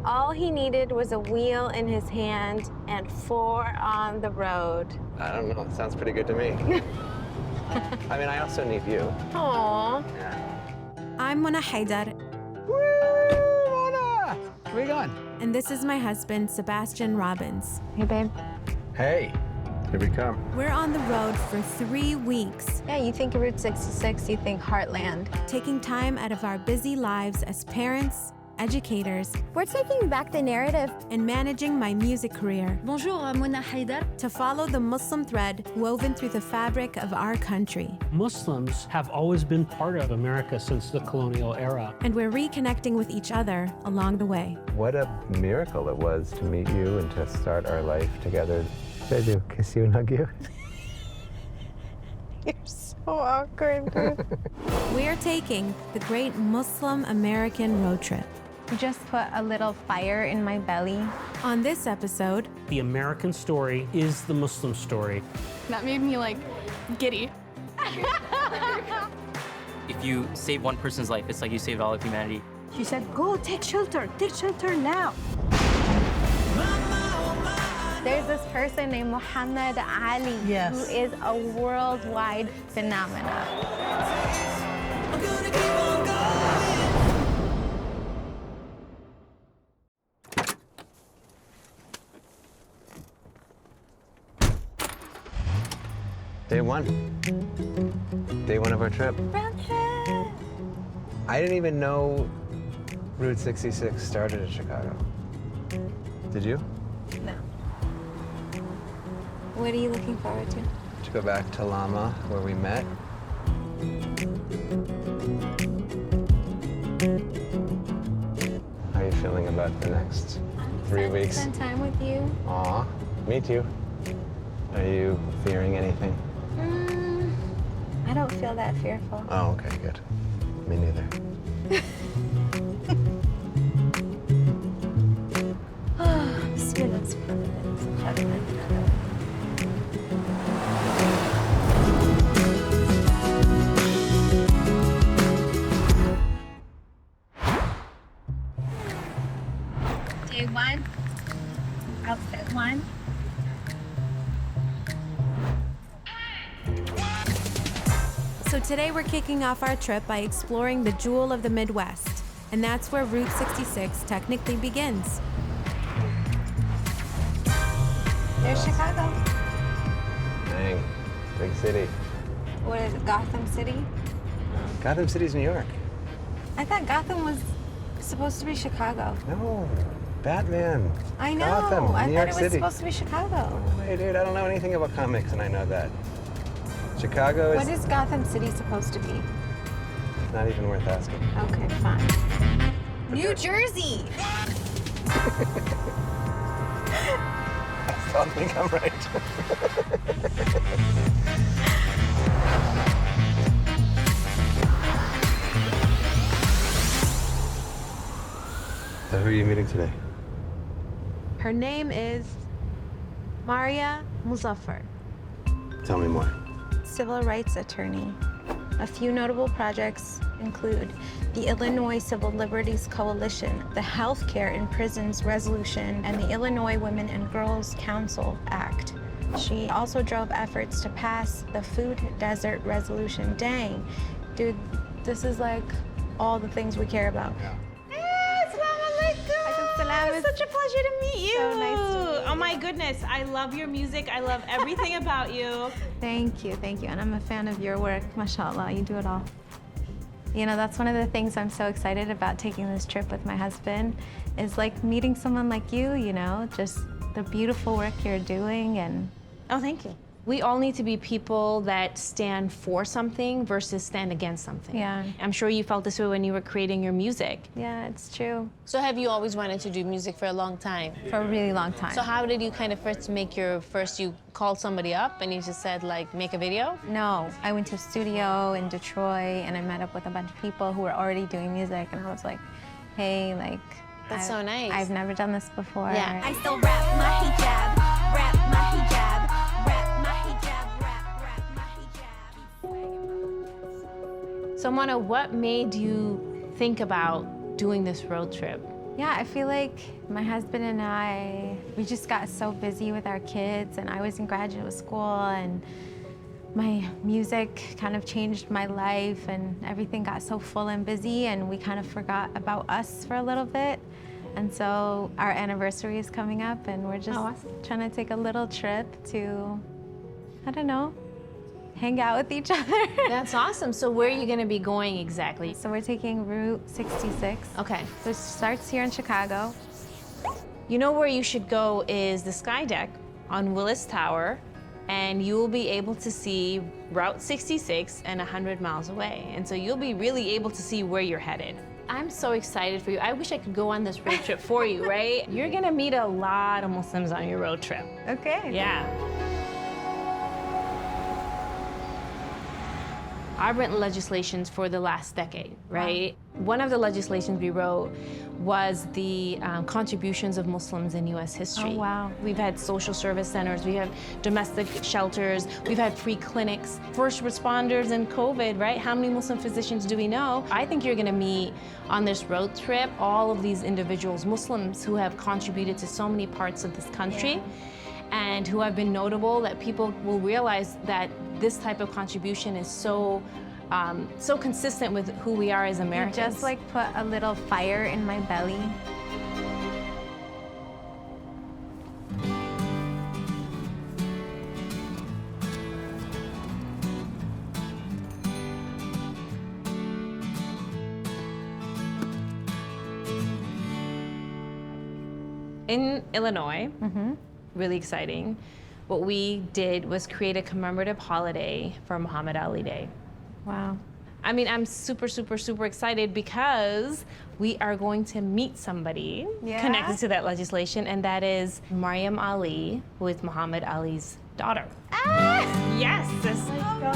All he needed was a wheel in his hand and 4 on the road. I don't know. It sounds pretty good to me. I mean, I also need you. Aww. Yeah. I'm Mona Haydar. Woo, Mona! Where are you going? And this is my husband, Sebastian Robins. Hey, babe. Hey, here we come. We're on the road for 3 weeks, Yeah, you think Route 66, you think Heartland. taking time out of our busy lives as parents, educators, We're taking back the narrative. and managing my music career Bonjour, Mona Haydar. to follow the Muslim thread woven through the fabric of our country. Muslims have always been part of America since the colonial era. And we're reconnecting with each other along the way. What a miracle it was to meet you and to start our life together. Should I do kiss you and hug you? You're so awkward, dude. We're taking the great Muslim American road trip. Just put a little fire in my belly. On this episode, The American story is the Muslim story. That made me, like, giddy. If you save one person's life, it's like you saved all of humanity. She said, go take shelter now. There's this person named Muhammad Ali Yes. who is a worldwide phenomenon. Day one. Day one of our trip. I didn't even know Route 66 started in Chicago. Did you? No. What are you looking forward to? To go back to Lama, where we met. How are you feeling about the next 3 weeks? Spend time with you. Aw, me too. Are you fearing anything? I don't feel that fearful. Oh, okay, good. Me neither. Students, ladies and gentlemen. Day one, outfit one. So today we're kicking off our trip by exploring the jewel of the Midwest. And that's where Route 66 technically begins. There's Chicago. Dang, big city. What is it, Gotham City? Gotham City's New York. I thought Gotham was supposed to be Chicago. No, Batman. I know. Gotham, I New thought York it was City. supposed to be Chicago. Hey, dude, I don't know anything about comics, and I know that. Chicago What is is Gotham City supposed to be? not even worth asking. Okay, fine. New Jersey! I still think I'm right. So who are you meeting today? Her name is Maria Muzaffar, Tell me more. Civil rights attorney. A few notable projects include the Illinois Civil Liberties Coalition, the Healthcare in Prisons Resolution, and the Illinois Women and Girls Council Act. She also drove efforts to pass the Food Desert Resolution. Dang, dude, this is like all the things we care about. Yeah. It's such a pleasure to meet you. So nice to meet you. Oh my goodness, I love your music. I love everything about you. Thank you, and I'm a fan of your work, mashallah, you do it all. You know, that's one of the things I'm so excited about taking this trip with my husband, is like meeting someone like you know, just the beautiful work you're doing and... Oh, thank you. We all need to be people that stand for something versus stand against something. Yeah. I'm sure you felt this way when you were creating your music. Yeah, it's true. So have you always wanted to do music for a long time? For a really long time. So how did you kind of you called somebody up and you just said, like, make a video? No, I went to a studio in Detroit and I met up with a bunch of people who were already doing music and I was like, hey, like... That's so nice. I've never done this before. Yeah. I still rap my hijab, rap my hijab, rap my hijab, rap my hijab. So Mona, what made you think about doing this road trip? Yeah, I feel like my husband and I, we just got so busy with our kids, and I was in graduate school, and my music kind of changed my life, and everything got so full and busy, and we kind of forgot about us for a little bit. And so our anniversary is coming up, and we're just trying to take a little trip to, I don't know, hang out with each other. That's awesome. So where are you gonna be going exactly? So we're taking Route 66. Okay. So it starts here in Chicago. You know where you should go is the Sky Deck on Willis Tower, and you will be able to see Route 66 and 100 miles away. And so you'll be really able to see where you're headed. I'm so excited for you. I wish I could go on this road trip for you, right? You're gonna meet a lot of Muslims on your road trip. Okay. Yeah. I've written legislations for the last decade, right? Wow. One of the legislations we wrote was the contributions of Muslims in U.S. history. Oh, wow. We've had social service centers, we have domestic shelters, we've had free clinics, first responders in COVID, right? How many Muslim physicians do we know? I think you're gonna meet on this road trip all of these individuals, Muslims who have contributed to so many parts of this country. Yeah. And who have been notable, that people will realize that this type of contribution is so so consistent with who we are as Americans. You just like put a little fire in my belly. In Illinois, really exciting, what we did was create a commemorative holiday for Muhammad Ali Day. Wow. I mean, I'm super, super, super excited because we are going to meet somebody connected to that legislation, and that is Maryam Ali, who is Muhammad Ali's daughter. Ah! Yes. Oh my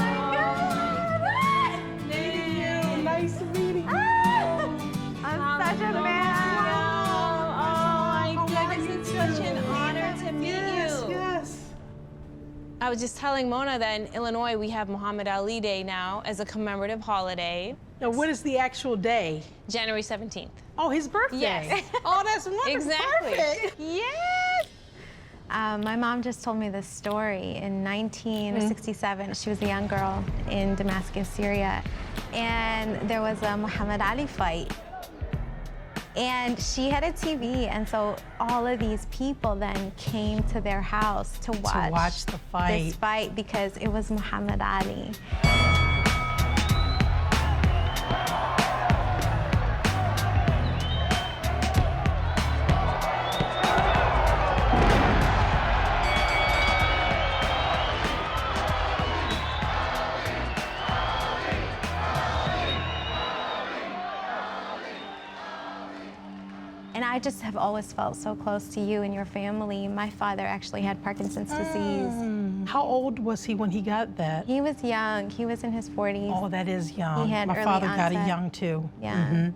God! Meeting you. Nice meeting you. I'm such a fan. Oh my goodness, it's such an honor to meet you. Yes. I was just telling Mona that in Illinois we have Muhammad Ali Day now as a commemorative holiday. Now, what is the actual day? January 17th. Oh, his birthday. Yes. Oh, that's wonderful. Exactly. Perfect. Yes. My mom just told me this story. In 1967, she was a young girl in Damascus, Syria, and there was a Muhammad Ali fight. And she had a TV, and so all of these people then came to their house to watch the fight. This fight because it was Muhammad Ali. And I just have always felt so close to you and your family. My father actually had Parkinson's disease. How old was he when he got that? He was young. He was in his 40s. Oh, that is young. He had My early father got it onset. young too. Yeah.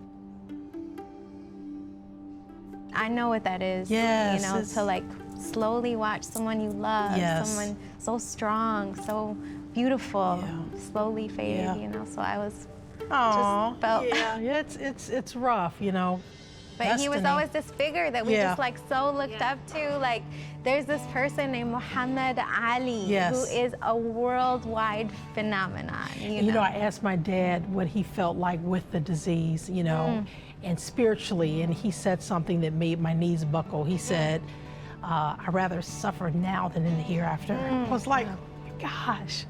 I know what that is. Yes, You know, to like slowly watch someone you love, someone so strong, so beautiful, slowly fade, you know. So I was just felt. Yeah, it's rough, you know. But he was Destiny. always this figure that we just like so looked up to. Like there's this person named Muhammad Ali who is a worldwide phenomenon. You know, I asked my dad what he felt like with the disease, you know, and spiritually, and he said something that made my knees buckle. He said, I'd rather suffer now than in the hereafter. I was like, gosh,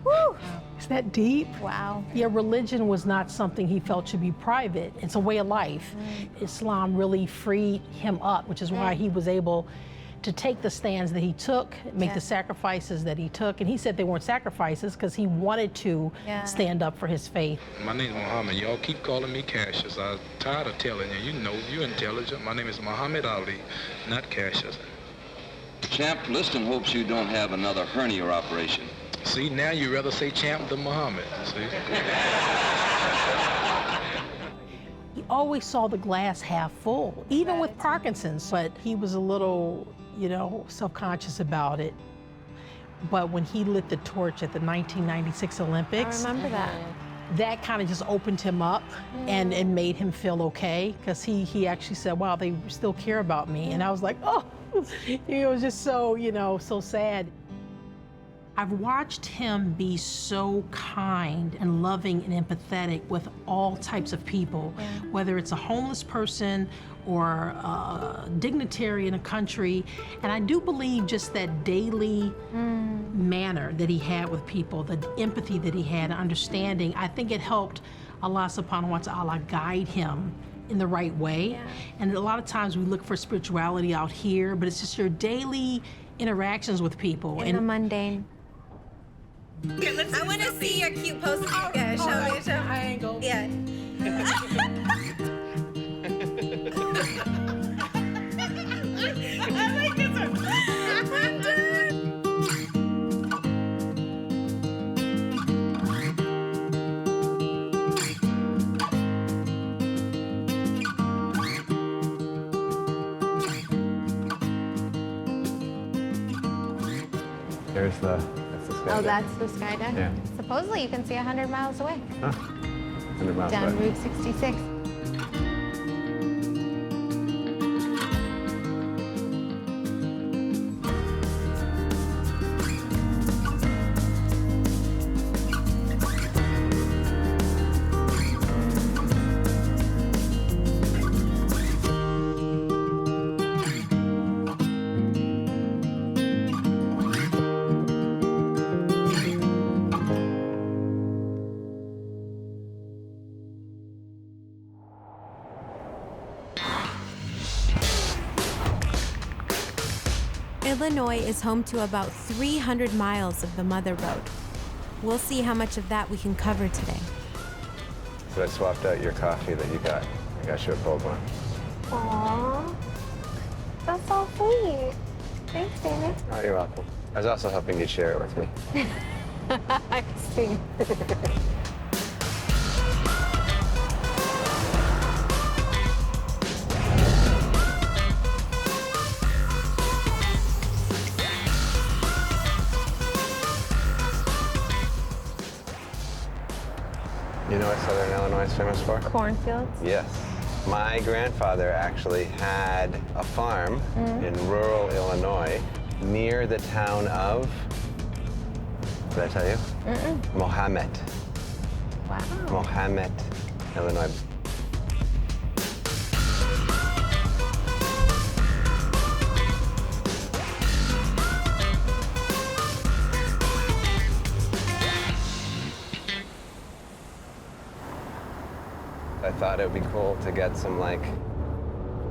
is that deep? Wow. Yeah, religion was not something he felt should be private. It's a way of life. Islam really freed him up, which is why he was able to take the stands that he took, make the sacrifices that he took. And he said they weren't sacrifices because he wanted to stand up for his faith. My name is Muhammad. Y'all keep calling me Cassius. I'm tired of telling you. You know, you're intelligent. My name is Muhammad Ali, not Cassius. Champ, Liston hopes you don't have another hernia operation. See, now you rather say Champ than Muhammad, see? He always saw the glass half full, even with Parkinson's, but he was a little, you know, self-conscious about it. But when he lit the torch at the 1996 Olympics, I remember that. that kind of just opened him up and made him feel okay, because he actually said, wow, they still care about me. And I was like, oh, it was just so, so sad. I've watched him be so kind and loving and empathetic with all types of people, whether it's a homeless person or a dignitary in a country. And I do believe just that daily manner that he had with people, the empathy that he had, understanding, I think it helped Allah subhanahu wa ta'ala guide him in the right way. And a lot of times we look for spirituality out here, but it's just your daily interactions with people. In the mundane. I want to see your cute post. Yeah, show me. I ain't go. Yeah. I like this one. I'm done. Here's the sky. Oh, that's the skydeck? Yeah. Supposedly you can see 100 miles away. Huh. 100 miles Down away. Route 66. Illinois is home to about 300 miles of the Mother Road. We'll see how much of that we can cover today. So I swapped out your coffee that you got. I got you a cold one. Aww. That's so sweet. Thanks, David. Oh, you're welcome. I was also hoping you'd share it with me. I see. You know what Southern Illinois is famous for? Cornfields? Yes. My grandfather actually had a farm in rural Illinois near the town of, did I tell you? Mohammed. Wow. Mohammed, Illinois. I thought it would be cool to get some like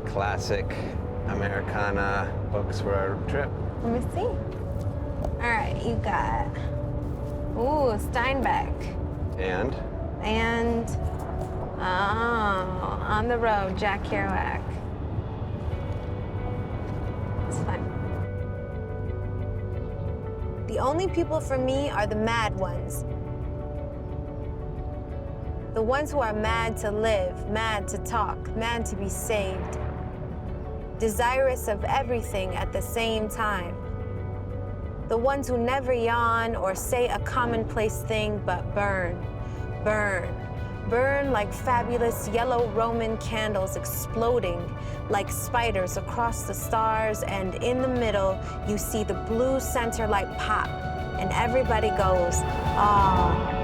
classic Americana books for our trip. Let me see. All right, you got, ooh, Steinbeck. And? And, oh, On the Road, Jack Kerouac. It's fun. The only people for me are the mad ones. The ones who are mad to live, mad to talk, mad to be saved. Desirous of everything at the same time. The ones who never yawn or say a commonplace thing but burn, burn, burn like fabulous yellow Roman candles exploding like spiders across the stars, and in the middle you see the blue center light pop and everybody goes, ah.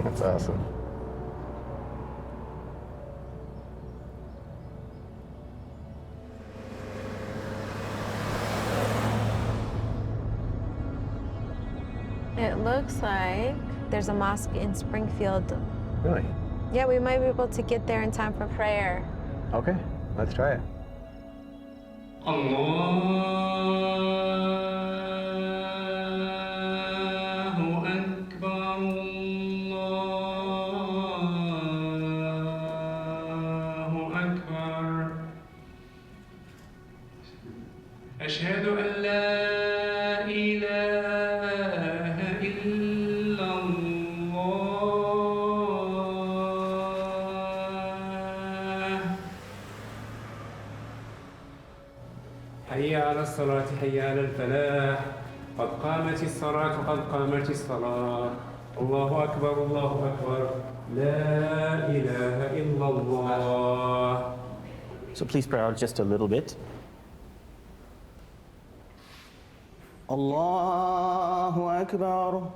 That's awesome. It looks like there's a mosque in Springfield. Really? Yeah, we might be able to get there in time for prayer. Okay, let's try it. أشهد أن لا إله إلا الله حي على الصلاة حي على الفلاح قد قامت الصلاة قد قامت الصلاة الله أكبر الله أكبر لا إله إلا الله. So please spread out just a little bit. Allahu Akbar.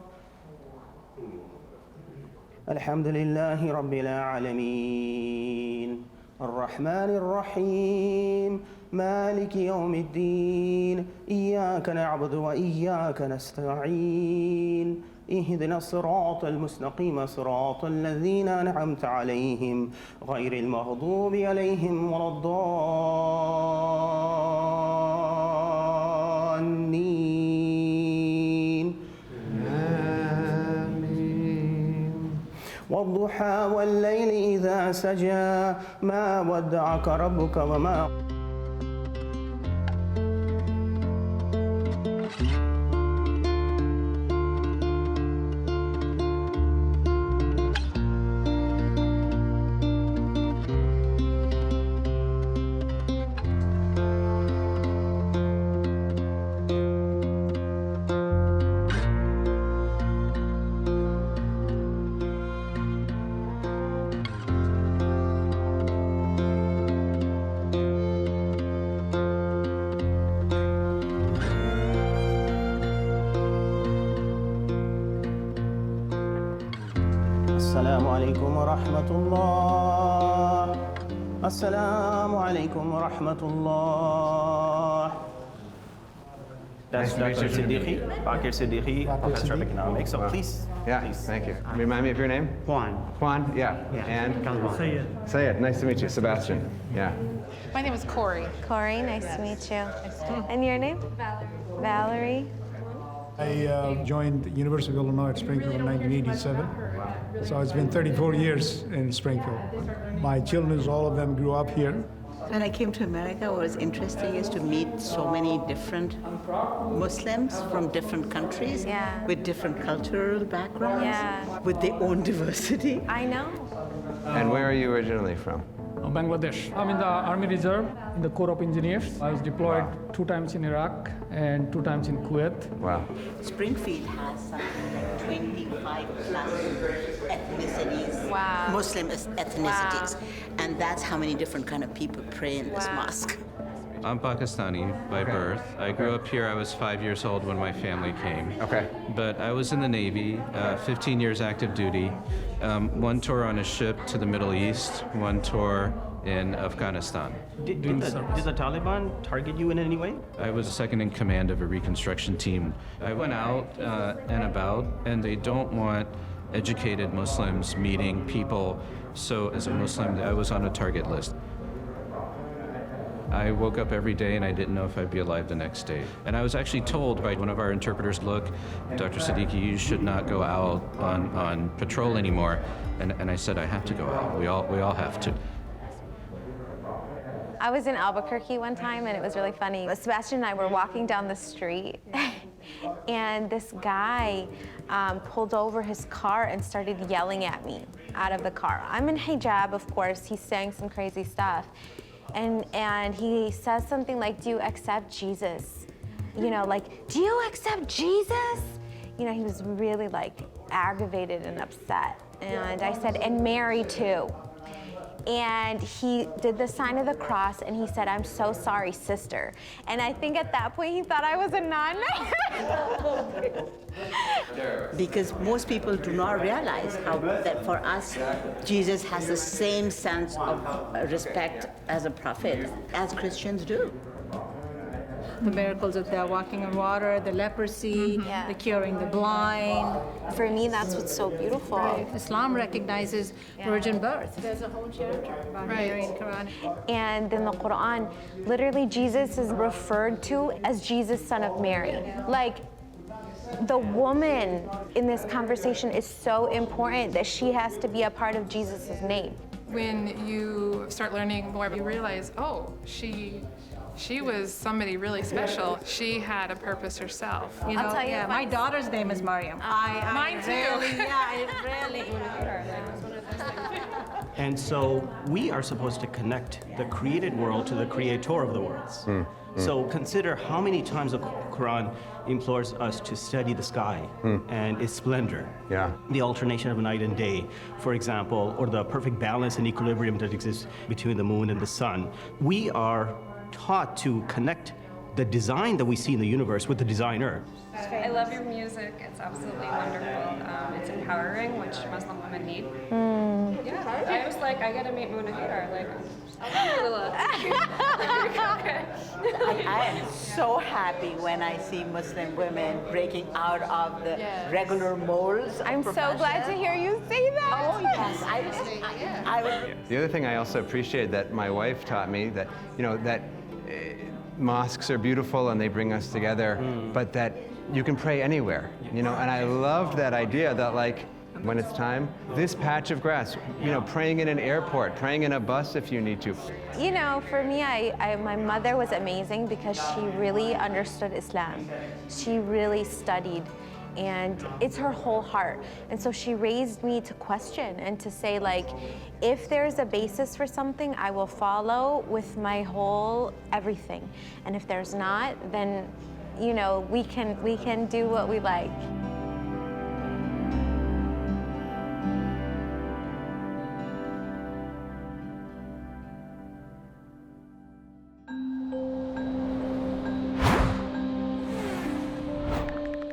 Alhamdulillahi Rabbil Alameen. الرحمن الرحيم مالك يوم الدين إياك نعبد وإياك نستعين اهدنا الصراط المستقيم صراط الذين أنعمت عليهم غير المغضوب عليهم ولا الضالين والضحى والليل إذا سجى ما ودعك ربك وما السلام عليكم ورحمة الله. السلام عليكم ورحمة الله. That's Dr. Siddiqui, Bakir Siddiqui, Professor of Economics. So please. Yeah, please. thank you. Remind me of your name? Juan. Juan, yeah. And? Sayed. Sayed, nice to meet you. Sebastian, yeah. My name is Corey. Corey, nice to meet you. And your name? Valerie. Valerie. I joined the University of Illinois at Springfield in 1987. So it's been 34 years in Springfield. My children, all of them grew up here. When I came to America, what was interesting is to meet so many different Muslims from different countries with different cultural backgrounds, with their own diversity. I know. And where are you originally from? Bangladesh. I'm in the Army Reserve, in the Corps of Engineers. I was deployed 2 times in Iraq and 2 times in Kuwait. Wow. Springfield has something like 25 plus ethnicities, Muslim ethnicities. And that's how many different kind of people pray in this mosque. I'm Pakistani by birth. I grew up here. I was 5 years old when my family came. Okay. But I was in the Navy, 15 years active duty. 1 tour on a ship to the Middle East, 1 tour in Afghanistan. Did the Taliban target you in any way? I was second in command of a reconstruction team. I went out and about, and they don't want educated Muslims meeting people. So as a Muslim, I was on a target list. I woke up every day and I didn't know if I'd be alive the next day. And I was actually told by one of our interpreters, look, Dr. Siddiqui, you should not go out on patrol anymore. And I said, I have to go out. We all have to. I was in Albuquerque one time and it was really funny. Sebastian and I were walking down the street and this guy pulled over his car and started yelling at me out of the car. I'm in hijab, of course. He's saying some crazy stuff. And he says something like, do you accept Jesus? You know, like, do you accept Jesus? You know, he was really like aggravated and upset. And I said, and Mary too. And he did the sign of the cross and he said, I'm so sorry, sister. And I think at that point he thought I was a nun. Because most people do not realize how that for us, Jesus has the same sense of respect as a prophet, as Christians do. The miracles of the walking on water, the leprosy, the curing the blind. For me, that's what's so beautiful. Right. Islam recognizes virgin birth. There's a whole chapter about Mary in the Quran. And in the Quran, literally Jesus is referred to as Jesus, son of Mary. Like, the woman in this conversation is so important that she has to be a part of Jesus' name. When you start learning more, you realize, oh, she was somebody really special. She had a purpose herself. You know, I'll tell you, my daughter's name is Mariam. Mine too. I really. And so we are supposed to connect the created world to the creator of the worlds. So consider how many times the Quran implores us to study the sky and its splendor. Yeah. The alternation of night and day, for example, or the perfect balance and equilibrium that exists between the moon and the sun. We are taught to connect the design that we see in the universe with the designer. I love your music. It's absolutely wonderful. It's empowering, which Muslim women need. Yeah, I was like, I gotta meet Mona Haydar. Like, I am so happy when I see Muslim women breaking out of the regular molds. I'm so glad to hear you say that. Oh yes, I would. The other thing I also appreciate that my wife taught me that, that mosques are beautiful and they bring us together, but that you can pray anywhere, and I loved that idea that, like, when it's time, this patch of grass, praying in an airport, praying in a bus if you need to. For me, my mother was amazing because she really understood Islam. She really studied, and it's her whole heart. And so she raised me to question and to say, like, if there's a basis for something, I will follow with my whole everything. And if there's not, then, we can do what we like.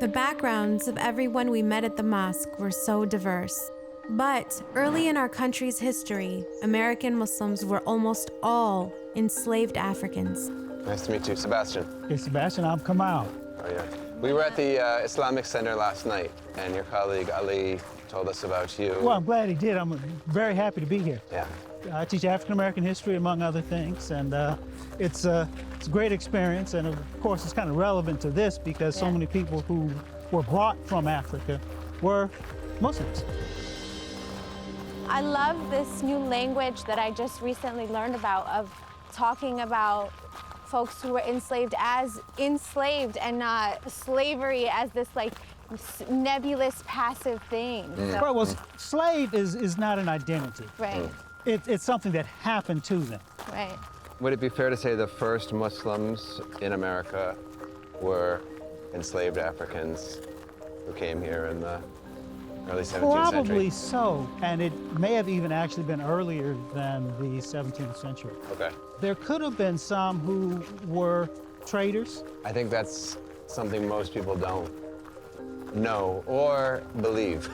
The backgrounds of everyone we met at the mosque were so diverse. But early in our country's history, American Muslims were almost all enslaved Africans. Nice to meet you, Sebastian. Hey, Sebastian, I'm Kamal. Oh, yeah. We were at the Islamic Center last night, and your colleague Ali told us about you. Well, I'm glad he did. I'm very happy to be here. Yeah. I teach African American history, among other things, and it's a great experience. And of course, it's kind of relevant to this because so many people who were brought from Africa were Muslims. I love this new language that I just recently learned about, of talking about folks who were enslaved as enslaved and not slavery as this, like, nebulous passive thing. So. Right, well, slave is not an identity. Right. It's something that happened to them. Right. Would it be fair to say the first Muslims in America were enslaved Africans who came here in the early 17th century? Probably so, and it may have even actually been earlier than the 17th century. Okay. There could have been some who were traders. I think that's something most people don't know or believe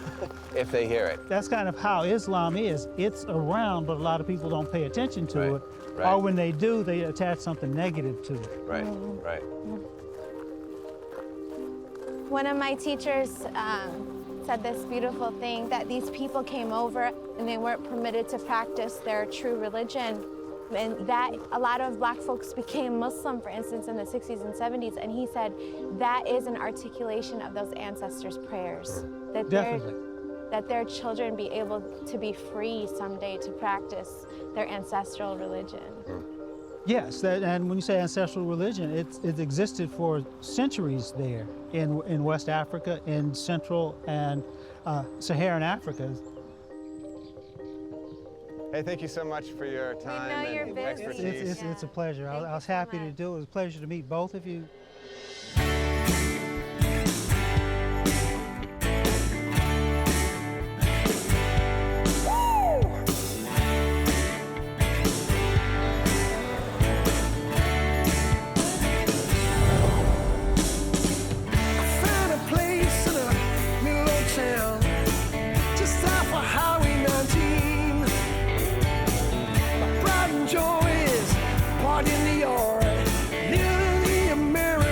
if they hear it. That's kind of how Islam is. It's around, but a lot of people don't pay attention to it. Right. Or when they do, they attach something negative to it. Right, right. One of my teachers said this beautiful thing, that these people came over and they weren't permitted to practice their true religion. And that a lot of black folks became Muslim, for instance, in the 60s and 70s. And he said that is an articulation of those ancestors' prayers. That that their children be able to be free someday to practice their ancestral religion. Yes, and when you say ancestral religion, it existed for centuries there in West Africa, in Central and Saharan Africa. Hey, thank you so much for your time and expertise. It's a pleasure. I was happy to do it. It was a pleasure to meet both of you. Joy is part in the yard, living the American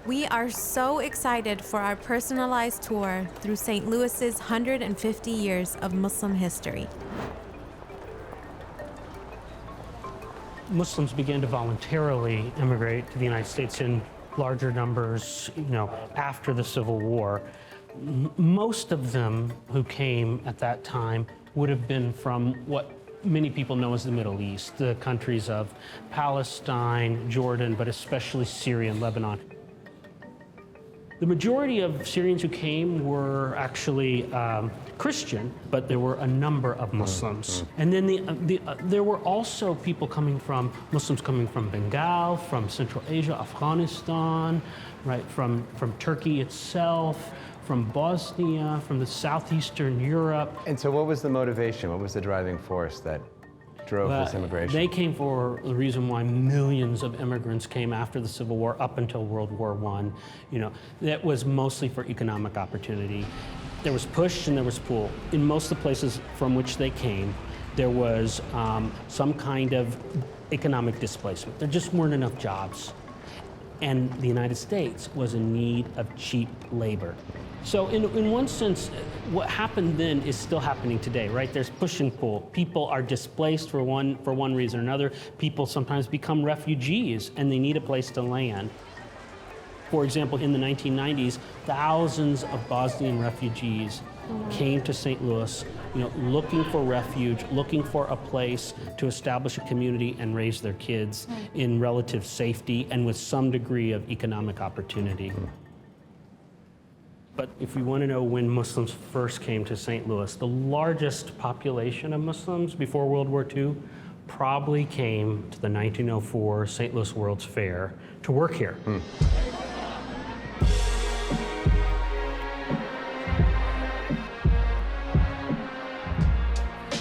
We are so excited for our personalized tour through St. Louis's 150 years of Muslim history. Muslims began to voluntarily immigrate to the United States in larger numbers, after the Civil War. Most of them who came at that time would have been from what many people know as the Middle East, the countries of Palestine, Jordan, but especially Syria and Lebanon. The majority of Syrians who came were actually Christian, but there were a number of Muslims. And then there were also Muslims coming from Bengal, from Central Asia, Afghanistan, right, from Turkey itself, from Bosnia, from the southeastern Europe. And so what was the motivation? What was the driving force that drove this immigration? They came for the reason why millions of immigrants came after the Civil War up until World War I. That was mostly for economic opportunity. There was push and there was pull. In most of the places from which they came, there was some kind of economic displacement. There just weren't enough jobs. And the United States was in need of cheap labor. So in one sense, what happened then is still happening today, right? There's push and pull. People are displaced for one reason or another. People sometimes become refugees and they need a place to land. For example, in the 1990s, thousands of Bosnian refugees came to St. Louis, looking for refuge, looking for a place to establish a community and raise their kids in relative safety and with some degree of economic opportunity. But if we want to know when Muslims first came to St. Louis, the largest population of Muslims before World War II probably came to the 1904 St. Louis World's Fair to work here.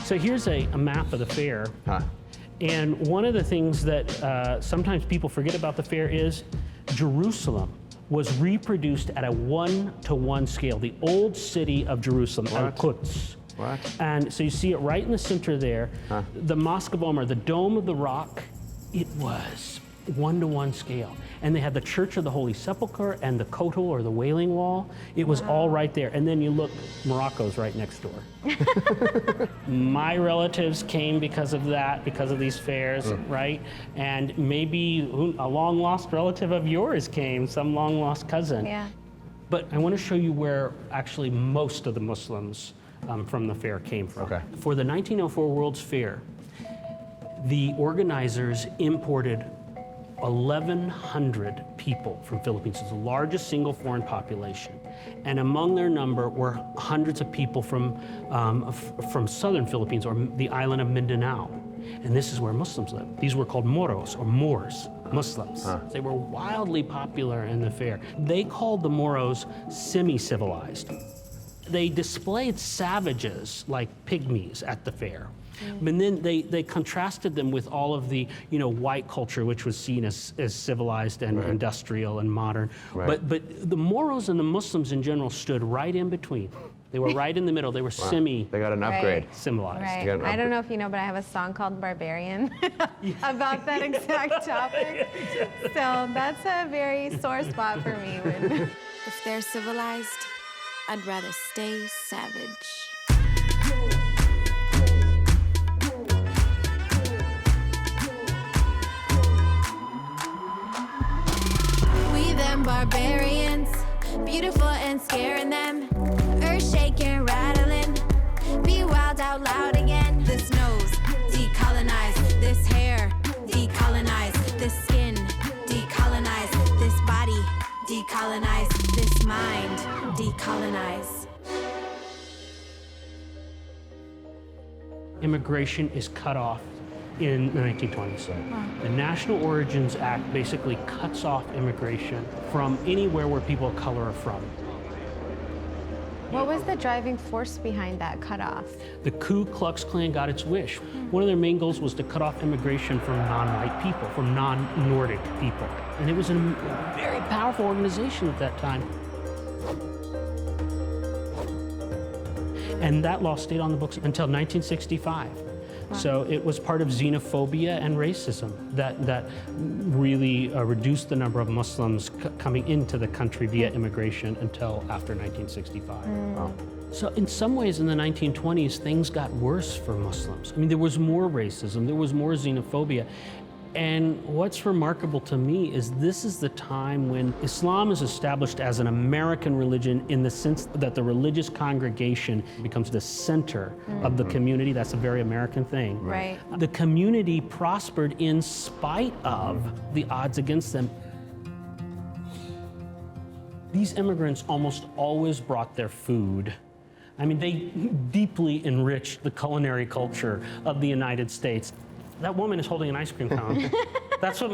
So here's a map of the fair. And one of the things that sometimes people forget about the fair is Jerusalem was reproduced at a 1-to-1 scale. The old city of Jerusalem, Al-Quds. What? And so you see it right in the center there. The Mosque of Omar, the Dome of the Rock, it was 1-to-1 scale. And they had the Church of the Holy Sepulchre and the Kotel or the Wailing Wall. It was all right there. And then you look, Morocco's right next door. My relatives came because of that, because of these fairs, right? And maybe a long-lost relative of yours came, some long-lost cousin. Yeah. But I want to show you where actually most of the Muslims from the fair came from. Okay. For the 1904 World's Fair, the organizers imported 1,100 people from Philippines. It's the largest single foreign population. And among their number were hundreds of people from southern Philippines, or the island of Mindanao. And this is where Muslims live. These were called Moros, or Moors, Muslims. They were wildly popular in the fair. They called the Moros semi-civilized. They displayed savages like pygmies at the fair. And then they contrasted them with all of the white culture, which was seen as civilized and industrial and modern. But the Moros and the Muslims in general stood right in between. They were right in the middle. They were They got an upgrade. Civilized. Right. I don't know if you know, but I have a song called Barbarian about that exact topic. So that's a very sore spot for me. If they're civilized, I'd rather stay savage. Barbarians, beautiful and scaring them, earth-shaking, rattling, be wild out loud again. This nose, decolonize, this hair, decolonize, this skin, decolonize, this body, decolonize, this mind, decolonize. Immigration is cut off in the 1920s. The National Origins Act basically cuts off immigration from anywhere where people of color are from. What was the driving force behind that cutoff? The Ku Klux Klan got its wish. One of their main goals was to cut off immigration from non-white people, from non-Nordic people. And it was a very powerful organization at that time. And that law stayed on the books until 1965. So it was part of xenophobia and racism that really reduced the number of Muslims coming into the country via immigration until after 1965. Wow. So in some ways in the 1920s, things got worse for Muslims. I mean, there was more racism, there was more xenophobia. And what's remarkable to me is this is the time when Islam is established as an American religion in the sense that the religious congregation becomes the center of the community. That's a very American thing. Right. The community prospered in spite of the odds against them. These immigrants almost always brought their food. I mean, they deeply enriched the culinary culture of the United States. That woman is holding an ice cream cone. That's what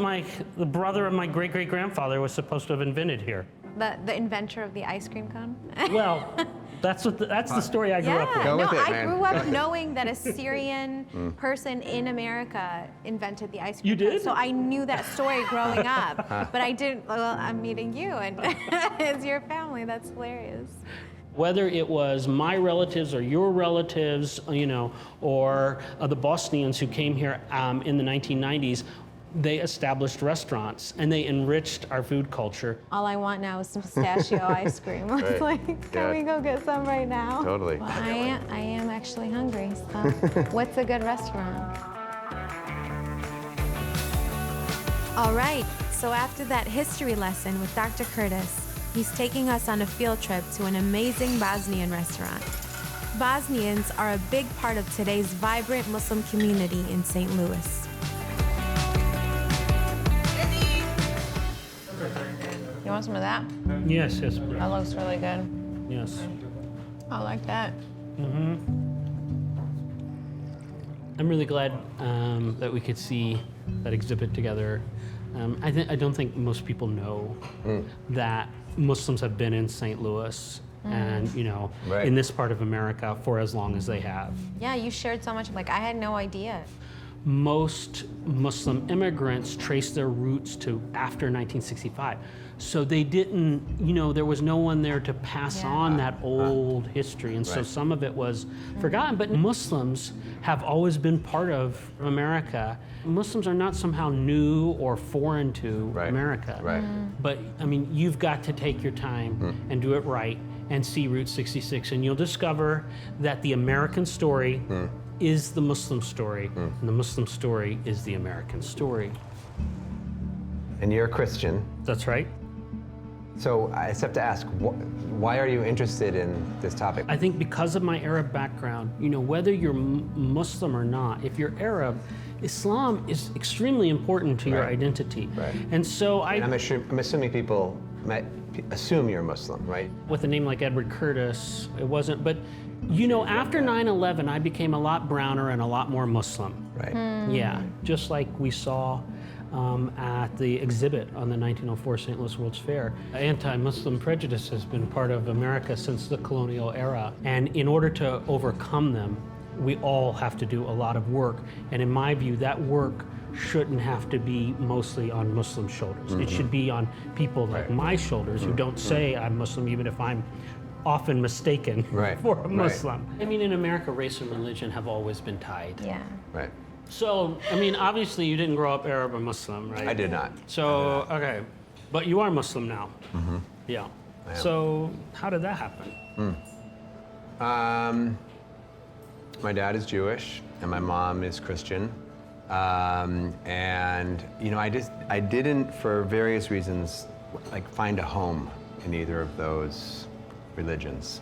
the brother of my great-great-grandfather was supposed to have invented here. The inventor of the ice cream cone? Well, that's the story I grew up with. I grew up knowing that a Syrian person in America invented the ice cream You did? cone. So I knew that story growing up. But I didn't, well, I'm meeting you and it's your family. That's hilarious. Whether it was my relatives or your relatives, you know, or the Bosnians who came here in the 1990s, they established restaurants and they enriched our food culture. All I want now is some pistachio ice cream. I was like, can we go get some right now? Totally. Well, I am actually hungry, so what's a good restaurant? All right, so after that history lesson with Dr. Curtis, he's taking us on a field trip to an amazing Bosnian restaurant. Bosnians are a big part of today's vibrant Muslim community in St. Louis. You want some of that? Yes, yes. That looks really good. Yes. I like that. Mm-hmm. I'm really glad that we could see that exhibit together. I don't think most people know that Muslims have been in St. Louis and, you know, in this part of America for as long as they have. Yeah, you shared so much. Like, I had no idea. Most Muslim immigrants trace their roots to after 1965. So they didn't, you know, there was no one there to pass on that old history. And so some of it was forgotten. But Muslims have always been part of America. Muslims are not somehow new or foreign to America. But, I mean, you've got to take your time and do it right and see Route 66. And you'll discover that the American story is the Muslim story, and the Muslim story is the American story. And you're a Christian. That's right. So I just have to ask, why are you interested in this topic? I think because of my Arab background, you know, whether you're Muslim or not, if you're Arab, Islam is extremely important to your identity. And so I'm assuming people might assume you're Muslim, right? With a name like Edward Curtis, it wasn't, but you know, after 9/11, I became a lot browner and a lot more Muslim. Yeah, just like we saw at the exhibit on the 1904 St. Louis World's Fair. Anti-Muslim prejudice has been part of America since the colonial era. And in order to overcome them, we all have to do a lot of work. And in my view, that work shouldn't have to be mostly on Muslim shoulders. It should be on people like my shoulders who don't say I'm Muslim, even if I'm often mistaken for a Muslim. I mean, in America, race and religion have always been tied. Yeah. So, I mean, obviously you didn't grow up Arab or Muslim, right? I did not. So, okay, but you are Muslim now. Yeah. I am. So, how did that happen? My dad is Jewish and my mom is Christian. And, you know, I didn't, for various reasons, like find a home in either of those religions.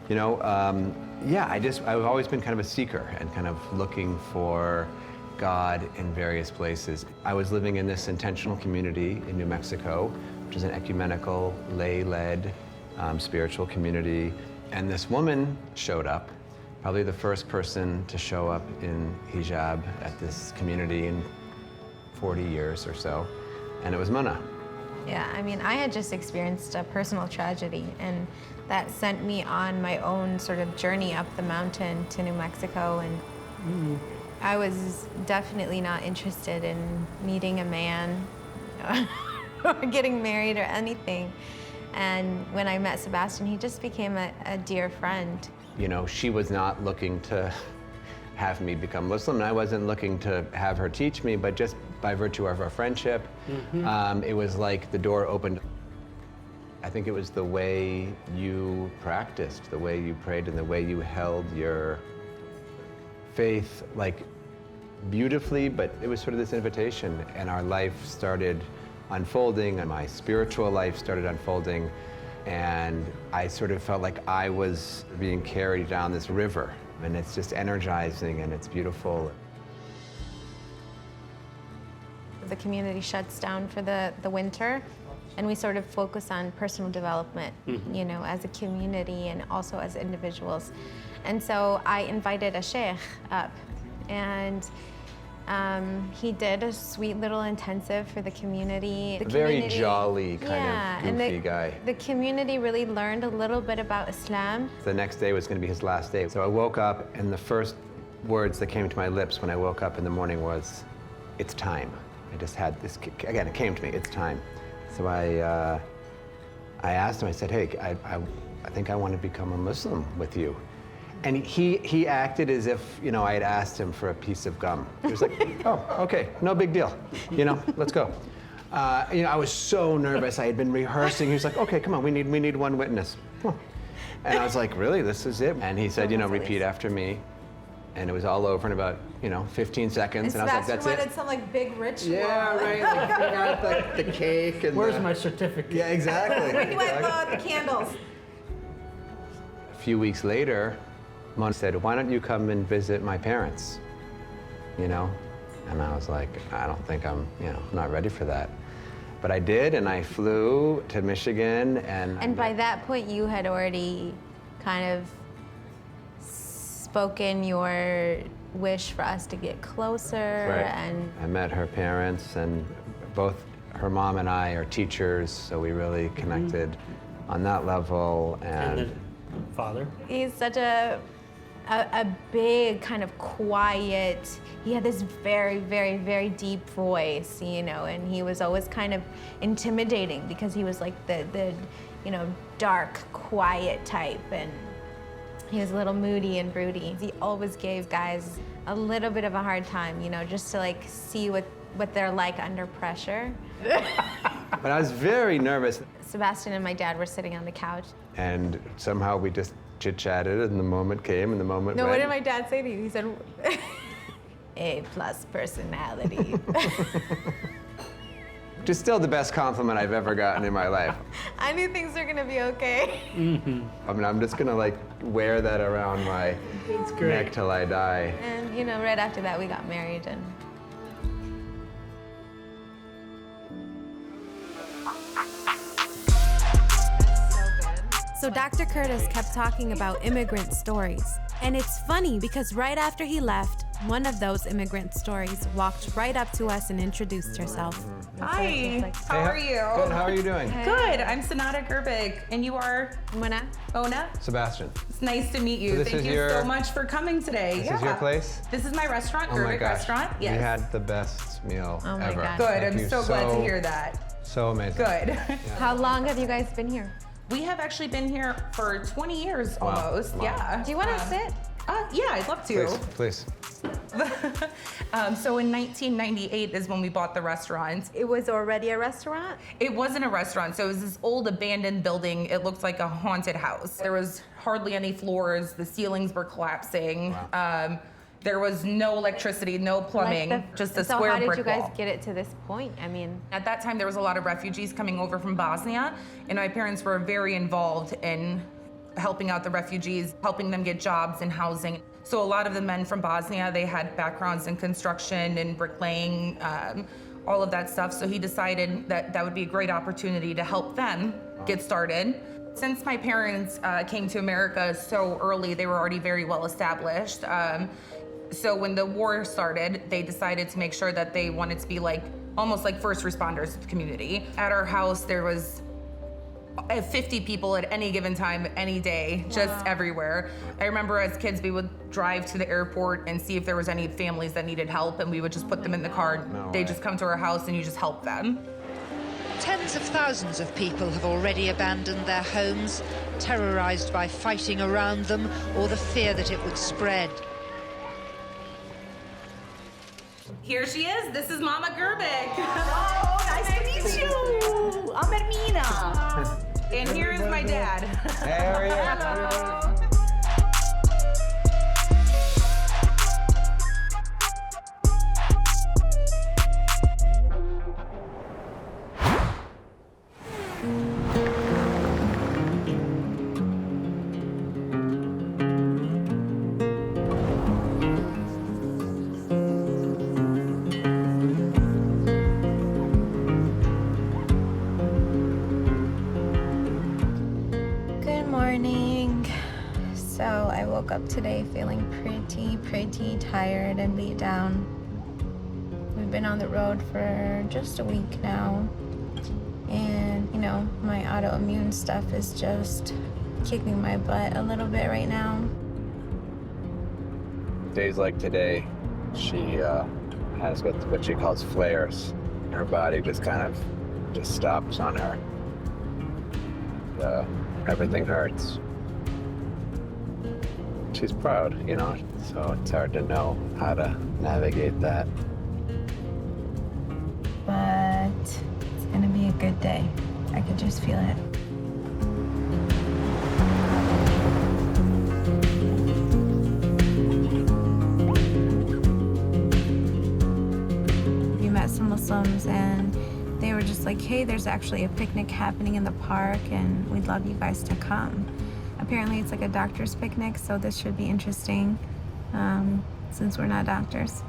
You know, I've always been kind of a seeker and kind of looking for God in various places. I was living in this intentional community in New Mexico, which is an ecumenical, lay-led, spiritual community. And this woman showed up, probably the first person to show up in hijab at this community in 40 years or so, and it was Mona. Yeah, I mean, I had just experienced a personal tragedy, and that sent me on my own sort of journey up the mountain to New Mexico, and I was definitely not interested in meeting a man or getting married or anything. And when I met Sebastian, he just became a dear friend. You know, she was not looking to have me become Muslim. And I wasn't looking to have her teach me, but just by virtue of our friendship, it was like the door opened. I think it was the way you practiced, the way you prayed, and the way you held your faith, like, beautifully, but it was sort of this invitation, and our life started unfolding, and my spiritual life started unfolding, and I sort of felt like I was being carried down this river, and it's just energizing and it's beautiful. The community shuts down for the winter, and we sort of focus on personal development, you know, as a community and also as individuals. And so I invited a sheikh up, and he did a sweet little intensive for the community. Very jolly, kind of goofy guy. The community really learned a little bit about Islam. The next day was going to be his last day. So I woke up, and the first words that came to my lips when I woke up in the morning was, "It's time." I just had this, again, it came to me, "It's time." So I asked him, I said, "Hey, I think I want to become a Muslim with you." And he acted as if, you know, I had asked him for a piece of gum. He was like, "Oh, okay, no big deal. You know, let's go." You know, I was so nervous. I had been rehearsing. He was like, "Okay, come on, we need one witness." And I was like, "Really, this is it?" And he said, you know, "Repeat after me." And it was all over in about, you know, 15 seconds. And I was like, "That's it." wanted some like big ritual. Yeah, right. Like, bring out the cake and Where's my certificate? Yeah, exactly. When do I blow out the candles? A few weeks later, Mona said, "Why don't you come and visit my parents?" You know? And I was like, I don't think I'm not ready for that. But I did, and I flew to Michigan, And by that point, you had already kind of spoken your wish for us to get closer. Right. And I met her parents, and both her mom and I are teachers, so we really connected on that level. And the father? he's such a big, kind of quiet, he had this very, very, very deep voice, you know, and he was always kind of intimidating because he was like the you know, dark, quiet type, and he was a little moody and broody. He always gave guys a little bit of a hard time, you know, just to like see what they're like under pressure. But I was very nervous. Sebastian and my dad were sitting on the couch. And somehow we just chit-chatted, and the moment came, and the moment No, went. what did my dad say to you? He said, A+ personality. Which is still the best compliment I've ever gotten in my life. I knew things were gonna be okay. I mean, I'm just gonna like wear that around my neck till I die. And you know, right after that, we got married, and So Dr. Curtis kept talking about immigrant stories. And it's funny because right after he left, one of those immigrant stories walked right up to us and introduced herself. Hi, how are you? Good, how are you doing? Good, I'm Sonata Gerbig, and you are? Mona. Mona? Sebastian. It's nice to meet you. So Thank you so much for coming today. This is your place? This is my restaurant, Oh my Gerbig gosh. Restaurant. We Yes. had the best meal Oh my ever. gosh. Good, Thank I'm you so glad to hear that. So amazing. Good. How long have you guys been here? We have actually been here for 20 years almost. Wow. Yeah. Do you want to sit? Yeah, I'd love to. Please. So in 1998 is when we bought the restaurant. It was already a restaurant? It wasn't a restaurant, so it was this old abandoned building. It looked like a haunted house. There was hardly any floors. The ceilings were collapsing. Wow. There was no electricity, no plumbing, just a square brick wall. So how did you guys get it to this point? I mean, at that time, there was a lot of refugees coming over from Bosnia, and my parents were very involved in helping out the refugees, helping them get jobs and housing. So a lot of the men from Bosnia, they had backgrounds in construction and bricklaying, all of that stuff. So he decided that that would be a great opportunity to help them get started. Since my parents came to America so early, they were already very well established. So when the war started, they decided to make sure that they wanted to be like, almost like first responders to the community. At our house, there was 50 people at any given time, any day, just everywhere. I remember as kids, we would drive to the airport and see if there was any families that needed help, and we would just put them in the car. They just come to our house and you just help them. Tens of thousands of people have already abandoned their homes, terrorized by fighting around them or the fear that it would spread. Here she is. This is Mama Gerbic. Oh, nice to meet you. I'm Ermina. And here is my dad. There he is. Hello. Up today feeling pretty tired and beat down. We've been on the road for just a week now, and you know, my autoimmune stuff is just kicking my butt a little bit right now. Days like today, she has what she calls flares. Her body just kind of just stops on her. Everything hurts. She's proud, you know, so it's hard to know how to navigate that. But it's gonna be a good day. I could just feel it. We met some Muslims and they were just like, hey, there's actually a picnic happening in the park and we'd love you guys to come. Apparently it's like a doctor's picnic, so this should be interesting since we're not doctors.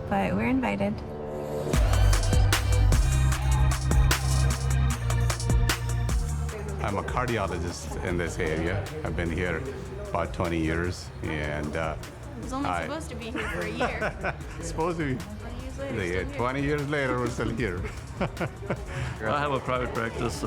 But we're invited. I'm a cardiologist in this area. I've been here about 20 years, and I was only supposed to be here for a year. Supposed to be. 20 years later, we're still here. I have a private practice,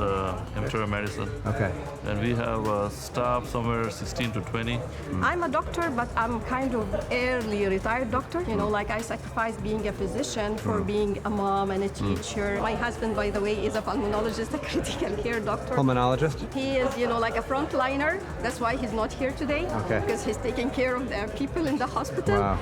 internal medicine. Okay. And we have staff somewhere 16 to 20. I'm a doctor, but I'm kind of early retired doctor. You know, like I sacrificed being a physician for being a mom and a teacher. My husband, by the way, is a pulmonologist, a critical care doctor. Pulmonologist? He is, you know, like a frontliner. That's why he's not here today. Okay. Because he's taking care of the people in the hospital. Wow.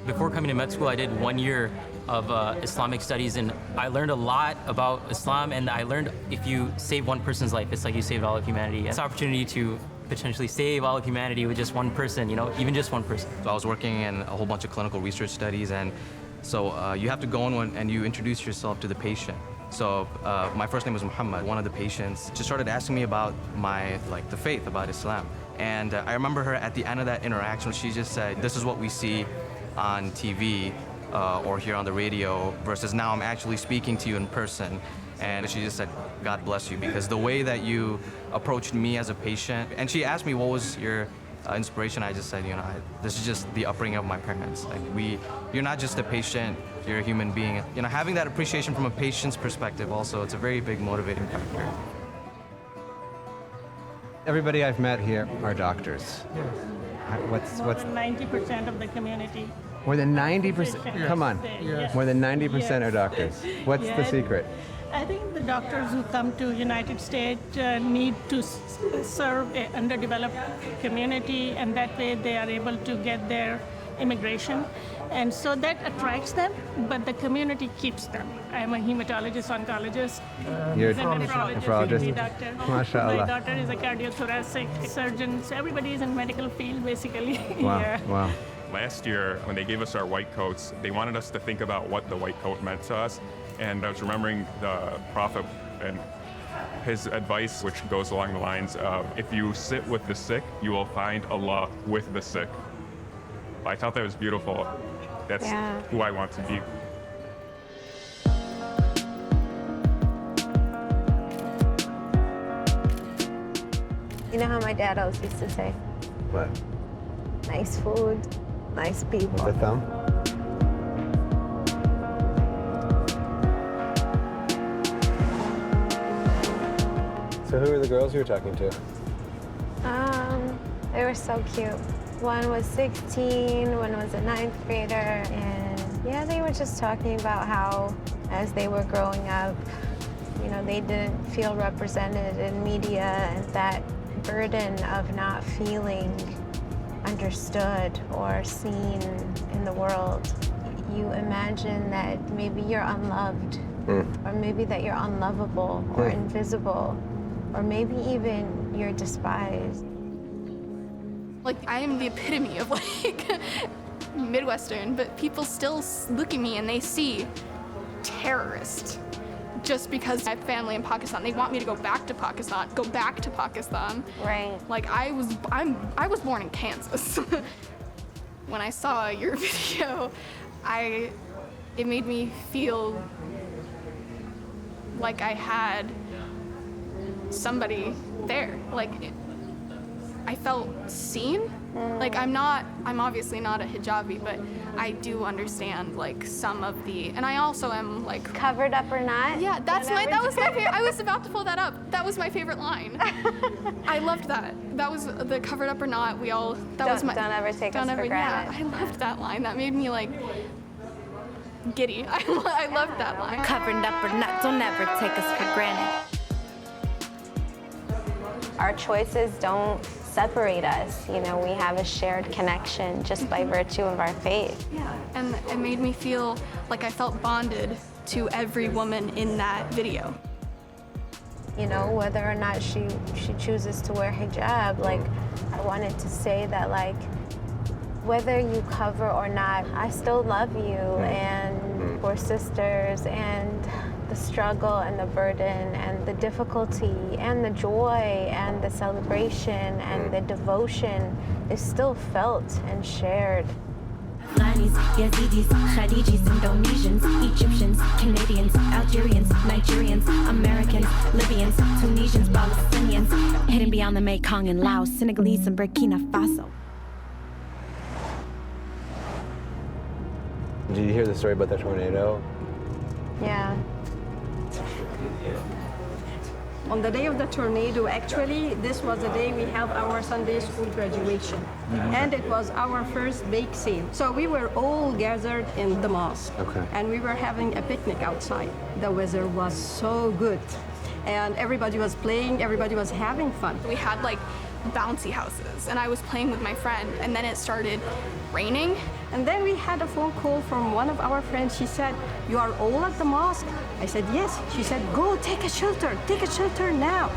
Before coming to med school, I did 1 year of Islamic studies, and I learned a lot about Islam, and I learned if you save one person's life, it's like you saved all of humanity. It's an opportunity to potentially save all of humanity with just one person, you know, even just one person. So I was working in a whole bunch of clinical research studies, and so you have to go in and you introduce yourself to the patient. So my first name was Muhammad. One of the patients just started asking me about the faith, about Islam. And I remember her at the end of that interaction, she just said, this is what we see on TV or here on the radio versus now I'm actually speaking to you in person. And she just said, God bless you, because the way that you approached me as a patient, and she asked me what was your inspiration. I just said, you know, this is just the upbringing of my parents. Like you're not just a patient, you're a human being. You know, having that appreciation from a patient's perspective also, it's a very big motivating factor. Everybody I've met here are doctors. What's More than 90% of the community. more than 90%? Come on. Yes. More than 90% are doctors. What's the secret? I think the doctors who come to United States need to serve an underdeveloped community, and that way they are able to get their immigration. And so that attracts them, but the community keeps them. I'm a hematologist, oncologist. You're a nephrologist, doctor. MashaAllah. My daughter is a cardiothoracic surgeon, so everybody is in medical field, basically. Wow, Yeah. wow. Last year, when they gave us our white coats, they wanted us to think about what the white coat meant to us. And I was remembering the Prophet and his advice, which goes along the lines of, if you sit with the sick, you will find Allah with the sick. I thought that was beautiful. That's who I want to be. You know how my dad always used to say? What? Nice food, nice people. With a thumb? So who are the girls you were talking to? They were so cute. One was 16, one was a 9th grader, and yeah, they were just talking about how as they were growing up, you know, they didn't feel represented in media, and that burden of not feeling understood or seen in the world. You imagine that maybe you're unloved, or maybe that you're unlovable or invisible, or maybe even you're despised. Like, I am the epitome of like Midwestern, but people still look at me and they see terrorist. Just because I have family in Pakistan, they want me to go back to Pakistan. Right. Like I was born in Kansas. When I saw your video, it made me feel like I had somebody there. Like I felt seen. Like I'm obviously not a hijabi, but I do understand like some of the, and I also am like covered up or not. Yeah, that was my favorite. I was about to pull that up. That was my favorite line. I loved that. That was the covered up or not. Don't ever take us for granted. Yeah, I loved that line. That made me like giddy. I loved that line. Covered up or not, don't ever take us for granted. Our choices don't separate us. You know, we have a shared connection just by virtue of our faith. Yeah, and it made me feel like I felt bonded to every woman in that video. You know, whether or not she chooses to wear hijab, like, I wanted to say that, like, whether you cover or not, I still love you, and we're sisters, and the struggle and the burden and the difficulty and the joy and the celebration and the devotion is still felt and shared. Afghanis, Yazidis, Khadijis, Indonesians, Egyptians, Canadians, Algerians, Nigerians, Americans, Libyans, Tunisians, Palestinians, hidden beyond the Mekong and Laos, Senegalese and Burkina Faso. Did you hear the story about the tornado? Yeah. On the day of the tornado, actually, this was the day we have our Sunday school graduation. And it was our first bake sale. So we were all gathered in the mosque. Okay. And we were having a picnic outside. The weather was so good. And everybody was playing, everybody was having fun. We had like bouncy houses, and I was playing with my friend, and then it started raining. And then we had a phone call from one of our friends. She said, "You are all at the mosque?" I said, "Yes." She said, "Go take a shelter now."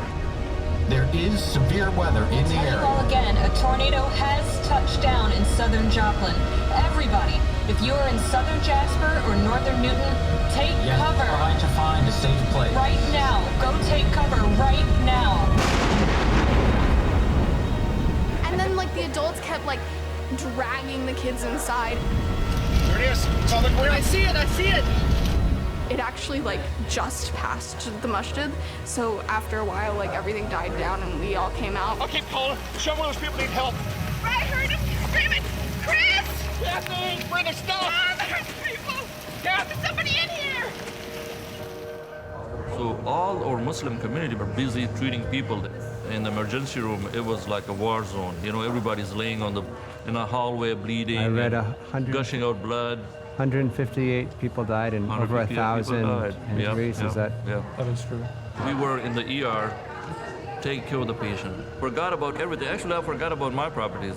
There is severe weather in the area. All again, a tornado has touched down in southern Joplin. Everybody, if you are in southern Jasper or northern Newton, take cover. Try to find a safe place. Right now. Go take cover right now. And then like the adults kept like dragging the kids inside. There it is. It's on the ground. I see it. It actually like just passed the masjid, so after a while like everything died down and we all came out. I'll keep calling. Some of those people need help. I heard him screaming, "Chris! Kathy, bring us stuff. There's people! There's somebody in here!" So all our Muslim community were busy treating people. In the emergency room, it was like a war zone. You know, everybody's laying in a hallway bleeding. I read gushing out blood. 158 people died and over 1,000 injuries. Is that? Yeah, that is true. We were in the ER, taking care of the patient. Forgot about everything. Actually, I forgot about my properties.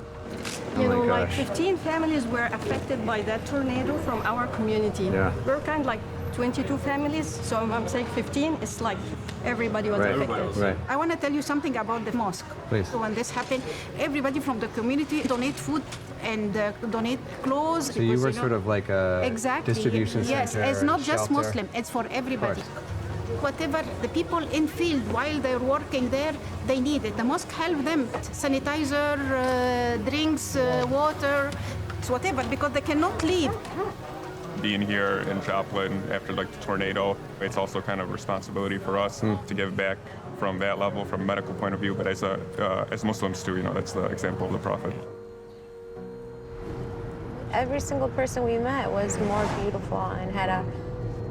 You know, like 15 families were affected by that tornado from our community. Yeah. We're kind of like 22 families, so I'm saying 15, it's like everybody was affected. Right. I want to tell you something about the mosque. Please. So when this happened, everybody from the community donate food and donate clothes. So you were sort of like a distribution center. Yes, it's not just shelter. Muslim, it's for everybody. Whatever the people in field while they're working there, they need it. The mosque help them, sanitizer, drinks, water, whatever, because they cannot leave. Being here in Joplin after like the tornado, it's also kind of a responsibility for us to give back from that level, from a medical point of view, but as Muslims too, you know, that's the example of the Prophet. Every single person we met was more beautiful and had a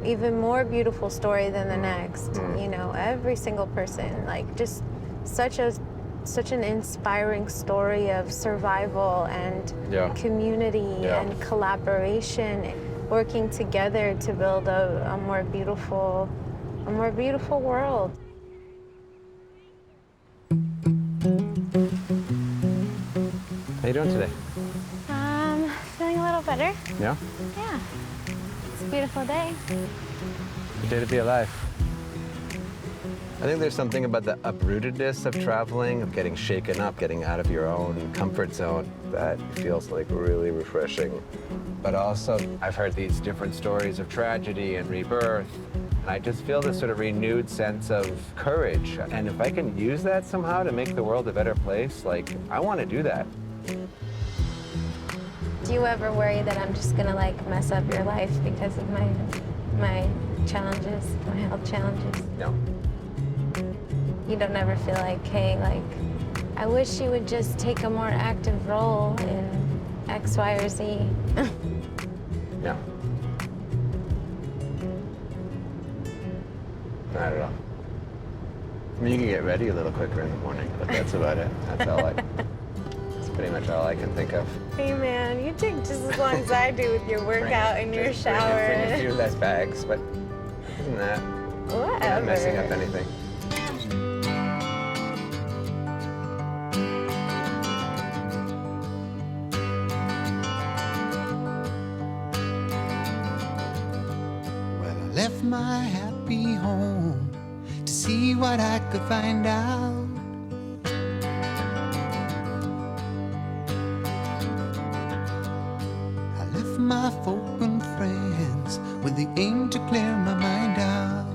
even more beautiful story than the next. You know, every single person, like just such an inspiring story of survival and community and collaboration, working together to build a more beautiful world. How you doing today? Feeling a little better. Yeah? Yeah. It's a beautiful day. Good day to be alive. I think there's something about the uprootedness of traveling, of getting shaken up, getting out of your own comfort zone that feels like really refreshing. But also, I've heard these different stories of tragedy and rebirth, and I just feel this sort of renewed sense of courage. And if I can use that somehow to make the world a better place, like, I want to do that. Do you ever worry that I'm just gonna like mess up your life because of my challenges, my health challenges? No. You don't ever feel like, hey, like, I wish you would just take a more active role in X, Y, or Z. No. Not at all. I mean, you can get ready a little quicker in the morning, but that's about it. That's all that's pretty much all I can think of. Hey man, you take just as long as I do with your workout and your shower. Bring a few less bags, but isn't that? Whatever. You're not messing up anything. Well, I left my happy home to see what I could find out. My folk and friends with the aim to clear my mind out.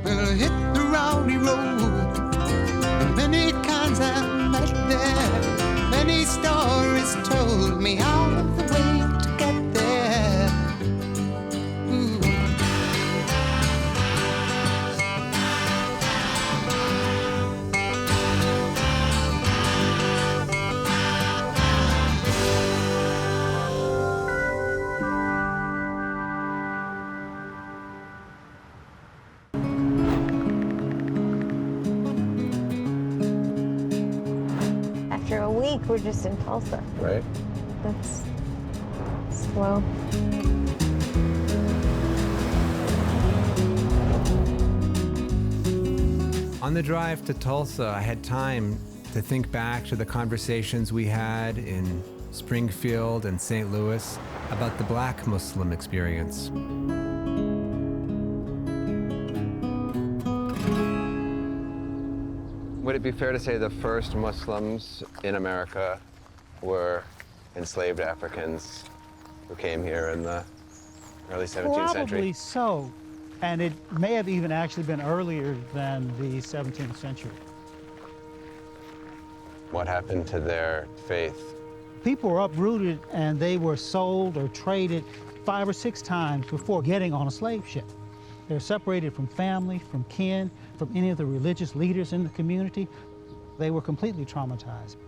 Well, I hit the rowdy road, and many kinds I've met there. Many stories told me how the way to get there. Ooh. After a week, we're just in Tulsa. Right. That's slow. On the drive to Tulsa, I had time to think back to the conversations we had in Springfield and St. Louis about the Black Muslim experience. Would it be fair to say the first Muslims in America were enslaved Africans who came here in the early 17th century? Probably so. And it may have even actually been earlier than the 17th century. What happened to their faith? People were uprooted and they were sold or traded 5 or 6 times before getting on a slave ship. They were separated from family, from kin, from any of the religious leaders in the community. They were completely traumatized.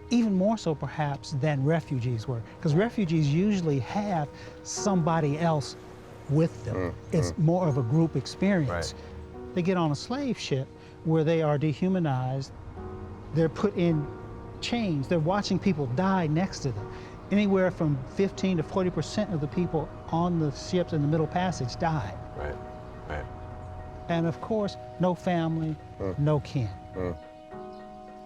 Even more so perhaps than refugees were, because refugees usually have somebody else with them. It's more of a group experience. Right. They get on a slave ship where they are dehumanized. They're put in chains. They're watching people die next to them. Anywhere from 15 to 40% of the people on the ships in the Middle Passage died. Right, right. And of course, no family, no kin.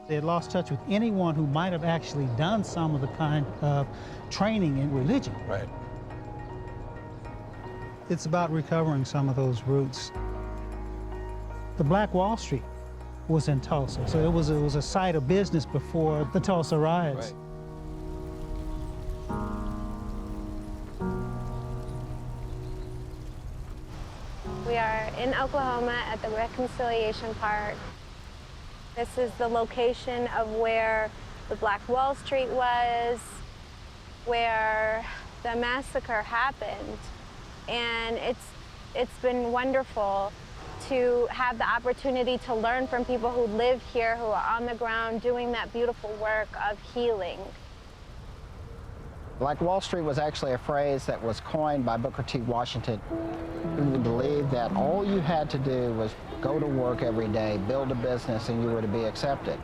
They had lost touch with anyone who might have actually done some of the kind of training in religion. Right. It's about recovering some of those roots. The Black Wall Street was in Tulsa, so it was a site of business before the Tulsa riots. Right. We are in Oklahoma at the Reconciliation Park. This is the location of where the Black Wall Street was, where the massacre happened. And it's been wonderful to have the opportunity to learn from people who live here, who are on the ground doing that beautiful work of healing. Black Wall Street was actually a phrase that was coined by Booker T. Washington, who believed that all you had to do was go to work every day, build a business, and you were to be accepted.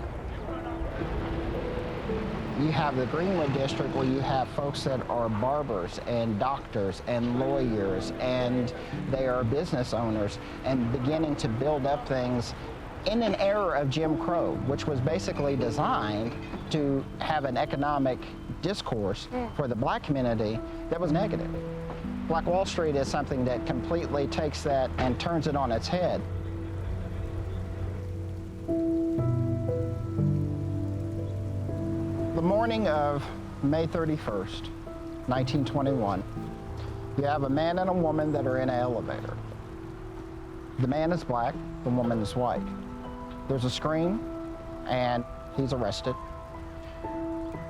You have the Greenwood District where you have folks that are barbers and doctors and lawyers, and they are business owners and beginning to build up things in an era of Jim Crow, which was basically designed to have an economic discourse for the black community that was negative. Black Wall Street is something that completely takes that and turns it on its head. The morning of May 31st, 1921, you have a man and a woman that are in an elevator. The man is black, the woman is white. There's a scream, and he's arrested.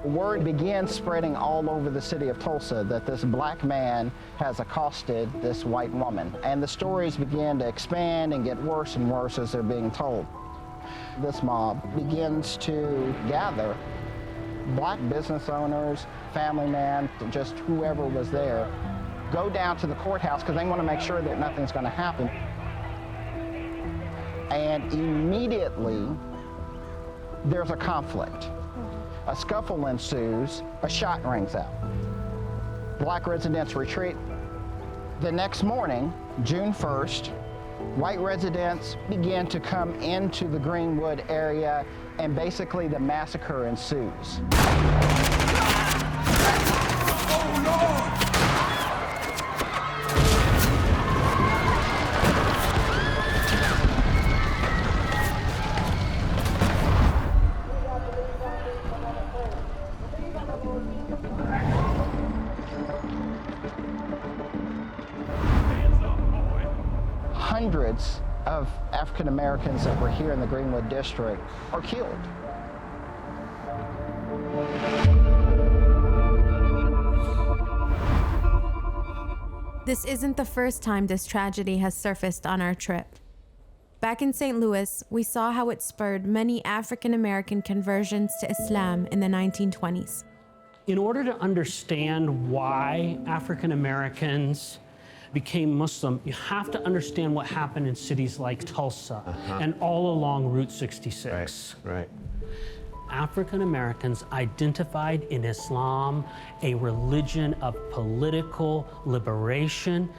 Word begins spreading all over the city of Tulsa that this black man has accosted this white woman. And the stories begin to expand and get worse and worse as they're being told. This mob begins to gather black business owners, family men, just whoever was there, go down to the courthouse because they want to make sure that nothing's going to happen. And immediately, there's a conflict. A scuffle ensues, a shot rings out. Black residents retreat. The next morning, June 1st, white residents begin to come into the Greenwood area, and basically the massacre ensues. Oh, Lord! Hundreds of African Americans that were here in the Greenwood district are killed. This isn't the first time this tragedy has surfaced on our trip. Back in St. Louis, we saw how it spurred many African American conversions to Islam in the 1920s. In order to understand why African Americans became Muslim, you have to understand what happened in cities like Tulsa and all along Route 66. Right. African Americans identified in Islam a religion of political liberation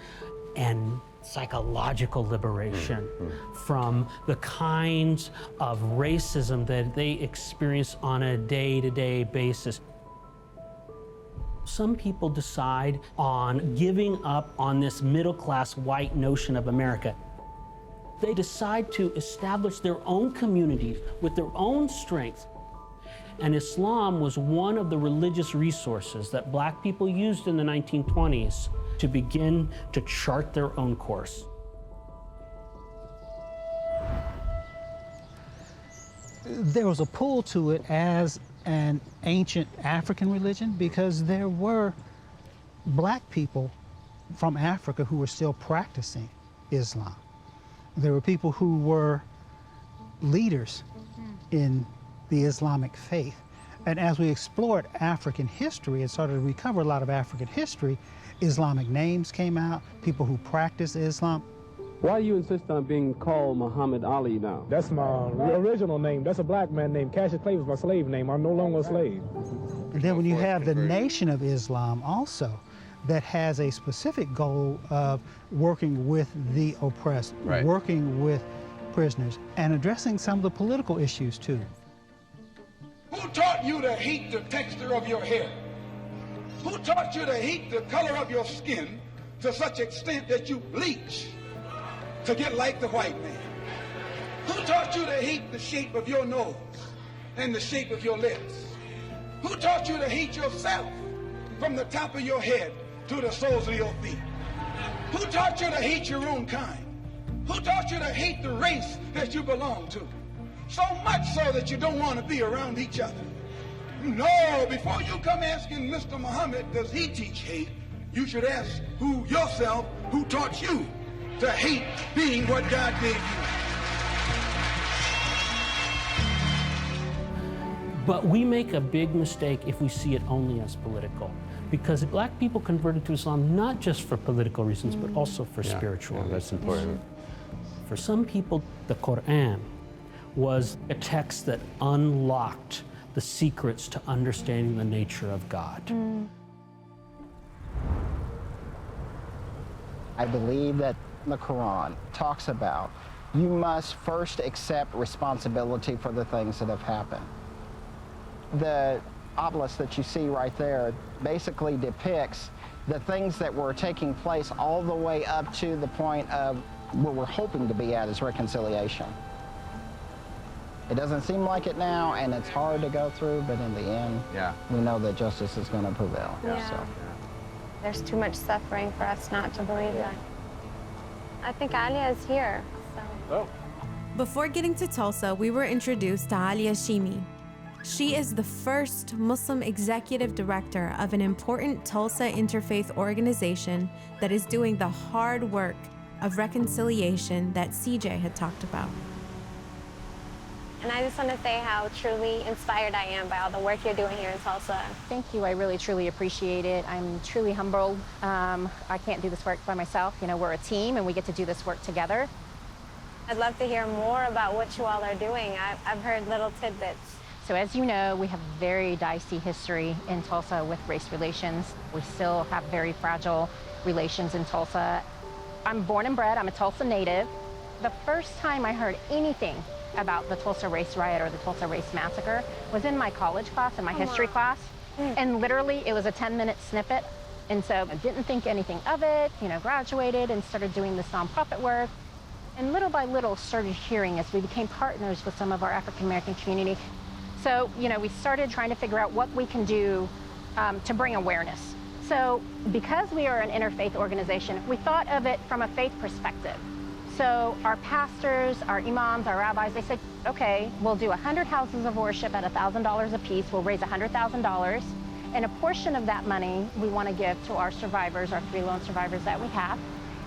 and psychological liberation from the kinds of racism that they experience on a day-to-day basis. Some people decide on giving up on this middle-class white notion of America. They decide to establish their own communities with their own strength. And Islam was one of the religious resources that black people used in the 1920s to begin to chart their own course. There was a pull to it as an ancient African religion because there were black people from Africa who were still practicing Islam. There were people who were leaders in the Islamic faith. And as we explored African history and started to recover a lot of African history, Islamic names came out, people who practiced Islam. Why do you insist on being called Muhammad Ali now? That's my original name. That's a black man name. Cassius Clay was my slave name. I'm no longer a slave. And then when you have the Nation of Islam also, that has a specific goal of working with the oppressed, working with prisoners, and addressing some of the political issues too. Who taught you to hate the texture of your hair? Who taught you to hate the color of your skin to such extent that you bleach to get like the white man? Who taught you to hate the shape of your nose and the shape of your lips? Who taught you to hate yourself from the top of your head to the soles of your feet? Who taught you to hate your own kind? Who taught you to hate the race that you belong to? So much so that you don't want to be around each other. No, before you come asking Mr. Muhammad, does he teach hate? You should ask yourself, who taught you to hate being what God gave you? But we make a big mistake if we see it only as political, because black people converted to Islam not just for political reasons, but also for spiritual reasons. That's important. For some people, the Quran was a text that unlocked the secrets to understanding the nature of God. I believe that the Quran talks about you must first accept responsibility for the things that have happened. The obelisk that you see right there basically depicts the things that were taking place all the way up to the point of where we're hoping to be at is reconciliation. It doesn't seem like it now, and it's hard to go through, but in the end, we know that justice is going to prevail. So. There's too much suffering for us not to believe that. I think Alia is here. So. Before getting to Tulsa, we were introduced to Alia Shimi. She is the first Muslim executive director of an important Tulsa interfaith organization that is doing the hard work of reconciliation that CJ had talked about. And I just want to say how truly inspired I am by all the work you're doing here in Tulsa. Thank you. I really, truly appreciate it. I'm truly humbled. I can't do this work by myself. You know, we're a team, and we get to do this work together. I'd love to hear more about what you all are doing. I've heard little tidbits. So as you know, we have very dicey history in Tulsa with race relations. We still have very fragile relations in Tulsa. I'm born and bred. I'm a Tulsa native. The first time I heard anything about the Tulsa race riot or the Tulsa race massacre was in my college class, in my history class. And literally, it was a 10-minute snippet. And so I didn't think anything of it, you know, graduated and started doing this nonprofit work. And little by little started hearing as we became partners with some of our African-American community. So, you know, we started trying to figure out what we can do to bring awareness. So because we are an interfaith organization, we thought of it from a faith perspective. So our pastors, our imams, our rabbis, they said, okay, we'll do 100 houses of worship at $1,000 a piece. We'll raise $100,000. And a portion of that money we want to give to our survivors, our 3 loan survivors that we have.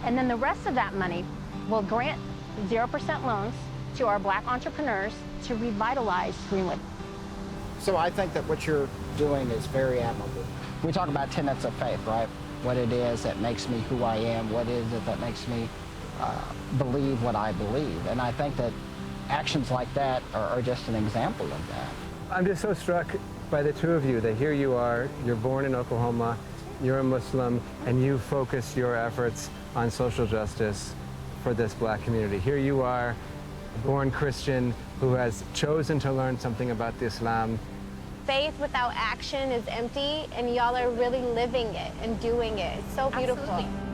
And then the rest of that money we'll grant 0% loans to our Black entrepreneurs to revitalize Greenwood. So I think that what you're doing is very admirable. We talk about tenets of faith, right? What it is that makes me who I am, what is it that makes me believe what I believe. And I think that actions like that are just an example of that. I'm just so struck by the two of you that here you are, you're born in Oklahoma, you're a Muslim, and you focus your efforts on social justice for this Black community. Here you are, a born Christian who has chosen to learn something about the Islam. Faith without action is empty, and y'all are really living it and doing it. It's so beautiful. Absolutely.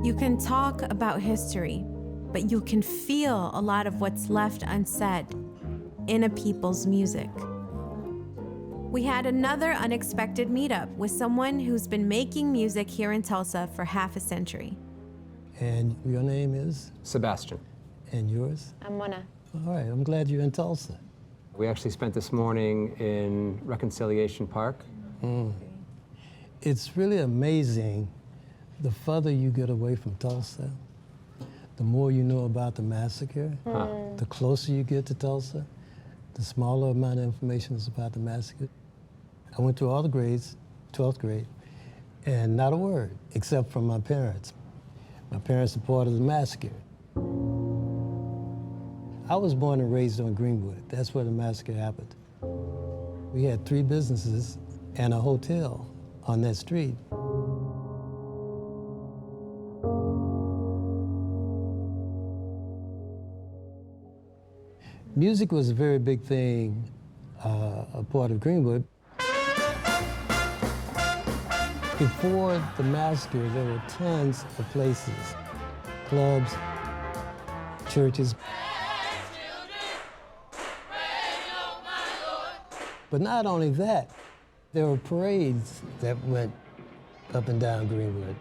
You can talk about history, but you can feel a lot of what's left unsaid in a people's music. We had another unexpected meetup with someone who's been making music here in Tulsa for half a century. And your name is? Sebastian. And yours? I'm Mona. All right, I'm glad you're in Tulsa. We actually spent this morning in Reconciliation Park. It's really amazing. The further you get away from Tulsa, the more you know about the massacre. The closer you get to Tulsa, the smaller amount of information is about the massacre. I went through all the grades, 12th grade, and not a word, except from my parents. My parents are part of the massacre. I was born and raised on Greenwood. That's where the massacre happened. We had 3 businesses and a hotel on that street. Music was a very big thing, a part of Greenwood. Before the massacre, there were tons of places, clubs, churches. But not only that, there were parades that went up and down Greenwood.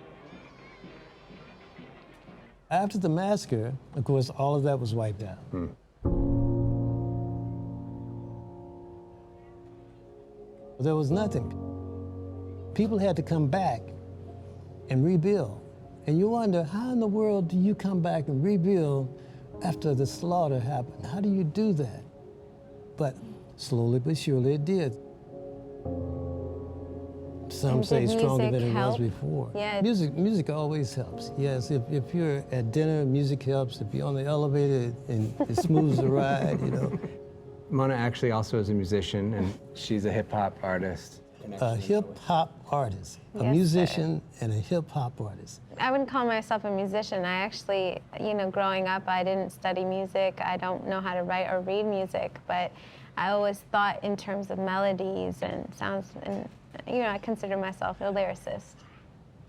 After the massacre, of course, all of that was wiped out. There was nothing. People had to come back and rebuild. And you wonder, how in the world do you come back and rebuild after the slaughter happened. How do you do that? But slowly but surely it did. Some say stronger than it was before. Yeah. Music always helps. Yes, if you're at dinner, music helps. If you're on the elevator and it smooths the ride, you know. Mona actually also is a musician, and she's a hip-hop artist. A hip-hop artist, a Yes, musician and a hip-hop artist. I wouldn't call myself a musician. I actually, growing up, I didn't study music. I don't know how to write or read music, but I always thought in terms of melodies and sounds, and I consider myself a lyricist.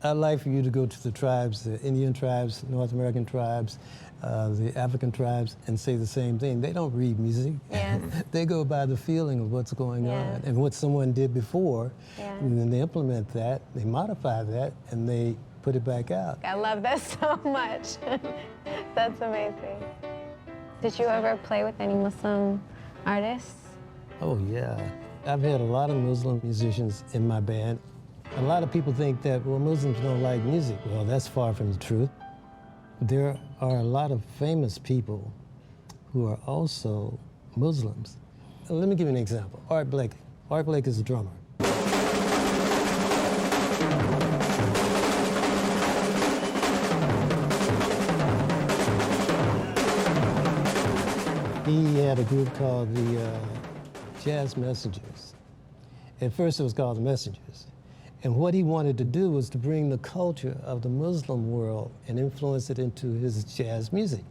I'd like for you to go to the tribes, the Indian tribes, North American tribes, the African tribes, and say the same thing. They don't read music. Yes. They go by the feeling of what's going on and what someone did before, and then they implement that, they modify that, and they put it back out. I love that so much. That's amazing. Did you ever play with any Muslim artists? Oh, yeah. I've had a lot of Muslim musicians in my band. A lot of people think that, well, Muslims don't like music. Well, that's far from the truth. There are a lot of famous people who are also Muslims. Let me give you an example. Art Blakey. Art Blakey is a drummer. He had a group called the Jazz Messengers. At first it was called the Messengers. And what he wanted to do was to bring the culture of the Muslim world and influence it into his jazz music.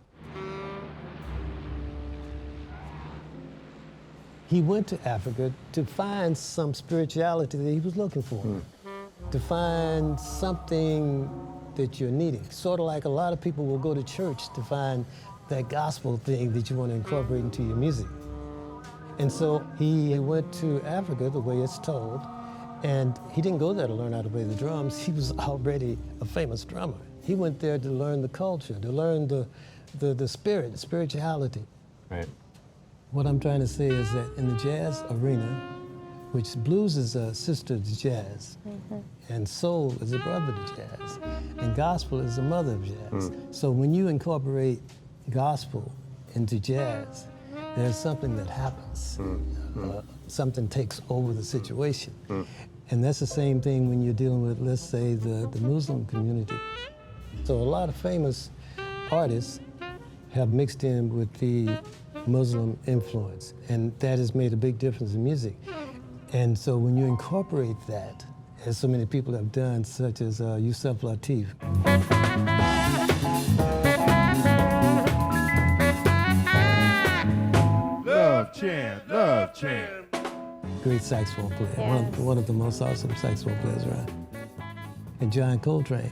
He went to Africa to find some spirituality that he was looking for, to find something that you're needing. Sort of like a lot of people will go to church to find that gospel thing that you want to incorporate into your music. And so he went to Africa, the way it's told, and he didn't go there to learn how to play the drums. He was already a famous drummer. He went there to learn the culture, to learn the spirit, the spirituality. Right. What I'm trying to say is that in the jazz arena, which blues is a sister to jazz, and soul is a brother to jazz, and gospel is a mother of jazz. So when you incorporate gospel into jazz, there's something that happens. Something takes over the situation. And that's the same thing when you're dealing with, let's say, the Muslim community. So a lot of famous artists have mixed in with the Muslim influence, and that has made a big difference in music. And so when you incorporate that, as so many people have done, such as Yusuf Lateef. Love chant, love chant. Great saxophone player, one of the most awesome saxophone players around. And John Coltrane.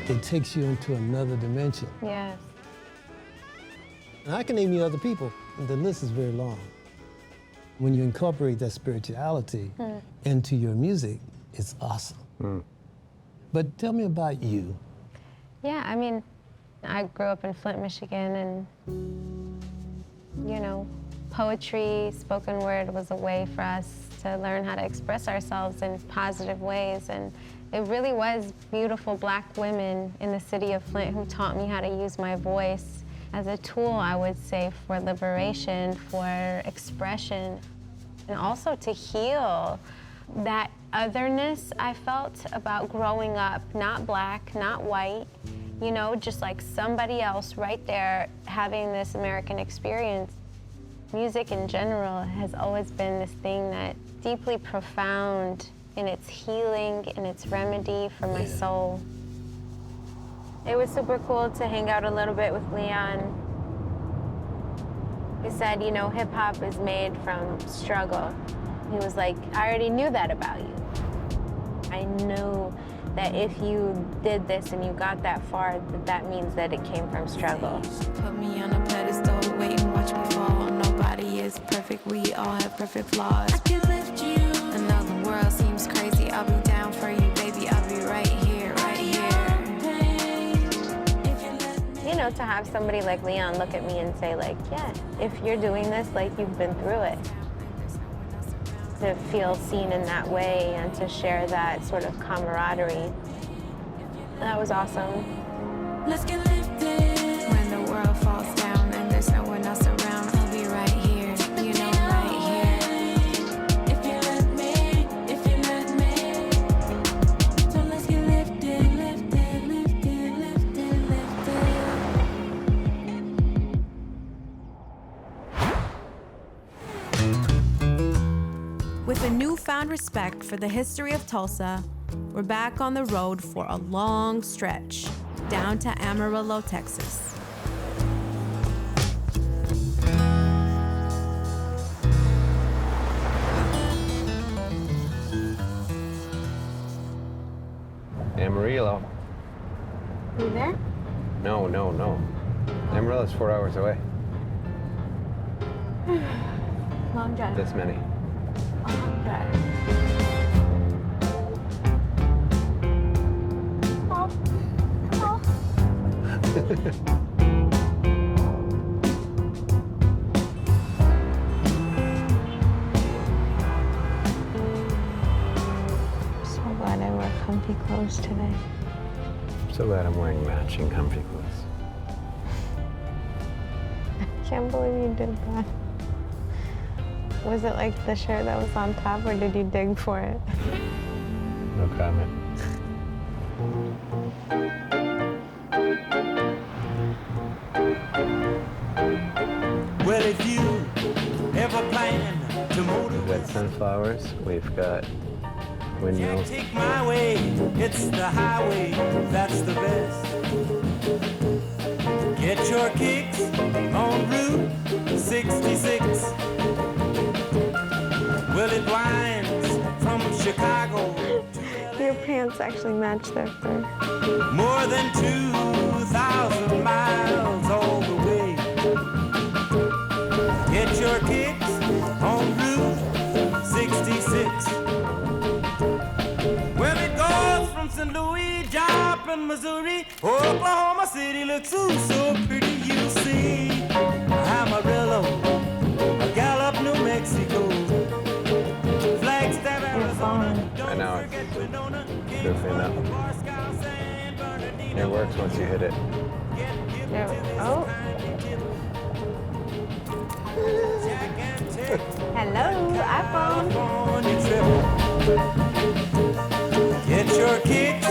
It takes you into another dimension. Yes. And I can name you other people, and the list is very long. When you incorporate that spirituality into your music, it's awesome. But tell me about you. Yeah, I mean, I grew up in Flint, Michigan, and, poetry, spoken word was a way for us to learn how to express ourselves in positive ways. And it really was beautiful Black women in the city of Flint who taught me how to use my voice as a tool, I would say, for liberation, for expression, and also to heal that otherness I felt about growing up, not Black, not white, just like somebody else right there having this American experience. Music in general has always been this thing that deeply profound in its healing and its remedy for my soul. It was super cool to hang out a little bit with Leon. He said, hip hop is made from struggle. He was like, I already knew that about you. I knew that if you did this and you got that far, that means that it came from struggle. Put me on a pedestal, wait and watch me fall. Nobody is perfect, we all have perfect flaws. I can lift you. I know the world seems crazy, I'll be down for you, baby, I'll be right here, right here. To have somebody like Leon look at me and say, yeah, if you're doing this, you've been through it. To feel seen in that way and to share that sort of camaraderie That was awesome. Let's get lifted. When the world falls down and there's no one else around, I'll be right here, you know, right here. If you let me, if you let me. So let's get lifted, lifted, lifted, lifted, lifted. With a newfound respect for the history of Tulsa, we're back on the road for a long stretch down to Amarillo, Texas. Amarillo. Are you there? No. Amarillo's 4 hours away. Long drive. This many. Long drive. So glad I wear comfy clothes today. I'm so glad I'm wearing matching comfy clothes. I can't believe you did that. Was it like the shirt that was on top, or did you dig for it? No comment. Well, if you ever plan to motor We've got sunflowers. We've got windmills. take my way, it's the highway, that's the best. Get your kicks on Route 66. Well, it winds from Chicago. Your pants actually match their fur. More than 2,000 miles all the way. Get your kicks on Route 66. Well, it goes from St. Louis, Joplin, Missouri, Oklahoma City looks so pretty, you see. Amarillo, Gallup, New Mexico, Flagstaff, Arizona. I know it's goofy enough. It works once you hit it. Oh. Hello, iPhone. Get your kicks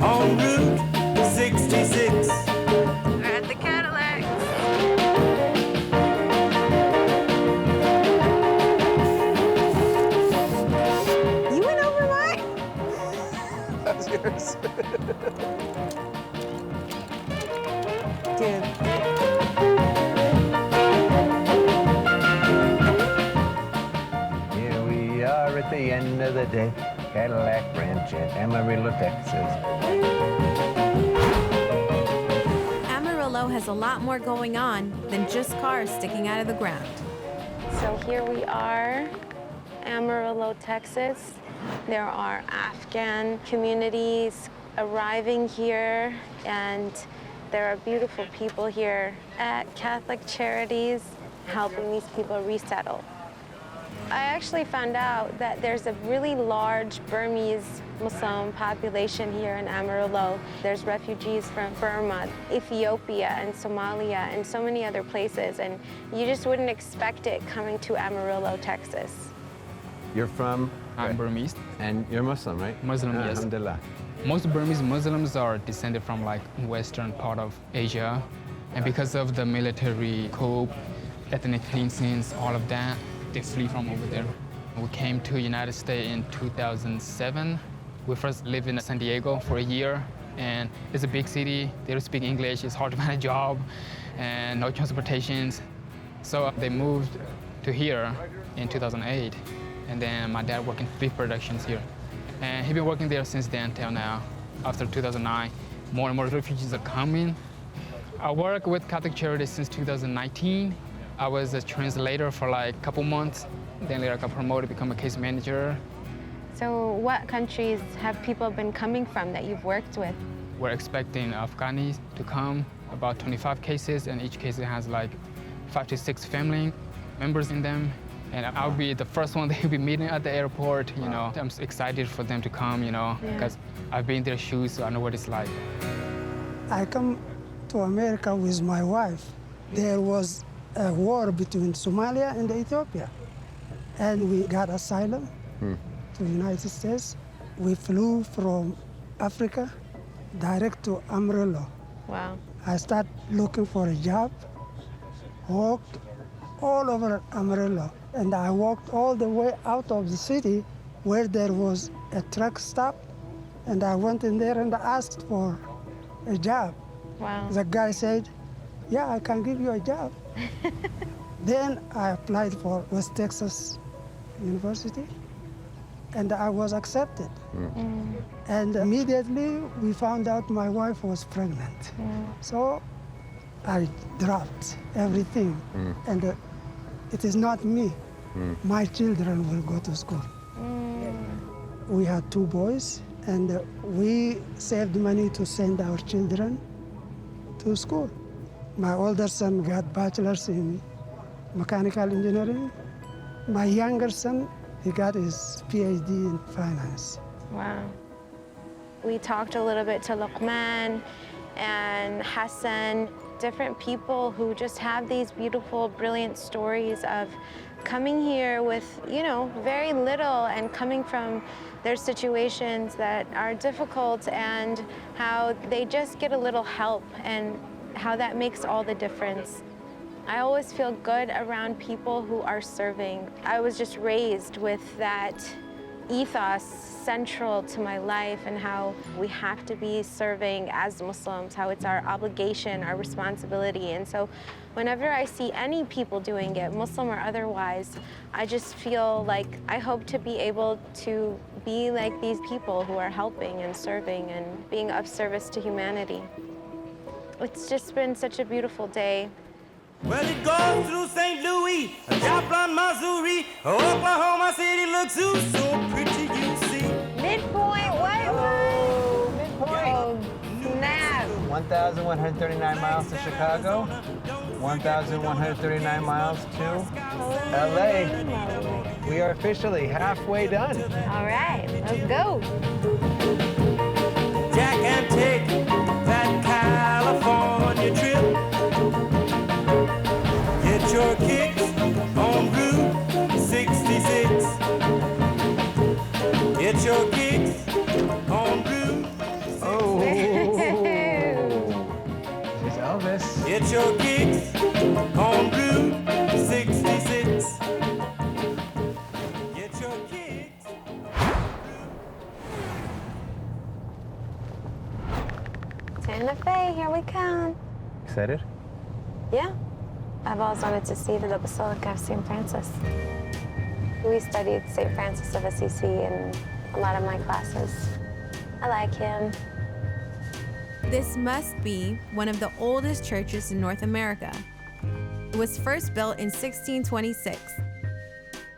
on Route 66. We're at the Cadillac. You went over mine? That's yours. Dude. Here we are at the end of the day. Cadillac Ranch in Amarillo, Texas. Amarillo has a lot more going on than just cars sticking out of the ground. So here we are, Amarillo, Texas. There are Afghan communities arriving here, and there are beautiful people here at Catholic Charities helping these people resettle. I actually found out that there's a really large Burmese Muslim population here in Amarillo. There's refugees from Burma, Ethiopia, and Somalia, and so many other places, and you just wouldn't expect it coming to Amarillo, Texas. You're from? I'm Burmese. And you're Muslim, right? Muslim, yes. Alhamdulillah. Most Burmese Muslims are descended from like western part of Asia. And because of the military coup, ethnic cleansings, all of that, they flee from over there. We came to United States in 2007. We first lived in San Diego for a year, and it's a big city. They don't speak English, it's hard to find a job, and no transportations. So they moved to here in 2008, and then my dad worked in beef productions here. And he's been working there since then till now. After 2009, more and more refugees are coming. I work with Catholic Charities since 2019. I was a translator for like a couple months. Then later I got promoted to become a case manager. So what countries have people been coming from that you've worked with? We're expecting Afghans to come, about 25 cases, and each case has like 5 to 6 family members in them. And I'll be the first one they'll be meeting at the airport, you know. I'm excited for them to come, you know, because I've been in their shoes, so I know what it's like. I come to America with my wife. There was a war between Somalia and Ethiopia. And we got asylum to the United States. We flew from Africa direct to Amarillo. Wow. I started looking for a job, walked all over Amarillo. And I walked all the way out of the city where there was a truck stop. And I went in there and asked for a job. Wow. The guy said, yeah, I can give you a job. Then I applied for West Texas University, and I was accepted. And immediately we found out my wife was pregnant. So I dropped everything, and it is not me. My children will go to school. We had 2 boys, and we saved money to send our children to school. My older son got bachelor's in mechanical engineering. My younger son, he got his PhD in finance. Wow. We talked a little bit to Luqman and Hassan, different people who just have these beautiful, brilliant stories of coming here with, you know, very little and coming from their situations that are difficult and how they just get a little help and how that makes all the difference. I always feel good around people who are serving. I was just raised with that ethos central to my life and how we have to be serving as Muslims, how it's our obligation, our responsibility. And so whenever I see any people doing it, Muslim or otherwise, I just feel like I hope to be able to be like these people who are helping and serving and being of service to humanity. It's just been such a beautiful day. Well, it goes through St. Louis, Joplin, Missouri, Oklahoma City looks so pretty, you see. Midpoint, what? Midpoint. Oh, snap. 1,139 miles to Chicago, 1,139 miles to LA. We are officially halfway done. All right, let's go. Jack and take that California trip. Get your kicks on Route 66. Get your kicks on Route 66. Oh, it's Elvis. Get your kicks on Route 66. Get your kicks. Santa Fe, here we come. Excited? Yeah. I've always wanted to see the Basilica of St. Francis. We studied St. Francis of Assisi in a lot of my classes. I like him. This must be one of the oldest churches in North America. It was first built in 1626,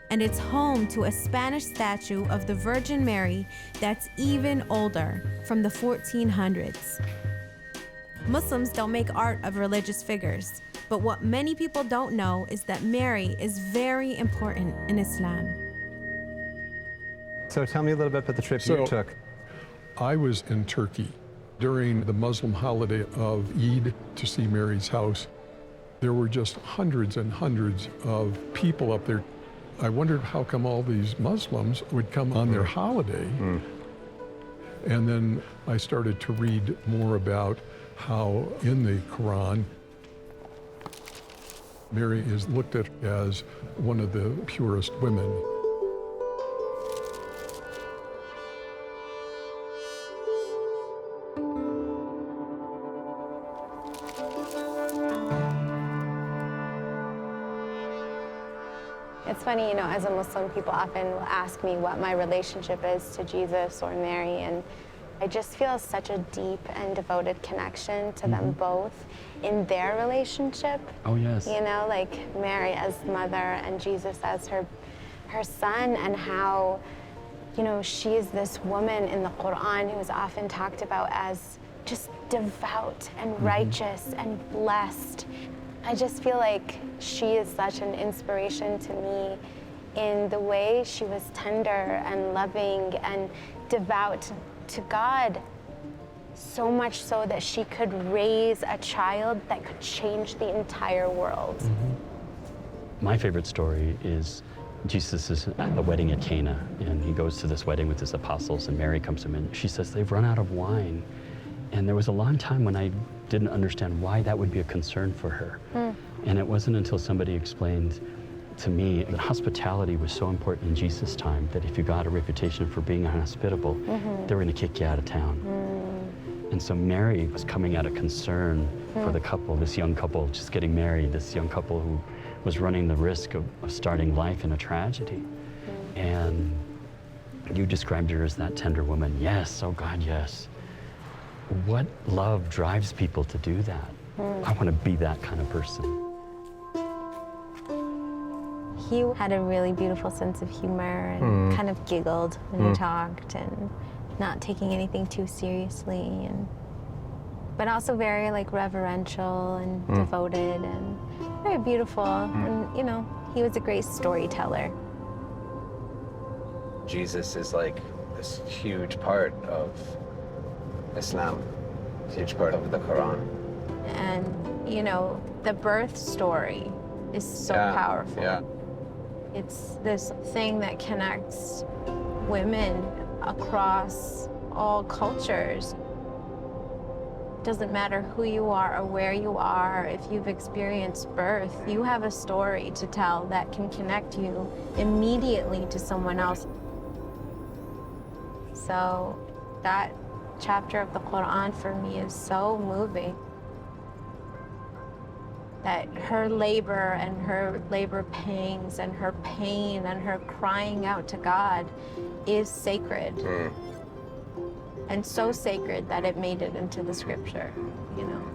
and it's home to a Spanish statue of the Virgin Mary that's even older, from the 1400s. Muslims don't make art of religious figures, but what many people don't know is that Mary is very important in Islam. So tell me a little bit about the trip you took. I was in Turkey during the Muslim holiday of Eid to see Mary's house. There were just hundreds and hundreds of people up there. I wondered how come all these Muslims would come on their holiday. And then I started to read more about how in the Quran, Mary is looked at as one of the purest women. It's funny, you know, as a Muslim, people often will ask me what my relationship is to Jesus or Mary, and I just feel such a deep and devoted connection to them both in their relationship. Oh, yes. You know, like Mary as mother and Jesus as her son, and how, you know, she is this woman in the Quran who is often talked about as just devout and righteous and blessed. I just feel like she is such an inspiration to me in the way she was tender and loving and devout to God, so much so that she could raise a child that could change the entire world. My favorite story is Jesus is at the wedding at Cana, and he goes to this wedding with his apostles, and Mary comes to him, and she says, they've run out of wine. And there was a long time when I didn't understand why that would be a concern for her. And it wasn't until somebody explained to me that hospitality was so important in Jesus' time that if you got a reputation for being hospitable, they were going to kick you out of town. And so Mary was coming out of concern for the couple, this young couple just getting married, this young couple who was running the risk of starting life in a tragedy. And you described her as that tender woman. Yes, oh God, yes. What love drives people to do that? I want to be that kind of person. He had a really beautiful sense of humor and kind of giggled when he talked, and not taking anything too seriously, but also very like reverential and devoted and very beautiful. And you know, he was a great storyteller. Jesus is like this huge part of Islam, huge part of the Quran. And you know, the birth story is so powerful. Yeah. It's this thing that connects women across all cultures. Doesn't matter who you are or where you are, if you've experienced birth, you have a story to tell that can connect you immediately to someone else. So that chapter of the Quran for me is so moving. That her labor and her labor pangs and her pain and her crying out to God is sacred. And so sacred that it made it into the scripture, you know.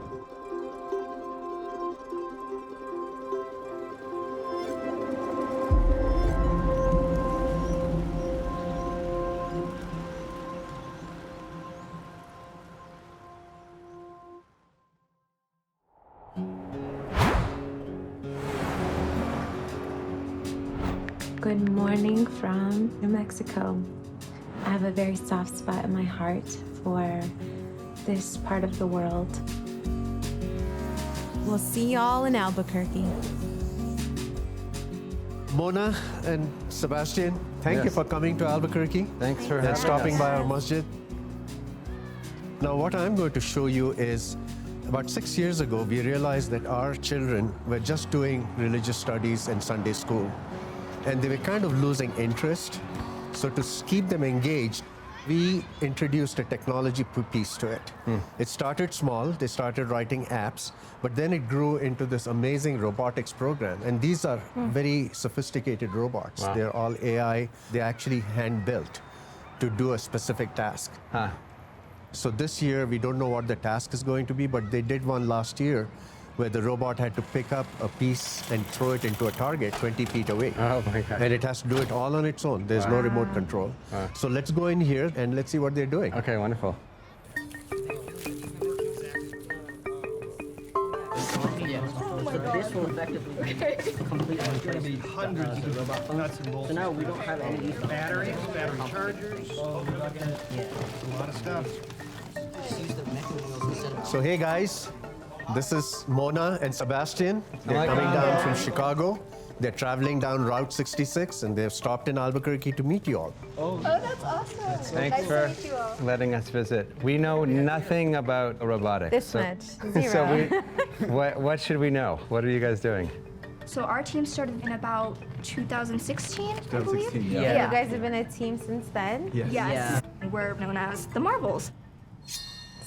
Good morning from New Mexico. I have a very soft spot in my heart for this part of the world. We'll see y'all in Albuquerque. Mona and Sebastian, thank you for coming to Albuquerque. Thanks for and stopping by our masjid. Now what I'm going to show you is about 6 years ago, we realized that our children were just doing religious studies and Sunday school, and they were kind of losing interest. So to keep them engaged, we introduced a technology piece to it. It started small, they started writing apps, but then it grew into this amazing robotics program. And these are very sophisticated robots. Wow. They're all AI, they're actually hand-built to do a specific task. So this year, we don't know what the task is going to be, but they did one last year where the robot had to pick up a piece and throw it into a target 20 feet away. Oh my God. And it has to do it all on its own. There's no remote control. So let's go in here and let's see what they're doing. Okay, wonderful. This will effectively completely hundreds of robot nuts and bolts. So now we don't have any of these batteries, battery chargers. Yeah, a lot of stuff. So hey guys, this is Mona and Sebastian. They're coming down from Chicago. They're traveling down Route 66 and they've stopped in Albuquerque to meet you all. Oh, that's awesome. Thanks for letting us visit. We know nothing about robotics. This much, zero. So what should we know? What are you guys doing? So our team started in about 2016, I believe. You guys have been a team since then? Yes. Yeah. We're known as the Marvels.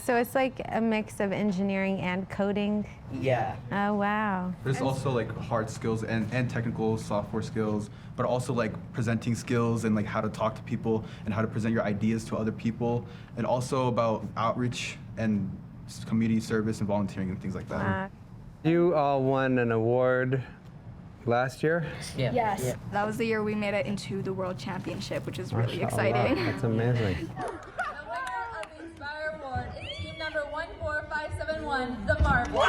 So it's like a mix of engineering and coding? Yeah. Oh, wow. There's also like hard skills and technical software skills, but also like presenting skills and like how to talk to people and how to present your ideas to other people, and also about outreach and community service and volunteering and things like that. You all won an award last year? Yeah. Yes. Yeah. That was the year we made it into the World Championship, which is really exciting. That's amazing. Number 14571, the Marvel.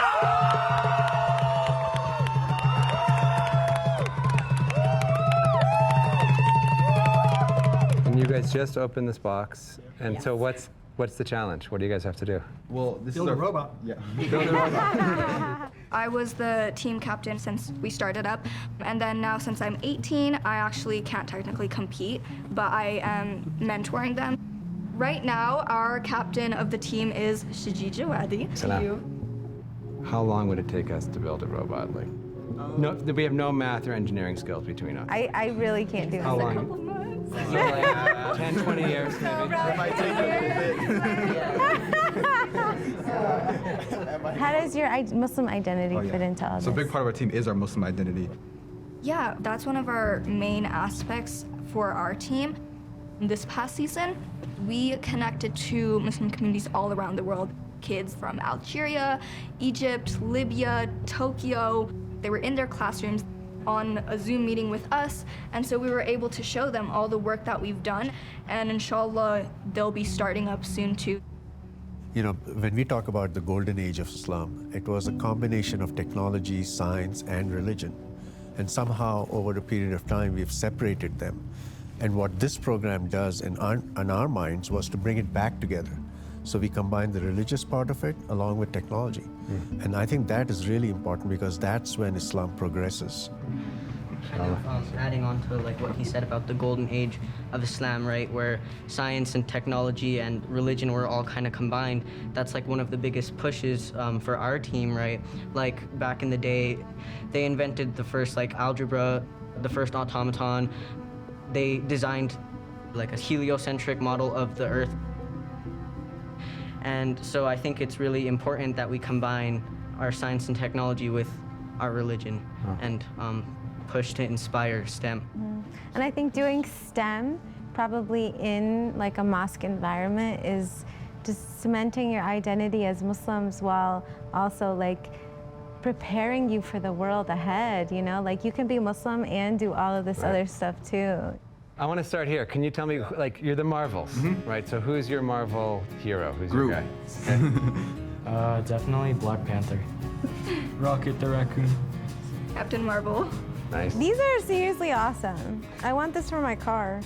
guys just opened this box, and so what's the challenge? What do you guys have to do? Well, this Build is a robot. Yeah. Build a robot. I was the team captain since we started up, and then now since I'm 18, I actually can't technically compete, but I am mentoring them. Right now, our captain of the team is Shiji Jawadi. How long would it take us to build a robot? Like, no, we have no math or engineering skills between us. I really can't do this. How long? 10, 20 years, maybe. It might take a bit. How does your Muslim identity fit into all this? So a big part of our team is our Muslim identity. Yeah, that's one of our main aspects for our team. This past season, we connected to Muslim communities all around the world. Kids from Algeria, Egypt, Libya, Tokyo. They were in their classrooms on a Zoom meeting with us, and so we were able to show them all the work that we've done, and inshallah, they'll be starting up soon too. You know, when we talk about the golden age of Islam, it was a combination of technology, science, and religion. And somehow, over a period of time, we've separated them. And what this program does in our minds was to bring it back together. So we combine the religious part of it along with technology. And I think that is really important because that's when Islam progresses. Adding on to like what he said about the golden age of Islam, right, where science and technology and religion were all kind of combined, that's like one of the biggest pushes for our team, right? Like back in the day, they invented the first like algebra, the first automaton. They designed like a heliocentric model of the Earth. And so I think it's really important that we combine our science and technology with our religion and push to inspire STEM. And I think doing STEM probably in like a mosque environment is just cementing your identity as Muslims while also like preparing you for the world ahead, you know? Like you can be Muslim and do all of this other stuff too. I want to start here. Can you tell me, like, you're the Marvels, right? So who's your Marvel hero? Who's your guy? Okay. Definitely Black Panther. Rocket the Raccoon. Captain Marvel. Nice. These are seriously awesome. I want this for my car.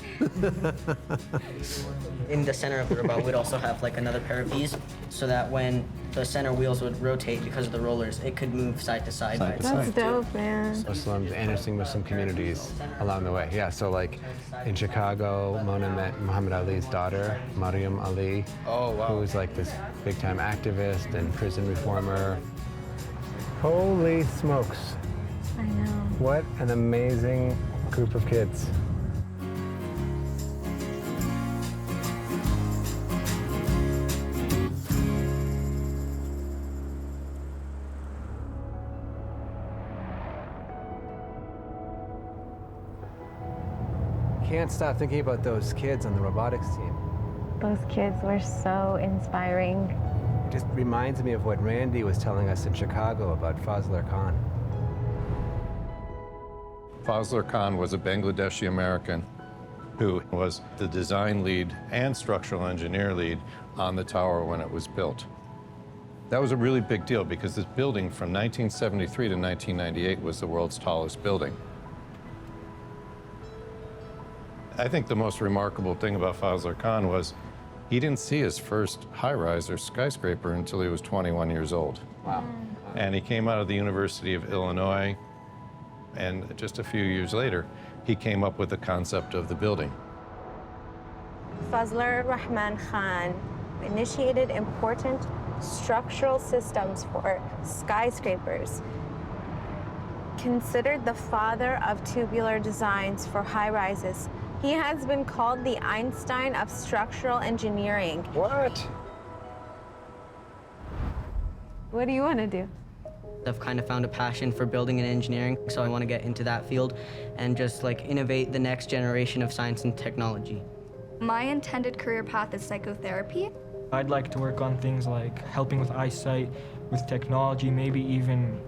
In the center of the robot, we'd also have like another pair of these so that when the center wheels would rotate because of the rollers, it could move side to side. That's dope, man. Muslims and interesting Muslim communities along the way. Yeah, so like in Chicago, Mona met Muhammad Ali's daughter, Maryam Ali, who was like this big-time activist and prison reformer. Holy smokes. I know. What an amazing group of kids. Can't stop thinking about those kids on the robotics team. Those kids were so inspiring. It just reminds me of what Randy was telling us in Chicago about Fazlur Khan. Fazlur Khan was a Bangladeshi American who was the design lead and structural engineer lead on the tower when it was built. That was a really big deal because this building from 1973 to 1998 was the world's tallest building. I think the most remarkable thing about Fazlur Khan was he didn't see his first high-rise or skyscraper until he was 21 years old. Wow. And he came out of the University of Illinois, and just a few years later, he came up with the concept of the building. Fazlur Rahman Khan initiated important structural systems for skyscrapers. Considered the father of tubular designs for high-rises, he has been called the Einstein of structural engineering. What? What do you want to do? I've kind of found a passion for building and engineering, so I want to get into that field and just like innovate the next generation of science and technology. My intended career path is psychotherapy. I'd like to work on things like helping with eyesight, with technology, maybe even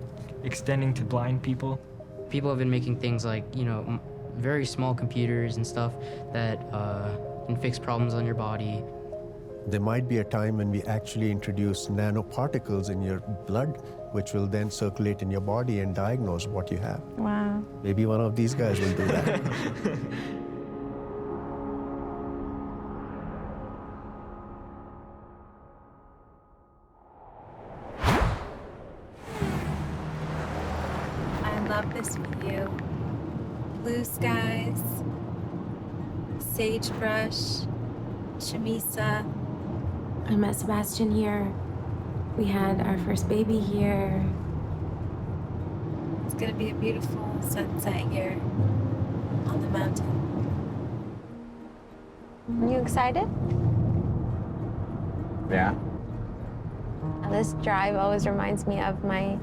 extending to blind people. People have been making things like, you know, very small computers and stuff that can fix problems on your body. There might be a time when we actually introduce nanoparticles in your blood, which will then circulate in your body and diagnose what you have. Wow. Maybe one of these guys will do that. view. Blue skies, sagebrush, chamisa. I met Sebastian here. We had our first baby here. It's gonna be a beautiful sunset here on the mountain. You excited? Yeah. This drive always reminds me of my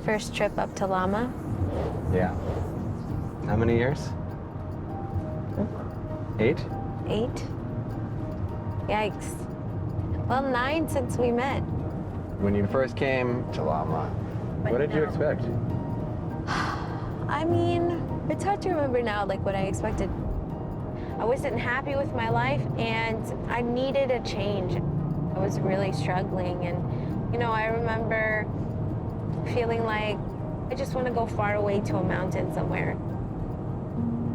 first trip up to Lama. Yeah. How many years? 8? 8. Yikes. Well, 9 since we met. When you first came to Lama, what did you expect? I mean, it's hard to remember now, like, what I expected. I wasn't happy with my life, and I needed a change. I was really struggling, and, you know, I remember feeling like I just want to go far away to a mountain somewhere.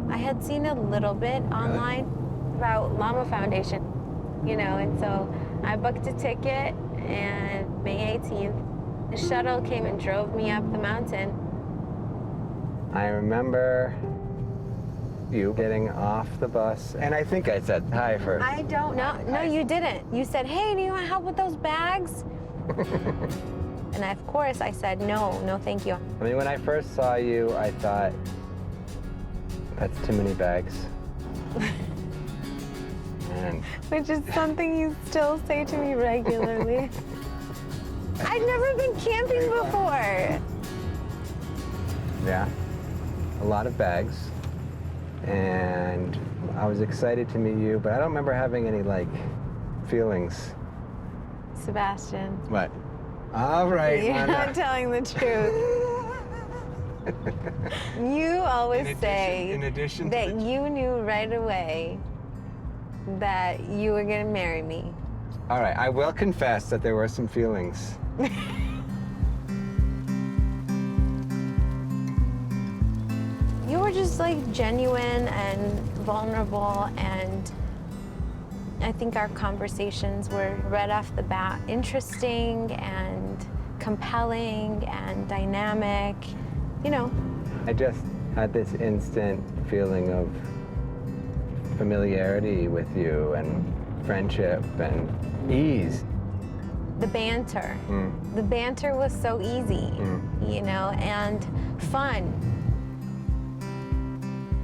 I had seen a little bit online about Lama Foundation, you know, and so I booked a ticket, and May 18th, the shuttle came and drove me up the mountain. I remember you getting off the bus, and I think I said hi first. I don't know. No, you didn't. You said, hey, do you want help with those bags? And of course I said, no, thank you. I mean, when I first saw you, I thought, that's too many bags. And Which is something you still say to me regularly. I've never been camping before. yeah, a lot of bags. And I was excited to meet you, but I don't remember having any, like, feelings. Sebastian. What? All right, You're Mona. not telling the truth. You always say in addition to that you knew right away that you were gonna marry me. All right, I will confess that there were some feelings. You were just like genuine and vulnerable, and I think our conversations were right off the bat interesting and compelling and dynamic, you know. I just had this instant feeling of familiarity with you and friendship and ease. The banter. The banter was so easy, you know, and fun.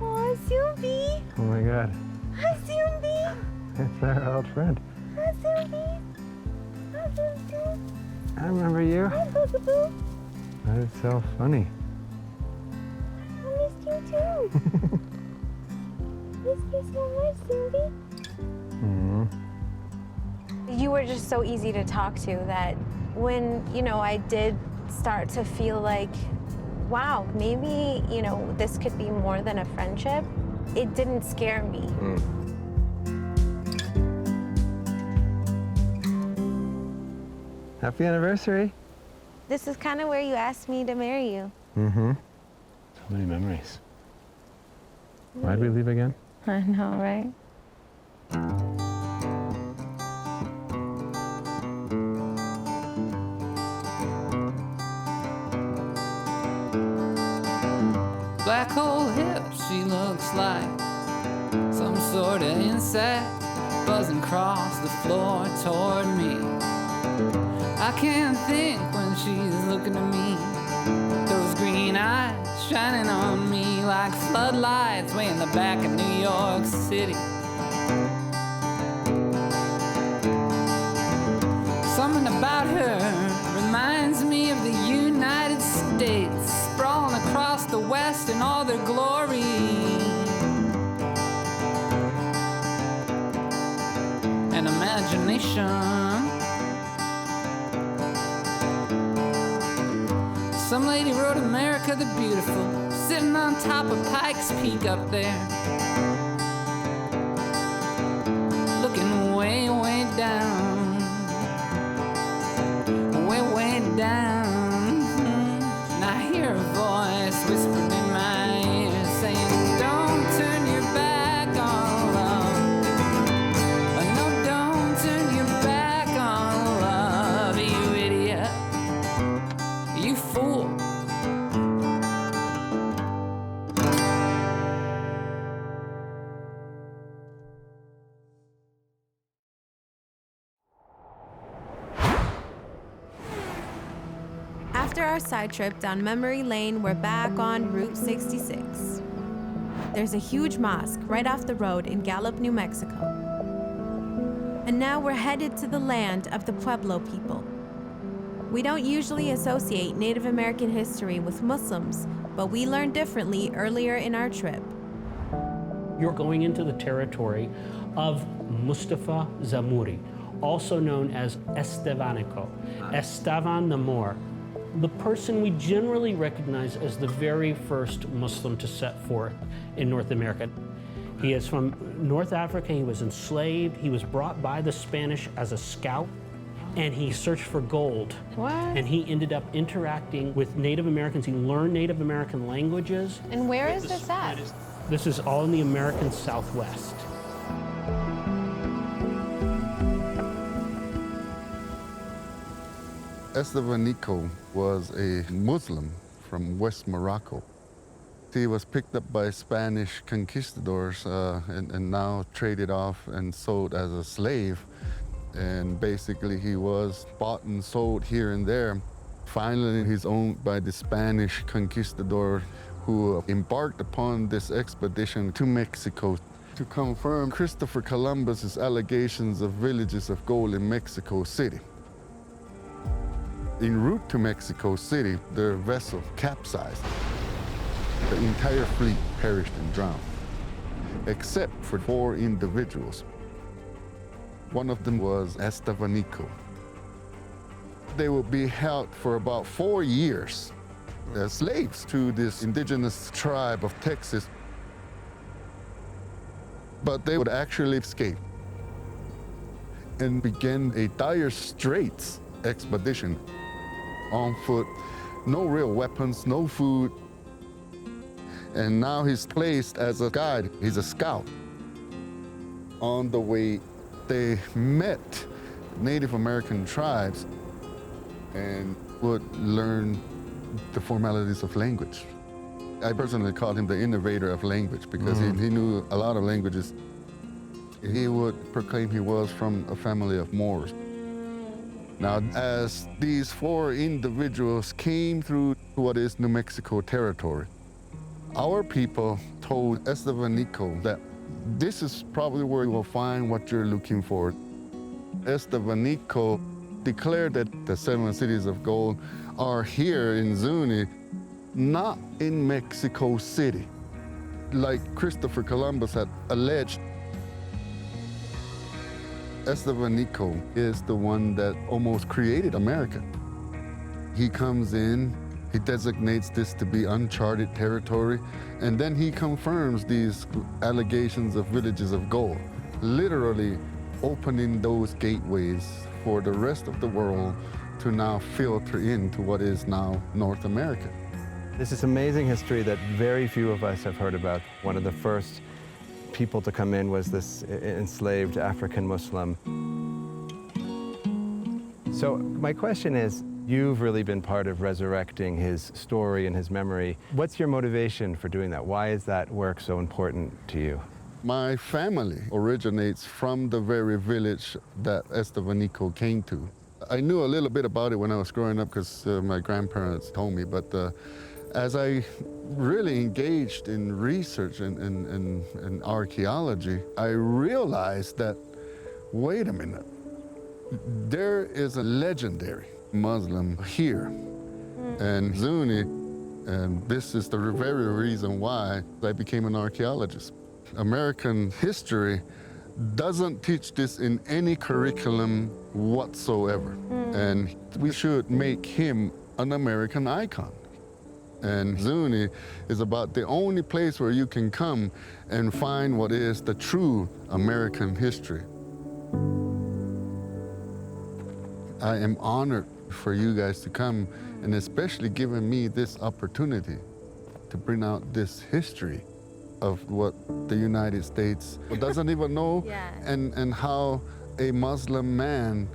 Oh, Sylvie. Oh my God, Hi, Sylvie. it's our old friend. Hi, Sylvie. Hi, Sylvie. I remember you. Hi, Bugaboo. That is so funny. I missed you too. Missed you so much, Sylvie. You were just so easy to talk to that when, you know, I did start to feel like, wow, maybe, you know, this could be more than a friendship, it didn't scare me. Happy anniversary. This is kind of where you asked me to marry you. So many memories. Why'd we leave again? I know, right? Black hole hips, she looks like some sort of insect buzzing across the floor toward me. I can't think when she's looking at me. Those green eyes shining on me like floodlights way in the back of New York City. Something about her reminds me of the United States, sprawling across the West in all their glory. And imagination. Some lady wrote America the Beautiful, sitting on top of Pikes Peak up there, looking way, way down, way, way down. And I hear a voice whispered in my ear saying, don't turn your back on love. No, don't turn your back on love, you idiot. You fool. After our side trip down memory lane, we're back on Route 66. There's a huge mosque right off the road in Gallup, New Mexico. And now we're headed to the land of the Pueblo people. We don't usually associate Native American history with Muslims, but we learned differently earlier in our trip. You're going into the territory of Mustafa Zamuri, also known as Estevanico, Estevan the Moor, the person we generally recognize as the very first Muslim to set forth in North America. He is from North Africa. He was enslaved. He was brought by the Spanish as a scout, and he searched for gold. What? And he ended up interacting with Native Americans. He learned Native American languages. And where is this at? This is all in the American Southwest. Estevanico was a Muslim from West Morocco. He was picked up by Spanish conquistadors and now traded off and sold as a slave. And basically he was bought and sold here and there. Finally, he's owned by the Spanish conquistador who embarked upon this expedition to Mexico to confirm Christopher Columbus's allegations of villages of gold in Mexico City. En route to Mexico City, their vessel capsized. The entire fleet perished and drowned, except for 4 individuals. One of them was Estevanico. They would be held for about 4 years as slaves to this indigenous tribe of Texas, but they would actually escape and begin a dire straits expedition on foot, no real weapons, no food. And now he's placed as a guide, he's a scout. On the way, they met Native American tribes and would learn the formalities of language. I personally called him the innovator of language because he knew a lot of languages. He would proclaim he was from a family of Moors. Now, as these 4 individuals came through what is New Mexico territory, our people told Estevanico that this is probably where you will find what you're looking for. Estevanico declared that the 7 cities of gold are here in Zuni, not in Mexico City, like Christopher Columbus had alleged. Estevanico is the one that almost created America. He comes in, he designates this to be uncharted territory, and then he confirms these allegations of villages of gold, literally opening those gateways for the rest of the world to now filter into what is now North America. This is amazing history that very few of us have heard about. One of the first people to come in was this enslaved African Muslim. So my question is, you've really been part of resurrecting his story and his memory. What's your motivation for doing that? Why is that work so important to you? My family originates from the very village that Estevanico came to. I knew a little bit about it when I was growing up because my grandparents told me, but as I really engaged in research and archaeology, I realized that, wait a minute, there is a legendary Muslim here and Zuni, and this is the very reason why I became an archaeologist. American history doesn't teach this in any curriculum whatsoever, and we should make him an American icon. And Zuni is about the only place where you can come and find what is the true American history. I am honored for you guys to come, and especially giving me this opportunity to bring out this history of what the United States doesn't even know, and how a Muslim man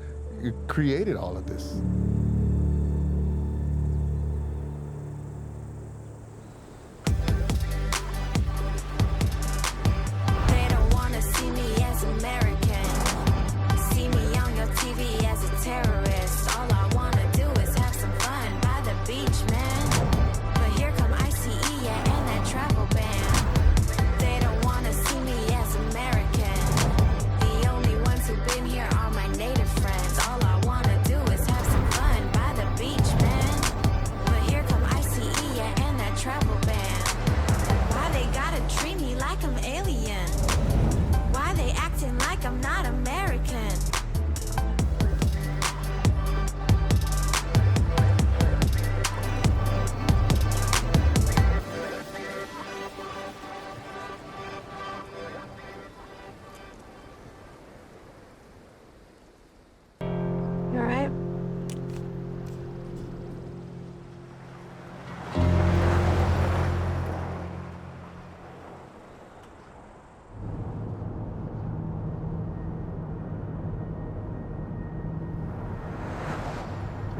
created all of this. They don't want to see me as American, see me on your TV as a terrorist. All I want to do is have some fun by the beach.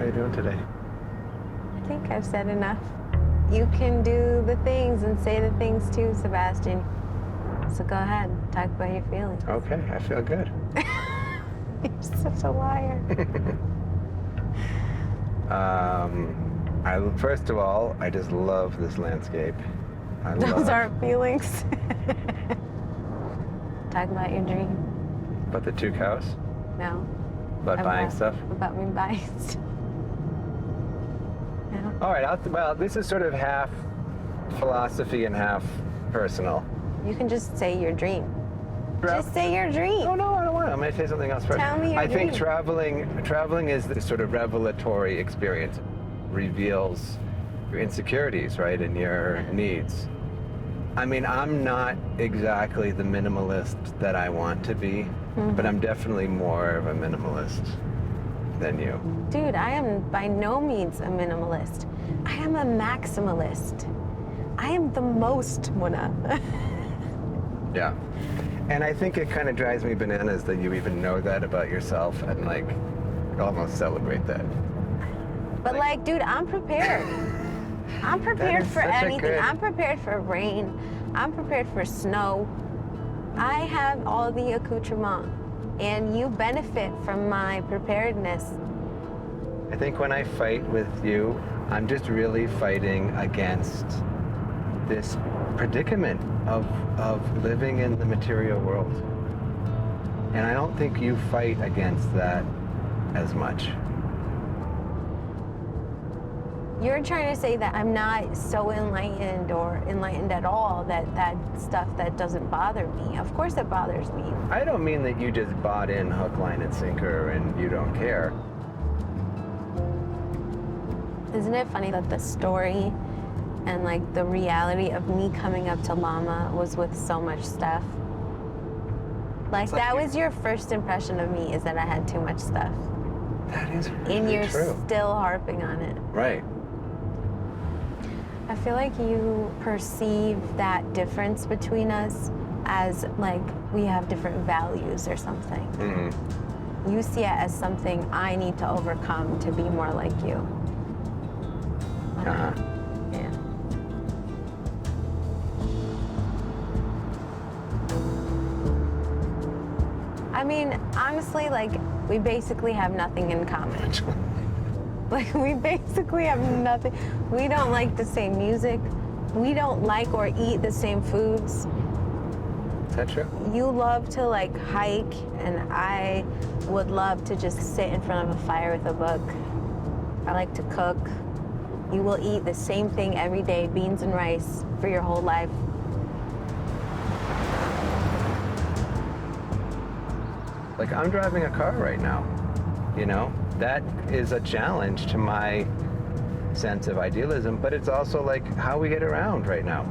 How are you doing today? I think I've said enough. You can do the things and say the things too, Sebastian. So go ahead, talk about your feelings. Okay, I feel good. You're such a liar. First of all, I just love this landscape. Those aren't feelings. Talk about your dream. About the 2 cows? No. About buying stuff? About me buying stuff. No. All right, well, this is sort of half philosophy and half personal. You can just say your dream. Just say your dream. Oh, no, I don't want to. I'm going to say something else first. Tell me your dream. I think traveling is this sort of revelatory experience. It reveals your insecurities, right, and your needs. I mean, I'm not exactly the minimalist that I want to be, but I'm definitely more of a minimalist than you. Dude, I am by no means a minimalist. I am a maximalist. I am the most, Mona. Yeah. And I think it kind of drives me bananas that you even know that about yourself and like almost celebrate that. But like, dude, I'm prepared. I'm prepared for anything. I'm prepared for rain. I'm prepared for snow. I have all the accoutrement, and you benefit from my preparedness. I think when I fight with you, I'm just really fighting against this predicament of living in the material world. And I don't think you fight against that as much. You're trying to say that I'm not so enlightened or enlightened at all, that stuff that doesn't bother me. Of course it bothers me. I don't mean that you just bought in hook, line, and sinker and you don't care. Isn't it funny that the story and like the reality of me coming up to Mama was with so much stuff? Like that was your first impression of me, is that I had too much stuff. That is really And you're true. still harping on it. Right. I feel like you perceive that difference between us as like we have different values or something. Mm-hmm. You see it as something I need to overcome to be more like you. Uh-huh. Yeah. I mean, honestly, like, we basically have nothing in common. Like, we basically have nothing. We don't like the same music. We don't like or eat the same foods. Is that true? You love to, like, hike, and I would love to just sit in front of a fire with a book. I like to cook. You will eat the same thing every day, beans and rice, for your whole life. Like, I'm driving a car right now, you know? That is a challenge to my sense of idealism, but it's also like how we get around right now,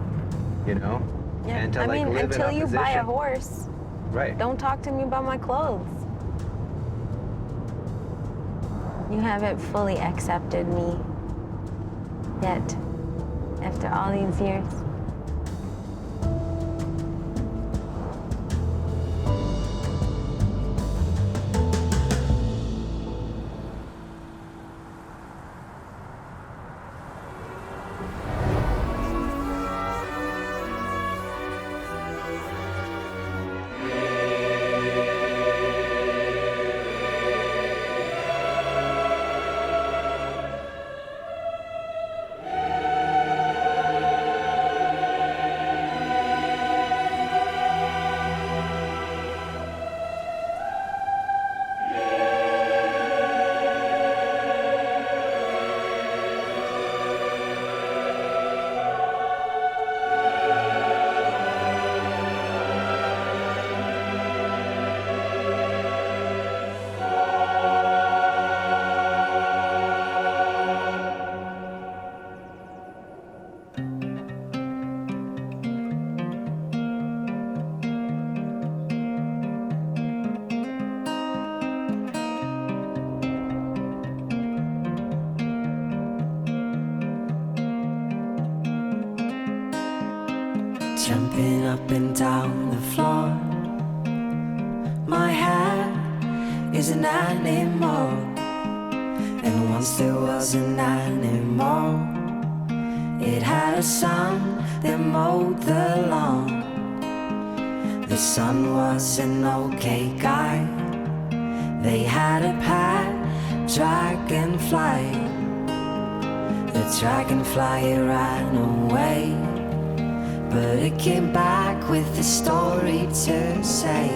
you know? Yeah. And to I like mean, live until in you buy a opposition. horse, Right. don't talk to me about my clothes. You haven't fully accepted me yet, after all these years. Jumping up and down the floor. My head is an animal, And once there was an animal. It had a son that mowed the lawn. The son was an okay guy. They had a pet dragonfly. The dragonfly ran away, but it came back with a story to say.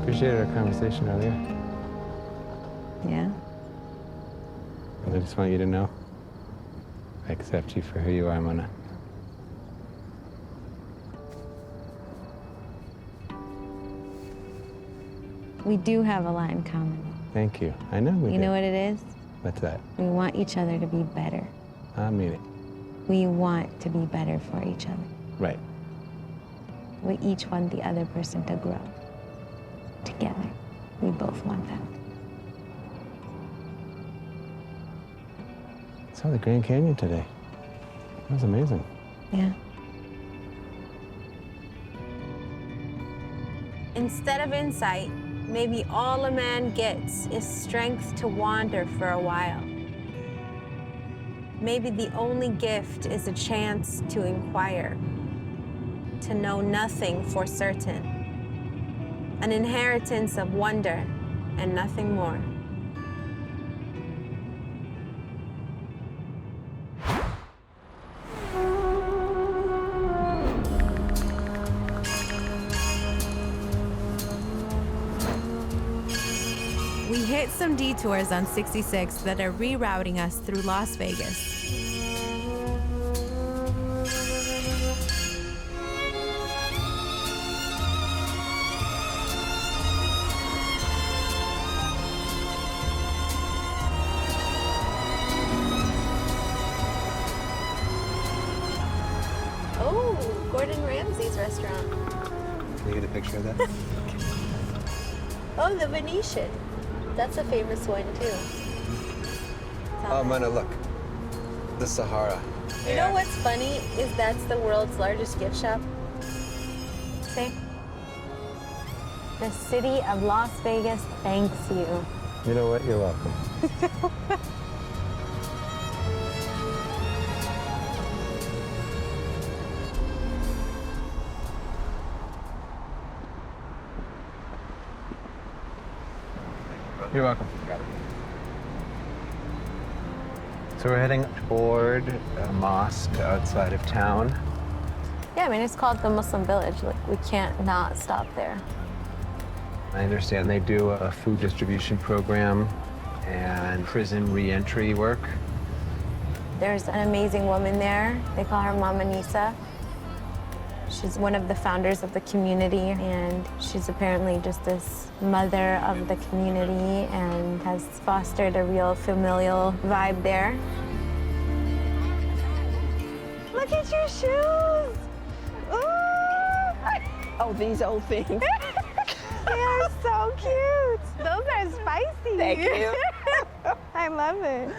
Appreciated our conversation earlier. Yeah. I just want you to know I accept you for who you are, Mona. We do have a lot in common. Thank you. I know we do. You know what it is? What's that? We want each other to be better. I mean it. We want to be better for each other. Right. We each want the other person to grow. Together. We both want that. Saw the Grand Canyon today. That was amazing. Yeah. Instead of insight, maybe all a man gets is strength to wander for a while. Maybe the only gift is a chance to inquire, to know nothing for certain. An inheritance of wonder and nothing more. We hit some detours on 66 that are rerouting us through Las Vegas. Oh, Gordon Ramsay's restaurant. Can you get a picture of that? Oh, the Venetian. That's a famous one, too. Oh, Mona, look. The Sahara. You know what's funny is that's the world's largest gift shop. See? The city of Las Vegas thanks you. You know what? You're welcome. You're welcome. So we're heading toward a mosque outside of town. Yeah, I mean, it's called the Muslim Village. Like, we can't not stop there. I understand they do a food distribution program and prison re-entry work. There's an amazing woman there. They call her Mama Nisa. She's one of the founders of the community, and she's apparently just this mother of the community and has fostered a real familial vibe there. Look at your shoes! Ooh! Oh, these old things. They are so cute. Those are spicy. Thank you. I love it.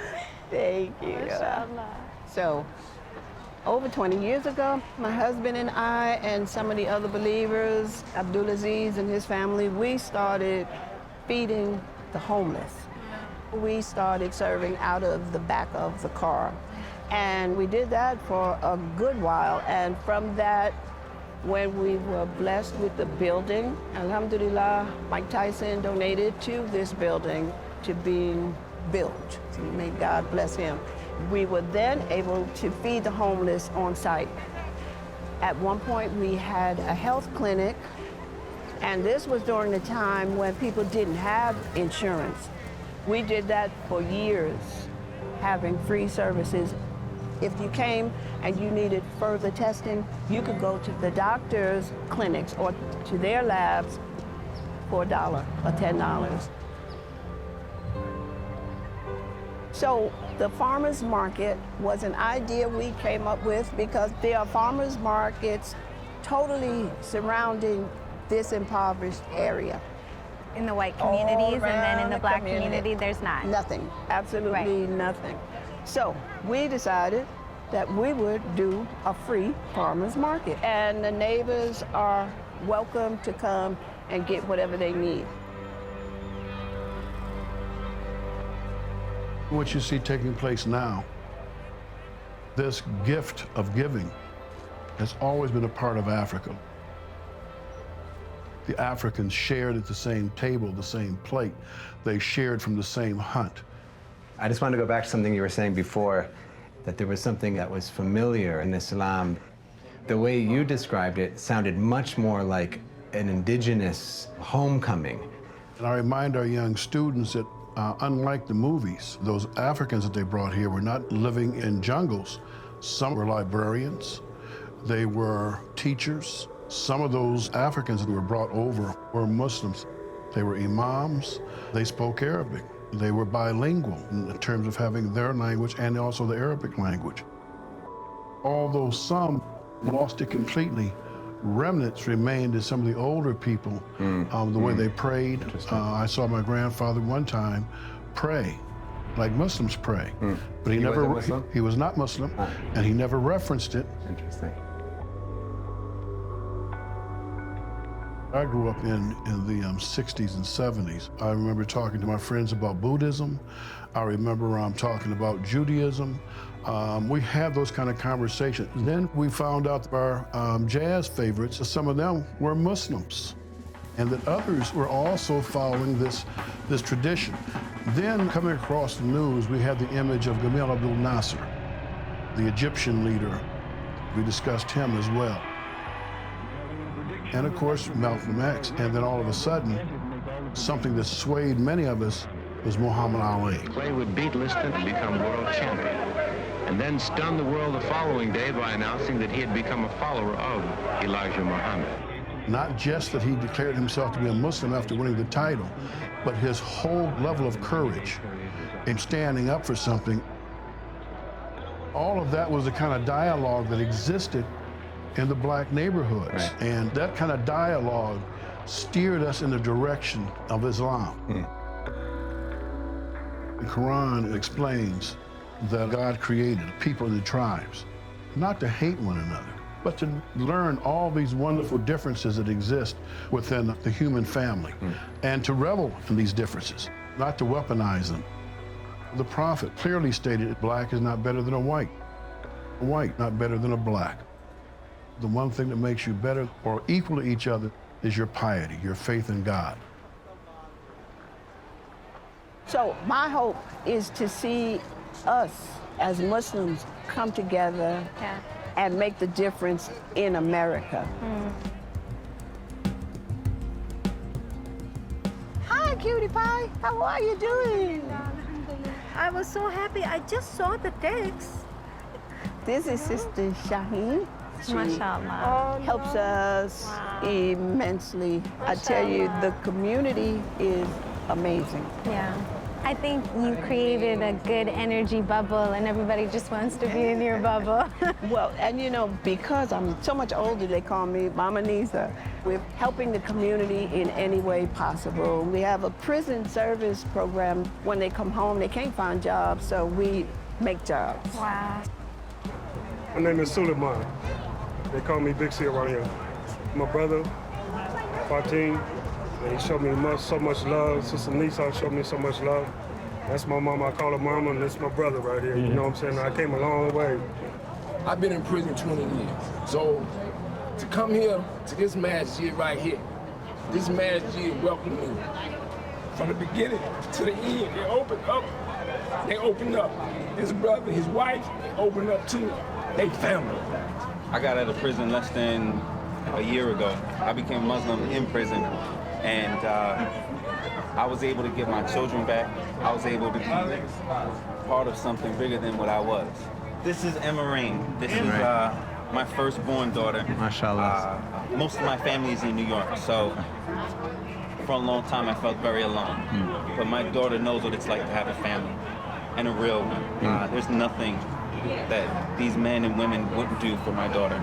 Thank you. Mashallah. So, over 20 years ago, my husband and I and some of the other believers, Abdulaziz and his family, we started feeding the homeless. We started serving out of the back of the car. And we did that for a good while. And from that, when we were blessed with the building, alhamdulillah, Mike Tyson donated to this building to being built. So may God bless him. We were then able to feed the homeless on site. At one point, we had a health clinic, and this was during the time when people didn't have insurance. We did that for years, having free services. If you came and you needed further testing, you could go to the doctor's clinics or to their labs for $1 or $10. So the farmers market was an idea we came up with because there are farmers markets totally surrounding this impoverished area. In the white communities, and then in the black community, there's not. Nothing, absolutely nothing. So we decided that we would do a free farmers market, and the neighbors are welcome to come and get whatever they need. What you see taking place now, this gift of giving, has always been a part of Africa. The Africans shared at the same table, the same plate. They shared from the same hunt. I just wanted to go back to something you were saying before, that there was something that was familiar in Islam. The way you described it sounded much more like an indigenous homecoming. And I remind our young students that unlike the movies, those Africans that they brought here were not living in jungles. Some were librarians, they were teachers. Some of those Africans that were brought over were Muslims. They were imams, they spoke Arabic. They were bilingual in terms of having their language and also the Arabic language. Although some lost it completely, remnants remained in some of the older people, the way they prayed. I saw my grandfather one time pray, like Muslims pray. But he was not Muslim, and he never referenced it. Interesting. I grew up in the 60s and 70s. I remember talking to my friends about Buddhism. I remember talking about Judaism. We had those kind of conversations. Then we found out that our jazz favorites, some of them were Muslims, and that others were also following this tradition. Then coming across the news, we had the image of Gamal Abdel Nasser, the Egyptian leader. We discussed him as well. And of course, Malcolm X. And then all of a sudden, something that swayed many of us was Muhammad Ali. Clay would beat Liston and become world champion, and then stun the world the following day by announcing that he had become a follower of Elijah Muhammad. Not just that he declared himself to be a Muslim after winning the title, but his whole level of courage in standing up for something. All of that was the kind of dialogue that existed in the black neighborhoods. Right. And that kind of dialogue steered us in the direction of Islam. The Quran explains that God created people in the tribes, not to hate one another, but to learn all these wonderful differences that exist within the human family, and to revel in these differences, not to weaponize them. The Prophet clearly stated that black is not better than a white not better than a black. The one thing that makes you better or equal to each other is your piety, your faith in God. So my hope is to see us as Muslims come together and make the difference in America. Hi, cutie pie. How are you doing? I was so happy. I just saw the text. This is Sister Shaheen. She Mashallah. helps us immensely. I tell you, the community is amazing. Yeah. I think you created a good energy bubble, and everybody just wants to be in your bubble. Well, and you know, because I'm so much older, they call me Mama Nisa. We're helping the community in any way possible. We have a prison service program. When they come home, they can't find jobs, so we make jobs. Wow. My name is Suleiman. They call me Big C around here. My brother, Fatin, he showed me so much love. Sister Nisa showed me so much love. That's my mama. I call her mama, and that's my brother right here. You know what I'm saying? I came a long way. I've been in prison 20 years. So to come here to this masjid right here, this masjid welcomed me from the beginning to the end. They opened up. They opened up. His brother, his wife, they opened up too. They family. I got out of prison less than a year ago. I became Muslim in prison, and I was able to get my children back. I was able to be part of something bigger than what I was. This is Emma. This is my firstborn daughter. Mashallah. Most of my family is in New York, so for a long time I felt very alone. But my daughter knows what it's like to have a family, and a real one. There's nothing that these men and women wouldn't do for my daughter.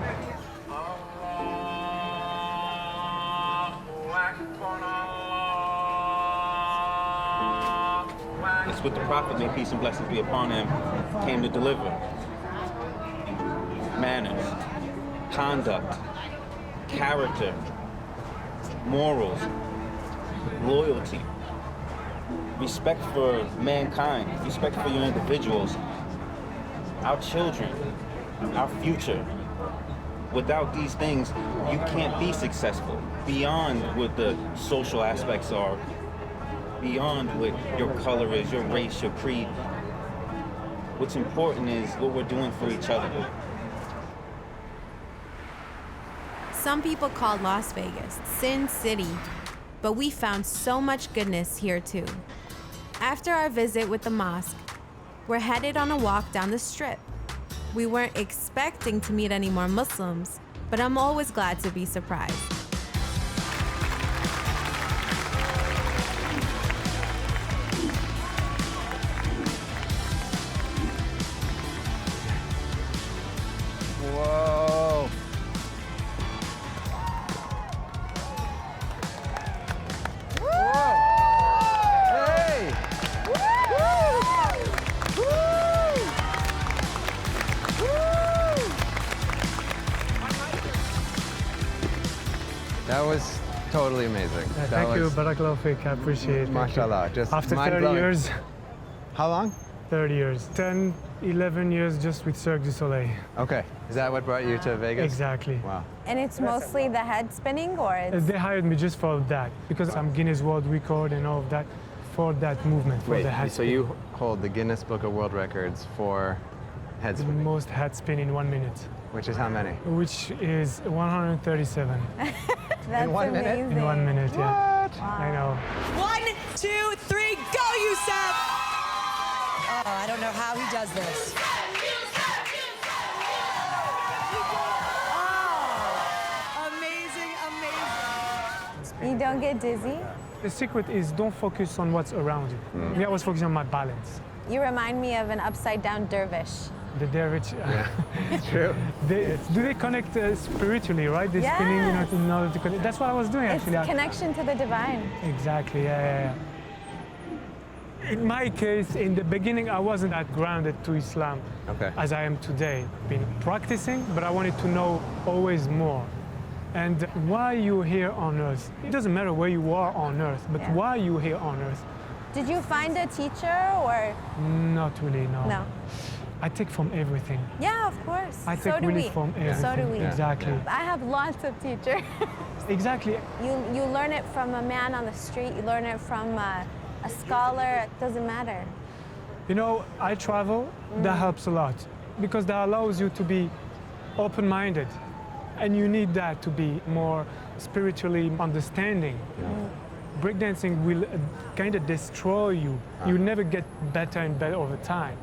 Jesus, with the prophet, may peace and blessings be upon him, came to deliver. Manners, conduct, character, morals, loyalty, respect for mankind, respect for your individuals, our children, our future. Without these things, you can't be successful. Beyond what the social aspects are, beyond what your color is, your race, your creed. What's important is what we're doing for each other. Some people call Las Vegas Sin City, but we found so much goodness here too. After our visit with the mosque, we're headed on a walk down the strip. We weren't expecting to meet any more Muslims, but I'm always glad to be surprised. Whoa. Hey! That was totally amazing. Thank you, Barakallahu Fik. I appreciate it. Mashallah, just after 30 mind-blowing. years. How long? 30 years. 10, 11 years just with Cirque du Soleil. Okay. Is that what brought you to Vegas? Exactly. Wow. And it's mostly the head spinning, or it's... They hired me just for that because I'm Guinness World Record and all of that for that movement, for Wait, the head so spin. you hold the Guinness Book of World Records for head The spin, most head spin in 1 minute. which is how many? Which is 137. That's in 1 minute? amazing. In 1 minute, yeah. What? I know. 1, 2, 3, go, Youssef! Oh, I don't know how he does this. Oh, amazing, amazing. You don't get dizzy? The secret is don't focus on what's around you. Me, I was focusing on my balance. You remind me of an upside-down dervish. The dervish. Yeah, it's true. Do they connect spiritually, right? They're spinning, in order to connect. That's what I was doing, It's actually. connection to the divine. Exactly, yeah. In my case, in the beginning, I wasn't that grounded to Islam as I am today. Been practicing, but I wanted to know always more. And why you're here on earth? It doesn't matter where you are on earth, but why you're here on earth? Did you find a teacher, or? Not really, no. No. I take from everything. Yeah, of course. I take so do really we. from everything. So do we. Exactly. I have lots of teachers. Exactly. You learn it from a man on the street. You learn it from a scholar. It doesn't matter. You know, I travel. That helps a lot because that allows you to be open-minded, and you need that to be more spiritually understanding. Breakdancing will kind of destroy you. You'll never get better and better over time.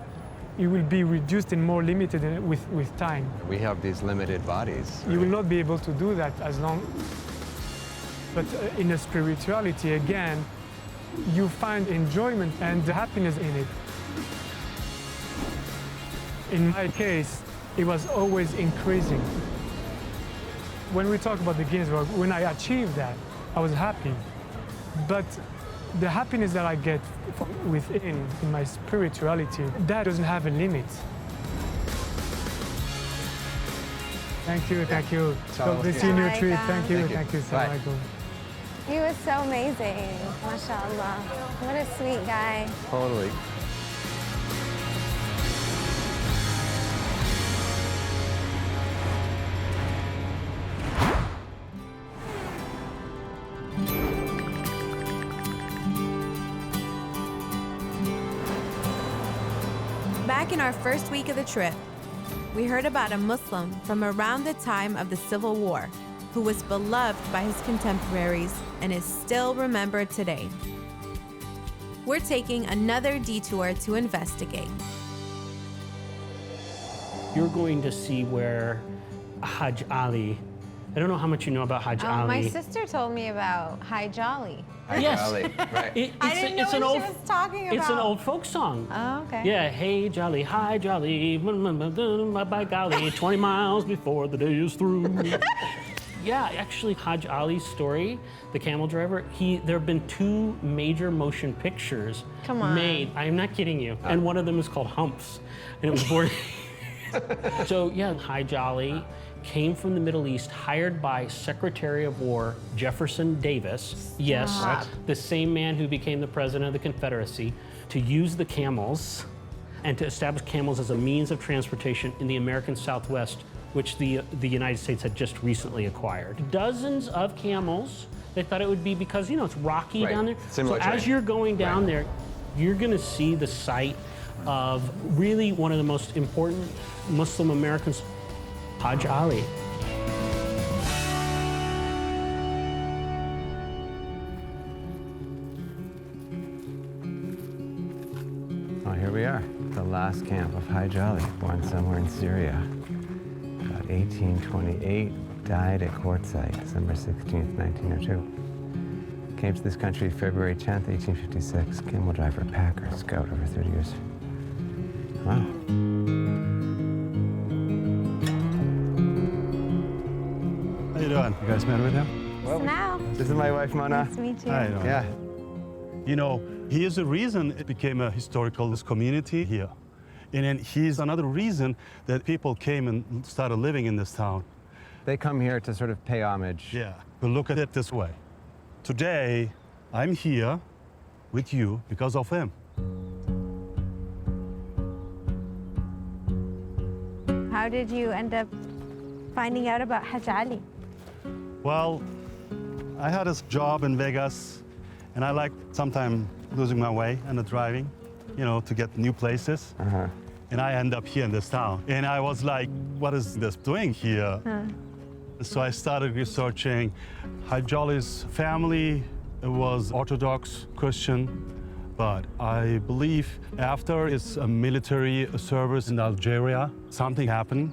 You will be reduced and more limited with time. We have these limited bodies. You will not be able to do that as long. But in a spirituality, again, you find enjoyment and happiness in it. In my case, it was always increasing. When we talk about the Guinness World, when I achieved that, I was happy. But the happiness that I get from within, in my spirituality, that doesn't have a limit. Thank you, thank you. Hope to see you in your trip. Thank you, thank you. Bye. He was so amazing. MashaAllah. What a sweet guy. Totally. Back in our first week of the trip, we heard about a Muslim from around the time of the Civil War who was beloved by his contemporaries and is still remembered today. We're taking another detour to investigate. You're going to see where Hajj Ali, I don't know how much you know about Hajj Ali. My sister told me about Hi Jolly. Yes. Right. I didn't know what she was talking about. It's an old folk song. Oh, okay. Yeah, hey jolly, hi jolly, by golly, 20 miles before the day is through. Yeah, actually, Hajj Ali's story, the camel driver, there have been 2 major motion pictures made. I'm not kidding you. And one of them is called Humps. And it was born. So yeah, Hajj Ali came from the Middle East, hired by Secretary of War Jefferson Davis. Yes, the same man who became the president of the Confederacy, to use the camels and to establish camels as a means of transportation in the American Southwest, which the United States had just recently acquired. Dozens of camels. They thought it would be because, it's rocky down there. Similar so as you're going down there, you're gonna see the site of really one of the most important Muslim Americans, Hajj Ali. Oh, here we are, the last camp of Hajj Ali, born somewhere in Syria. About 1828, died at Quartzsite, December 16th, 1902. Came to this country February 10th, 1856. Camel driver, packer, scout over 30 years. Wow. How you doing? You guys met with him? Now. This is my wife, Mona. Nice to meet you. How you doing? Yeah. You know, he is the reason it became a historical community here. And then he's another reason that people came and started living in this town. They come here to sort of pay homage. Yeah, but look at it this way. Today, I'm here with you because of him. How did you end up finding out about Hajj Ali? Well, I had this job in Vegas, and I like sometimes losing my way and the driving, to get new places. And I end up here in this town. And I was like, what is this doing here? So I started researching. Hajj Ali's family was Orthodox Christian, but I believe after his military service in Algeria, something happened,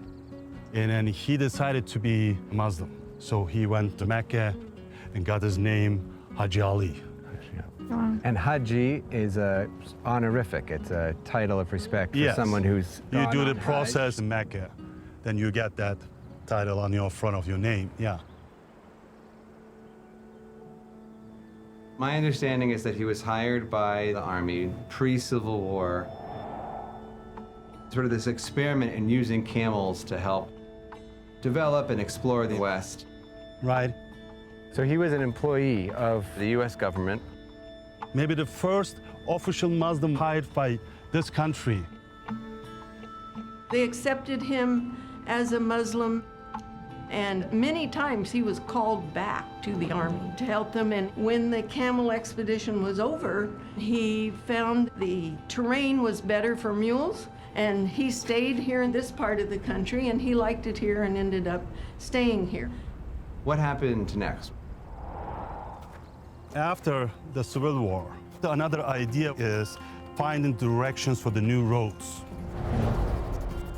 and then he decided to be Muslim. So he went to Mecca and got his name Hajj Ali. And Haji is a honorific. It's a title of respect for someone who's You do gone the on process in Mecca, then you get that title on your front of your name, yeah. My understanding is that he was hired by the army pre-Civil War, sort of this experiment in using camels to help develop and explore the West. Right. So he was an employee of the U.S. government. Maybe the first official Muslim hired by this country. They accepted him as a Muslim, and many times he was called back to the army to help them. And when the camel expedition was over, he found the terrain was better for mules, and he stayed here in this part of the country, and he liked it here and ended up staying here. What happened next? After the Civil War, another idea is finding directions for the new roads.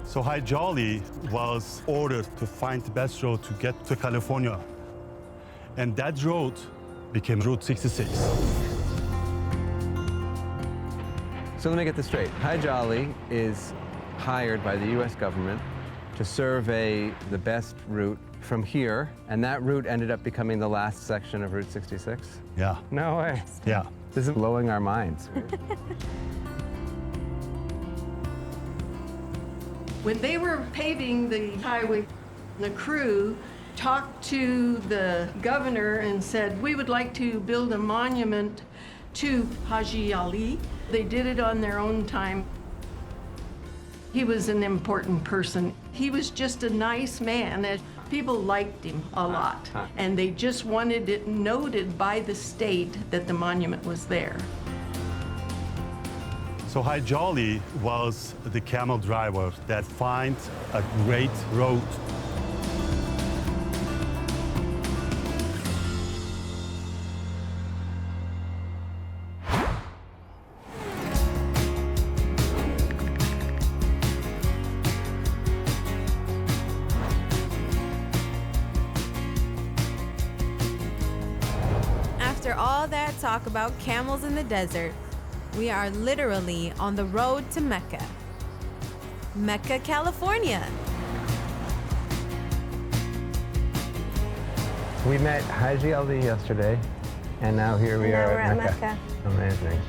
So Hajj Ali was ordered to find the best road to get to California. And that road became Route 66. So let me get this straight. Hajj Ali is hired by the U.S. government to survey the best route from here, and that route ended up becoming the last section of Route 66? Yeah. No way. Yeah. This is blowing our minds. When they were paving the highway, the crew talked to the governor and said, we would like to build a monument to Hajj Ali. They did it on their own time. He was an important person. He was just a nice man. People liked him a lot, and they just wanted it noted by the state that the monument was there. So Hajj Ali was the camel driver that found a great road. After all that talk about camels in the desert, we are literally on the road to Mecca. Mecca, California. We met Haji Ali yesterday, and now here we are at Mecca. Amazing.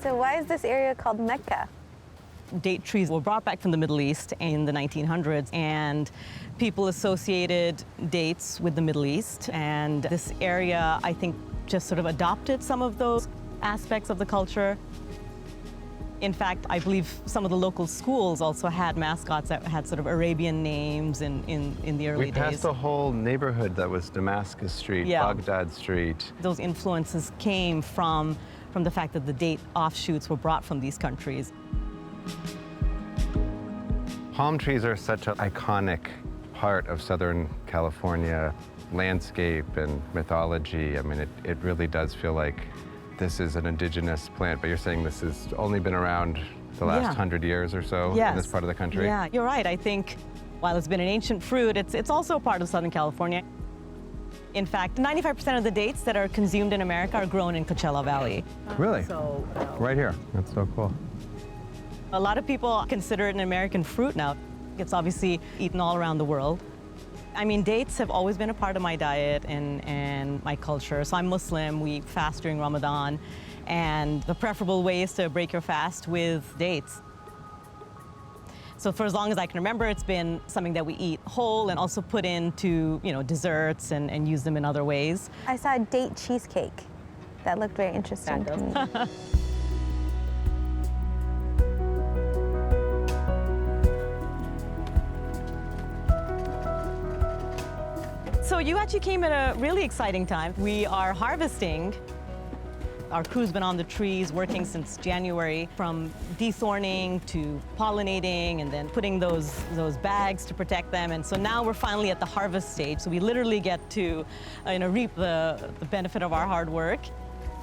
So why is this area called Mecca? Date trees were brought back from the Middle East in the 1900s, and people associated dates with the Middle East. And this area, I think, just sort of adopted some of those aspects of the culture. In fact, I believe some of the local schools also had mascots that had sort of Arabian names in the early days. We passed a whole neighborhood that was Damascus Street, Baghdad Street. Those influences came from the fact that the date offshoots were brought from these countries. Palm trees are such an iconic part of Southern California landscape and mythology. I mean, it really does feel like this is an indigenous plant, but you're saying this has only been around the last 100 years or so in this part of the country? Yeah, you're right. I think while it's been an ancient fruit, it's also a part of Southern California. In fact, 95% of the dates that are consumed in America are grown in Coachella Valley. Really? So, right here. That's so cool. A lot of people consider it an American fruit now. It's obviously eaten all around the world. I mean, dates have always been a part of my diet and my culture. So I'm Muslim, we fast during Ramadan, and the preferable way is to break your fast with dates. So for as long as I can remember, it's been something that we eat whole and also put into, desserts and use them in other ways. I saw a date cheesecake. That looked very interesting to me. So you actually came at a really exciting time. We are harvesting. Our crew's been on the trees working since January, from dethorning to pollinating and then putting those bags to protect them. And so now we're finally at the harvest stage. So we literally get to reap the benefit of our hard work.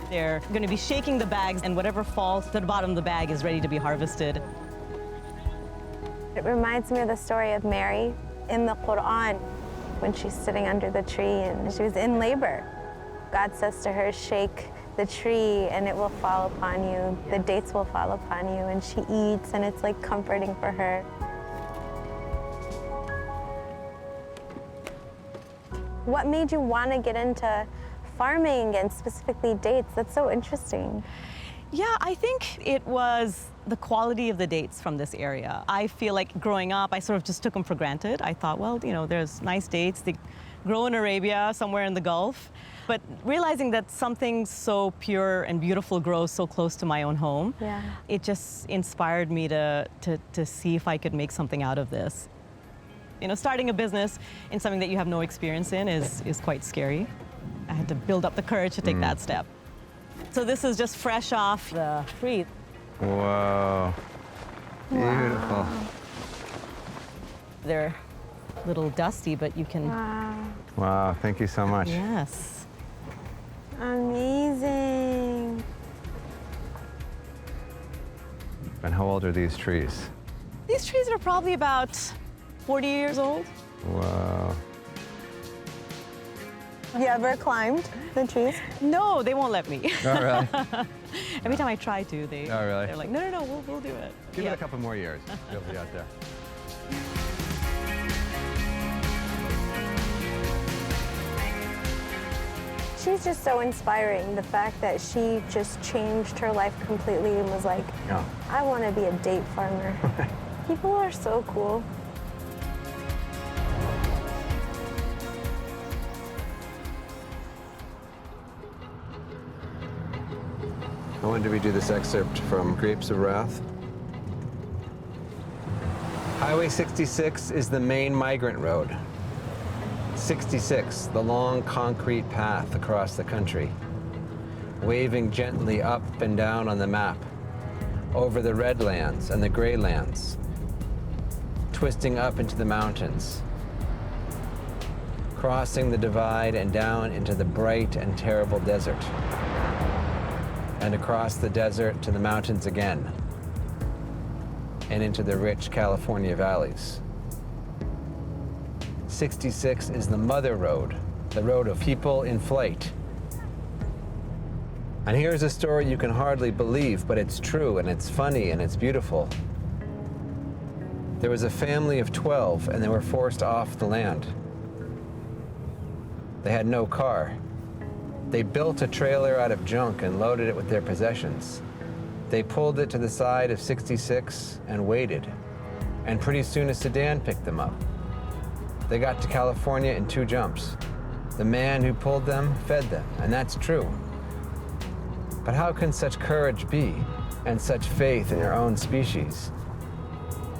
They're going to be shaking the bags, and whatever falls to the bottom of the bag is ready to be harvested. It reminds me of the story of Mary in the Quran, when she's sitting under the tree and she was in labor. God says to her, shake the tree and it will fall upon you. The dates will fall upon you. And she eats, and it's like comforting for her. What made you want to get into farming and specifically dates? That's so interesting. Yeah, I think it was the quality of the dates from this area. I feel like growing up, I sort of just took them for granted. I thought, well, there's nice dates. They grow in Arabia, somewhere in the Gulf. But realizing that something so pure and beautiful grows so close to my own home, it just inspired me to see if I could make something out of this. Starting a business in something that you have no experience in is quite scary. I had to build up the courage to take that step. So this is just fresh off the tree. Whoa. Beautiful. Wow. They're a little dusty, but you can... Wow, thank you so much. Yes. Amazing. And how old are these trees? These trees are probably about 40 years old. Wow. You ever climbed the trees? No, they won't let me. Oh, really? Every time I try to, they're like, no, we'll do it. Give it a couple more years. You'll be out there. She's just so inspiring. The fact that she just changed her life completely and was like, I want to be a date farmer. People are so cool. I wanted to redo this excerpt from Grapes of Wrath. Highway 66 is the main migrant road. 66, the long concrete path across the country, waving gently up and down on the map, over the red lands and the gray lands, twisting up into the mountains, crossing the divide and down into the bright and terrible desert, and across the desert to the mountains again, and into the rich California valleys. 66 is the mother road, the road of people in flight. And here's a story you can hardly believe, but it's true, and it's funny, and it's beautiful. There was a family of 12, and they were forced off the land. They had no car. They built a trailer out of junk and loaded it with their possessions. They pulled it to the side of 66 and waited. And pretty soon a sedan picked them up. They got to California in 2 jumps. The man who pulled them fed them, and that's true. But how can such courage be, and such faith in your own species?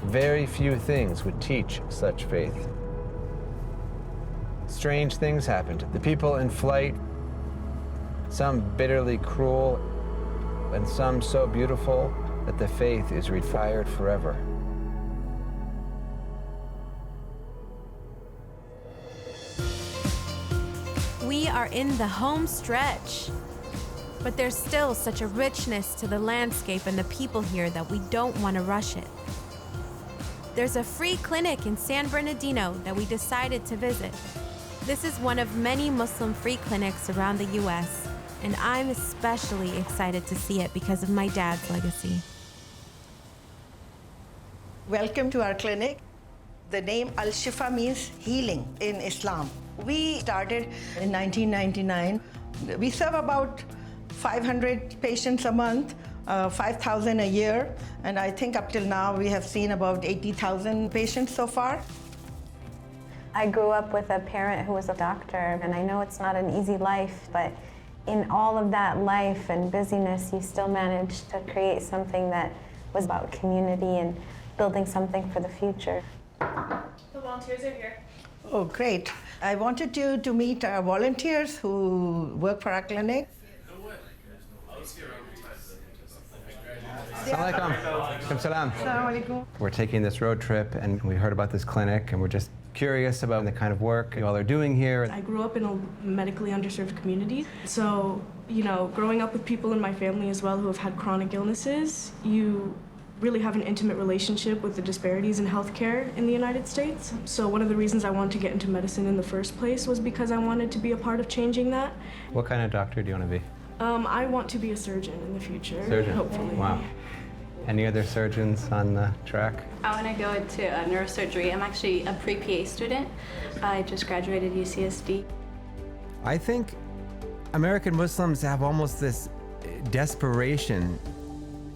Very few things would teach such faith. Strange things happened. The people in flight, some bitterly cruel, and some so beautiful that the faith is refired forever. We are in the home stretch. But there's still such a richness to the landscape and the people here that we don't want to rush it. There's a free clinic in San Bernardino that we decided to visit. This is one of many Muslim-free clinics around the US, and I'm especially excited to see it because of my dad's legacy. Welcome to our clinic. The name Al-Shifa means healing in Islam. We started in 1999. We serve about 500 patients a month, 5,000 a year, and I think up till now we have seen about 80,000 patients so far. I grew up with a parent who was a doctor, and I know it's not an easy life, but in all of that life and busyness, you still managed to create something that was about community and building something for the future. The volunteers are here. Oh, great. I wanted you to meet our volunteers who work for our clinic. Assalamu alaikum. We're taking this road trip, and we heard about this clinic, and we're just curious about the kind of work you all are doing here. I grew up in a medically underserved community, so, growing up with people in my family as well who have had chronic illnesses, you really have an intimate relationship with the disparities in healthcare in the United States. So one of the reasons I wanted to get into medicine in the first place was because I wanted to be a part of changing that. What kind of doctor do you want to be? I want to be a surgeon in the future, Surgeon? hopefully. Wow. Any other surgeons on the track? I want to go into neurosurgery. I'm actually a pre-PA student. I just graduated UCSD. I think American Muslims have almost this desperation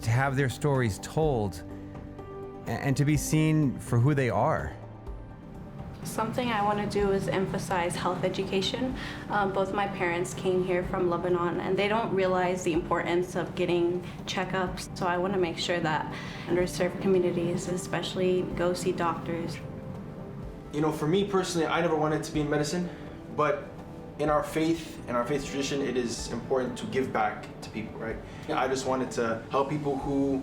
to have their stories told and to be seen for who they are. Something I want to do is emphasize health education. Both my parents came here from Lebanon, and they don't realize the importance of getting checkups. So I want to make sure that underserved communities especially go see doctors. For me personally, I never wanted to be in medicine, but in our faith tradition, it is important to give back to people, right? I just wanted to help people who,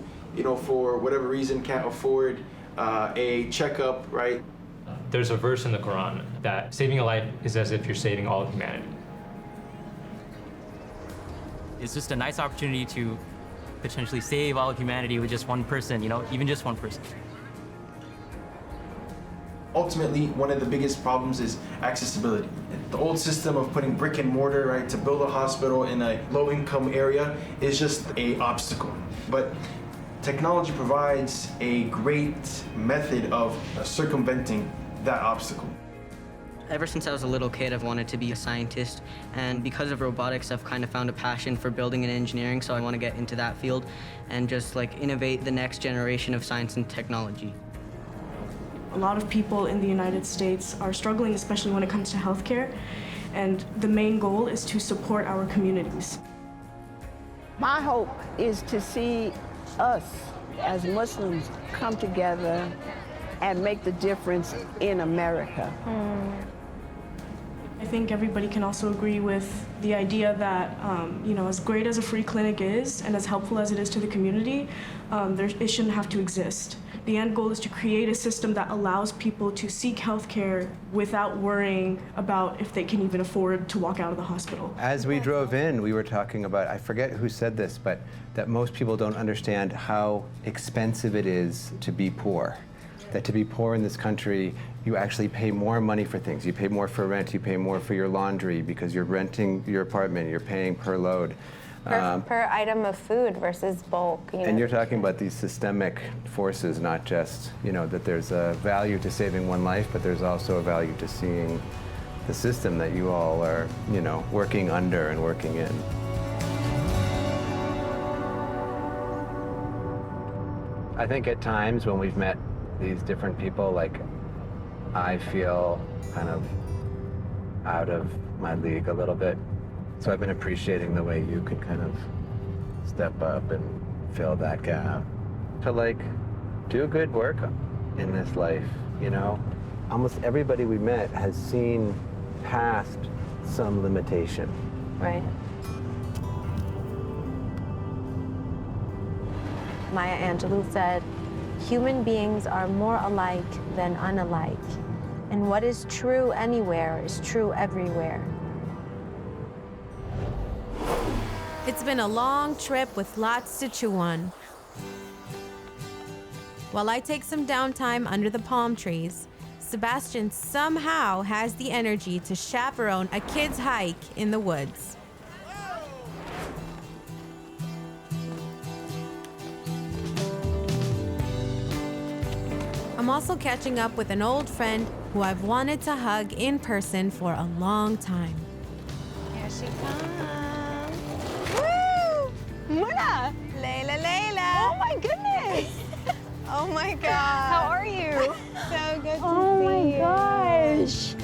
for whatever reason can't afford a checkup, right? There's a verse in the Quran that saving a life is as if you're saving all of humanity. It's just a nice opportunity to potentially save all of humanity with just one person, even just one person. Ultimately, one of the biggest problems is accessibility. The old system of putting brick and mortar, right, to build a hospital in a low-income area is just an obstacle. But technology provides a great method of circumventing that obstacle. Ever since I was a little kid, I've wanted to be a scientist, and because of robotics, I've kind of found a passion for building and engineering, so I want to get into that field and just innovate the next generation of science and technology. A lot of people in the United States are struggling, especially when it comes to healthcare, and the main goal is to support our communities. My hope is to see us as Muslims come together and make the difference in America. I think everybody can also agree with the idea that, as great as a free clinic is and as helpful as it is to the community, it shouldn't have to exist. The end goal is to create a system that allows people to seek healthcare without worrying about if they can even afford to walk out of the hospital. As we drove in, we were talking about, I forget who said this, but that most people don't understand how expensive it is to be poor. That to be poor in this country, you actually pay more money for things. You pay more for rent, you pay more for your laundry because you're renting your apartment, you're paying per load. Per item of food versus bulk. And you're talking about these systemic forces, not just, that there's a value to saving one life, but there's also a value to seeing the system that you all are, working under and working in. I think at times when we've met these different people, I feel kind of out of my league a little bit. So I've been appreciating the way you can kind of step up and fill that gap to do good work in this life, Almost everybody we met has seen past some limitation. Right. Maya Angelou said, "Human beings are more alike than unalike, and what is true anywhere is true everywhere." It's been a long trip with lots to chew on. While I take some downtime under the palm trees, Sebastian somehow has the energy to chaperone a kid's hike in the woods. I'm also catching up with an old friend who I've wanted to hug in person for a long time. Here she comes. Woo! Mona! Layla, Layla. Oh my goodness! Oh my God. How are you? So good to see you. Oh my gosh!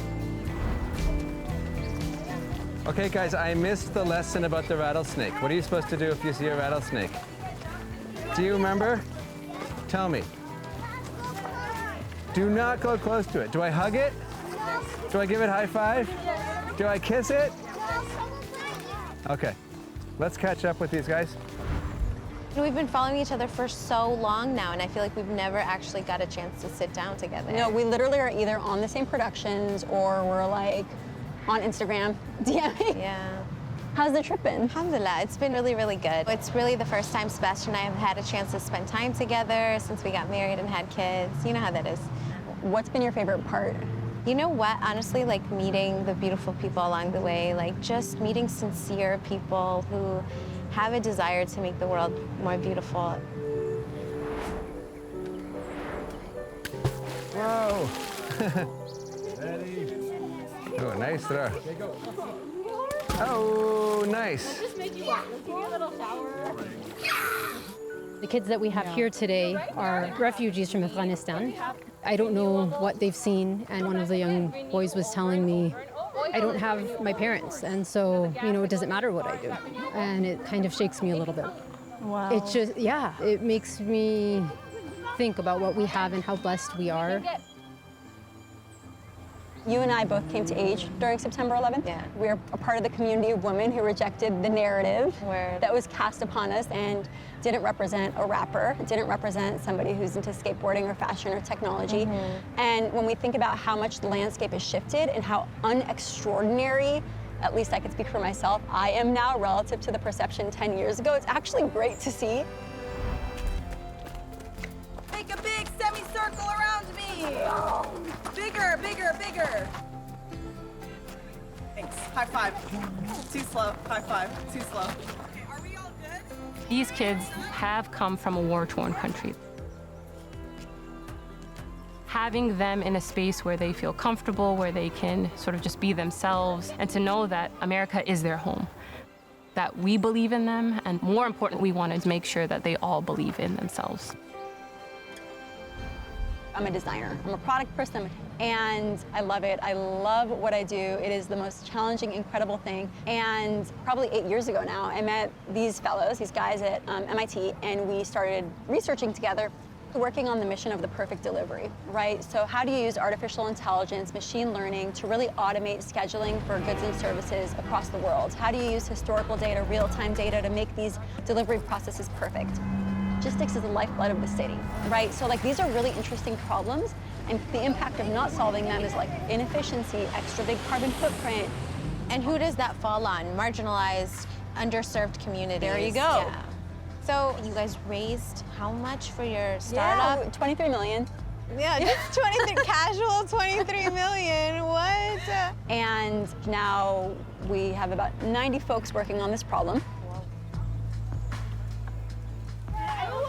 Okay, guys, I missed the lesson about the rattlesnake. What are you supposed to do if you see a rattlesnake? Do you remember? Tell me. Do not go close to it. Do I hug it? Do I give it a high five? Do I kiss it? Okay, let's catch up with these guys. We've been following each other for so long now, and I feel like we've never actually got a chance to sit down together. No, we literally are either on the same productions or we're on Instagram DMing. Yeah. How's the trip been? Alhamdulillah, it's been really, really good. It's really the first time Sebastian and I have had a chance to spend time together since we got married and had kids. You know how that is. What's been your favorite part? You know what? Honestly, meeting the beautiful people along the way, just meeting sincere people who have a desire to make the world more beautiful. Whoa! Oh, nice throw. Oh, nice. The kids that we have here today are refugees from Afghanistan. I don't know what they've seen, and one of the young boys was telling me, I don't have my parents, and so, it doesn't matter what I do. And it kind of shakes me a little bit. Wow. It just, it makes me think about what we have and how blessed we are. You and I both came to age during September 11th. Yeah. We're a part of the community of women who rejected the narrative that was cast upon us and didn't represent a rapper, didn't represent somebody who's into skateboarding or fashion or technology. Mm-hmm. And when we think about how much the landscape has shifted and how unextraordinary, at least I can speak for myself, I am now relative to the perception 10 years ago, it's actually great to see. Make a big semicircle around me. Bigger, bigger, bigger. Thanks. High five. Too slow. High five. Too slow. Okay, are we all good? These kids have come from a war-torn country. Having them in a space where they feel comfortable, where they can sort of just be themselves, and to know that America is their home, that we believe in them, and more important, we want to make sure that they all believe in themselves. I'm a designer. I'm a product person, and I love it. I love what I do. It is the most challenging, incredible thing. And probably 8 years ago now, I met these fellows, these guys at MIT, and we started researching together, working on the mission of the perfect delivery, right? So how do you use artificial intelligence, machine learning to really automate scheduling for goods and services across the world? How do you use historical data, real-time data to make these delivery processes perfect? Logistics is the lifeblood of the city, right? So these are really interesting problems, and the impact of not solving them is inefficiency, extra big carbon footprint. And who does that fall on? Marginalized, underserved communities. There you go. Yeah. So you guys raised how much for your startup? Yeah, 23 million. Yeah, just 23, casual 23 million, what? And now we have about 90 folks working on this problem.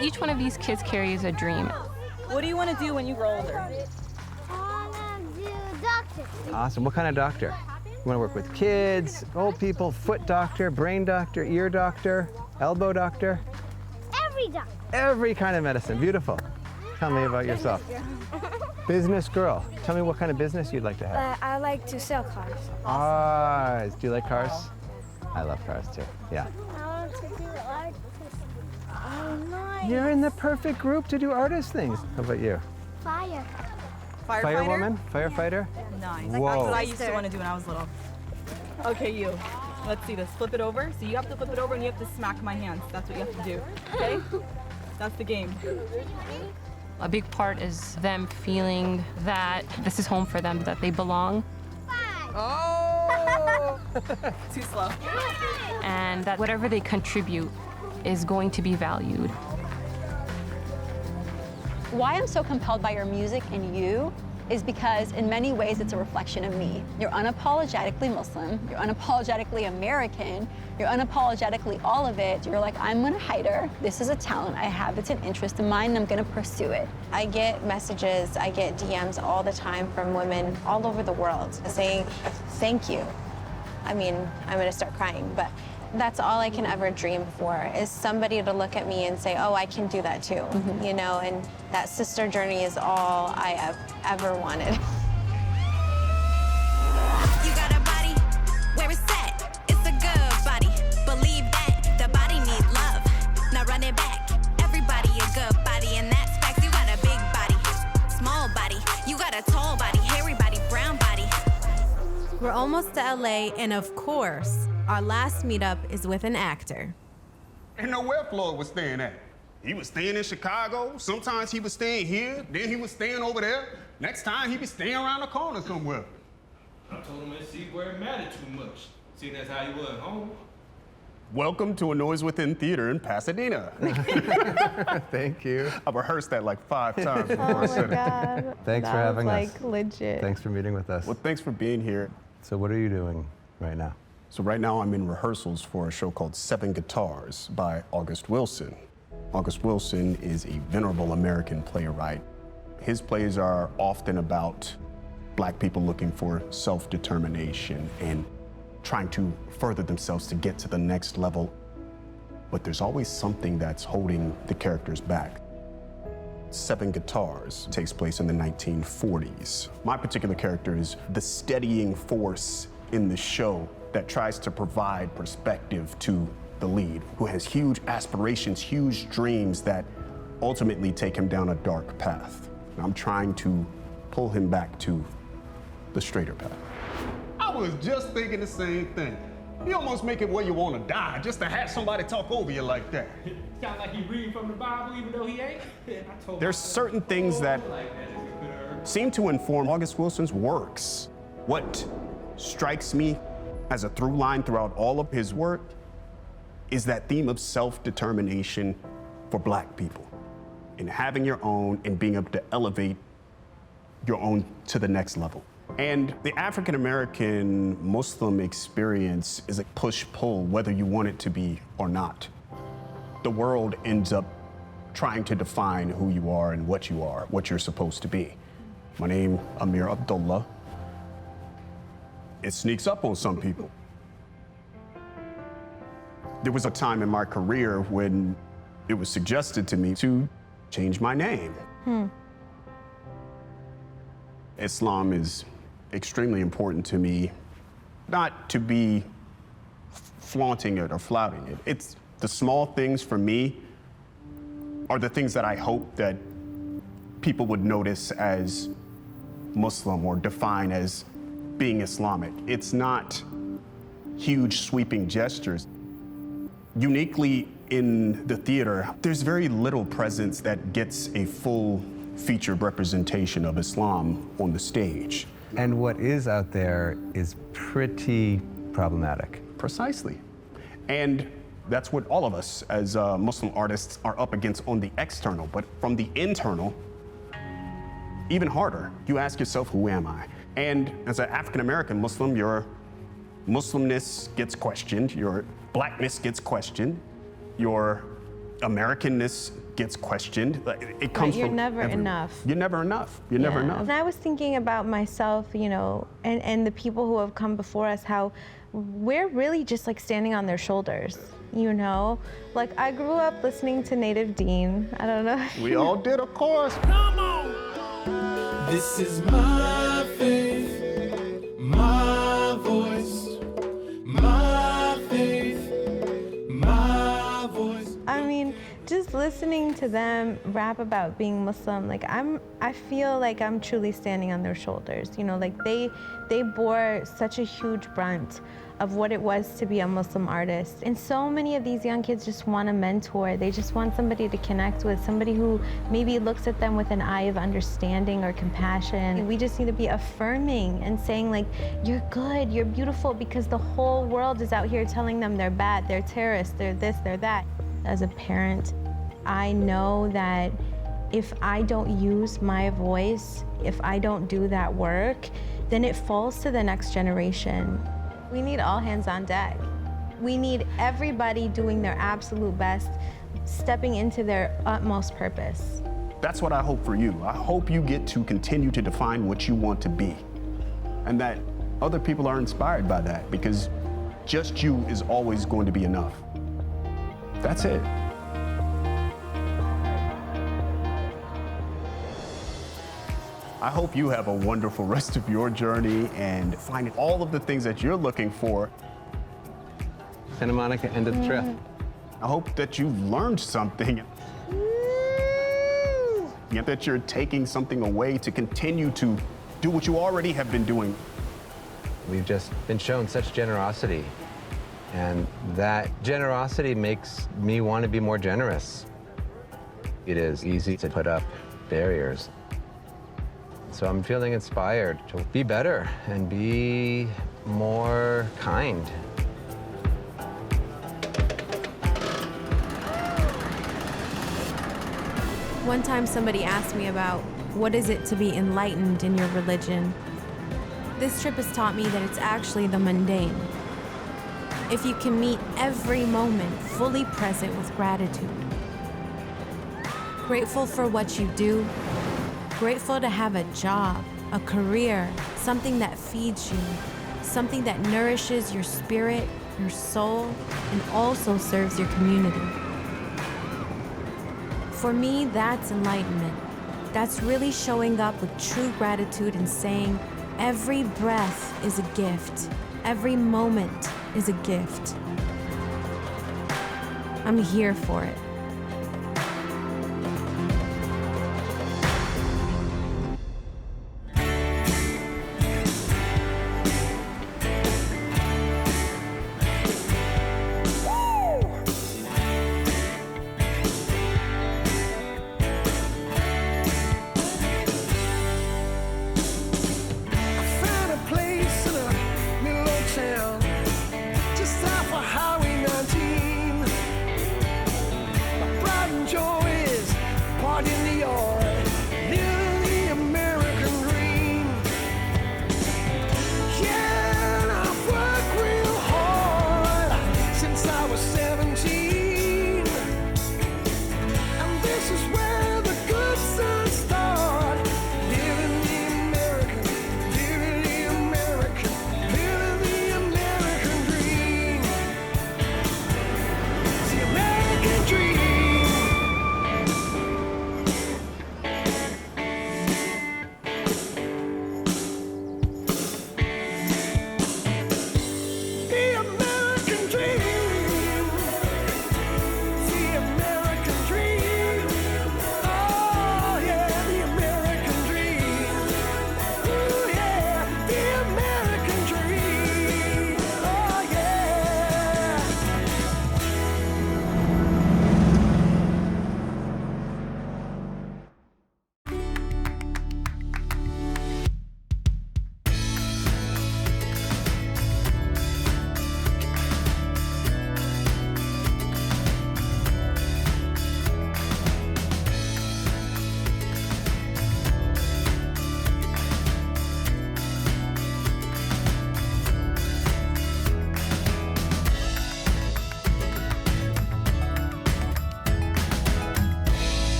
Each one of these kids carries a dream. What do you want to do when you grow older? Awesome. What kind of doctor? You want to work with kids, old people, foot doctor, brain doctor, ear doctor, elbow doctor? Every doctor. Every kind of medicine. Beautiful. Tell me about yourself. Business girl. Tell me what kind of business you'd like to have. I like to sell cars. Cars. Do you like cars? I love cars too. Yeah. I want to do art. Oh, nice. You're in the perfect group to do artist things. How about you? Fire. Firewoman? Firefighter? Nice. Whoa. That's what I used to want to do when I was little. Okay, you. Let's see this. Flip it over. So you have to flip it over and you have to smack my hands. That's what you have to do. Okay? That's the game. A big part is them feeling that this is home for them, that they belong. Oh! Too slow. And that whatever they contribute is going to be valued. Why I'm so compelled by your music and you is because in many ways it's a reflection of me. You're unapologetically Muslim, you're unapologetically American, you're unapologetically all of it. You're like, I'm Mona Haydar, this is a talent I have, it's an interest of mine, and I'm gonna pursue it. I get messages, I get DMs all the time from women all over the world saying, thank you. I mean, I'm gonna start crying, but that's all I can ever dream for, is somebody to look at me and say, oh, I can do that too, you know, and that sister journey is all I have ever wanted. You got a body, where it's at, it's a good body. Believe that, the body needs love. Now run it back, everybody a good body, and that's facts. You got a big body, small body, you got a tall body, hairy body, brown body. We're almost to LA, and of course, our last meetup is with an actor. And know where Floyd was staying at. He was staying in Chicago. Sometimes he was staying here. Then he was staying over there. Next time he be staying around the corner somewhere. I told him to see where it mattered too much. Seeing that's how he was at home. Welcome to A Noise Within Theater in Pasadena. Thank you. I've rehearsed that like 5 times before I said it. Thanks for having us. Legit. Thanks for meeting with us. Well, thanks for being here. So what are you doing right now? So right now I'm in rehearsals for a show called 7 Guitars by August Wilson. August Wilson is a venerable American playwright. His plays are often about Black people looking for self-determination and trying to further themselves to get to the next level. But there's always something that's holding the characters back. 7 Guitars takes place in the 1940s. My particular character is the steadying force in the show that tries to provide perspective to the lead, who has huge aspirations, huge dreams that ultimately take him down a dark path. And I'm trying to pull him back to the straighter path. I was just thinking the same thing. You almost make it where you want to die just to have somebody talk over you like that. Sound like he reading from the Bible even though he ain't. There's certain things that seem to inform August Wilson's works. What strikes me as a through line throughout all of his work is that theme of self-determination for Black people and having your own and being able to elevate your own to the next level. And the African-American Muslim experience is a push-pull, whether you want it to be or not. The world ends up trying to define who you are and what you're supposed to be. My name, Amir Abdullah. It sneaks up on some people. There was a time in my career when it was suggested to me to change my name. Islam is extremely important to me, not to be flaunting it or flouting it. It's the small things for me are the things that I hope that people would notice as Muslim or define as being Islamic. It's not huge sweeping gestures. Uniquely in the theater, there's very little presence that gets a full featured representation of Islam on the stage. And what is out there is pretty problematic. Precisely. And that's what all of us as Muslim artists are up against on the external. But from the internal, even harder. You ask yourself, who am I? And as an African-American Muslim, your Muslimness gets questioned, your Blackness gets questioned, your Americanness gets questioned. It comes You're from never everywhere. enough. You're never enough. You're never enough. And I was thinking about myself, you know, and the people who have come before us, how we're really just like standing on their shoulders, you know? Like, I grew up listening to Native Dean. I don't know. We all did, of course. Come on! This is my faith, my voice, my faith, my voice. I mean, just listening to them rap about being Muslim, like I feel like I'm truly standing on their shoulders. You know, like they bore such a huge brunt of what it was to be a Muslim artist. And so many of these young kids just want a mentor. They just want somebody to connect with, somebody who maybe looks at them with an eye of understanding or compassion. We just need to be affirming and saying like, you're good, you're beautiful, because the whole world is out here telling them they're bad, they're terrorists, they're this, they're that. As a parent, I know that if I don't use my voice, if I don't do that work, then it falls to the next generation. We need all hands on deck. We need everybody doing their absolute best, stepping into their utmost purpose. That's what I hope for you. I hope you get to continue to define what you want to be, and that other people are inspired by that, because just you is always going to be enough. That's it. I hope you have a wonderful rest of your journey and find all of the things that you're looking for. Santa Monica end of the trip. I hope that you've learned something. That you're taking something away to continue to do what you already have been doing. We've just been shown such generosity, and that generosity makes me want to be more generous. It is easy to put up barriers. So I'm feeling inspired to be better and be more kind. One time somebody asked me about what is it to be enlightened in your religion. This trip has taught me that it's actually the mundane. If you can meet every moment fully present with gratitude, grateful for what you do, grateful to have a job, a career, something that feeds you, something that nourishes your spirit, your soul, and also serves your community. For me, that's enlightenment. That's really showing up with true gratitude and saying, every breath is a gift. Every moment is a gift. I'm here for it.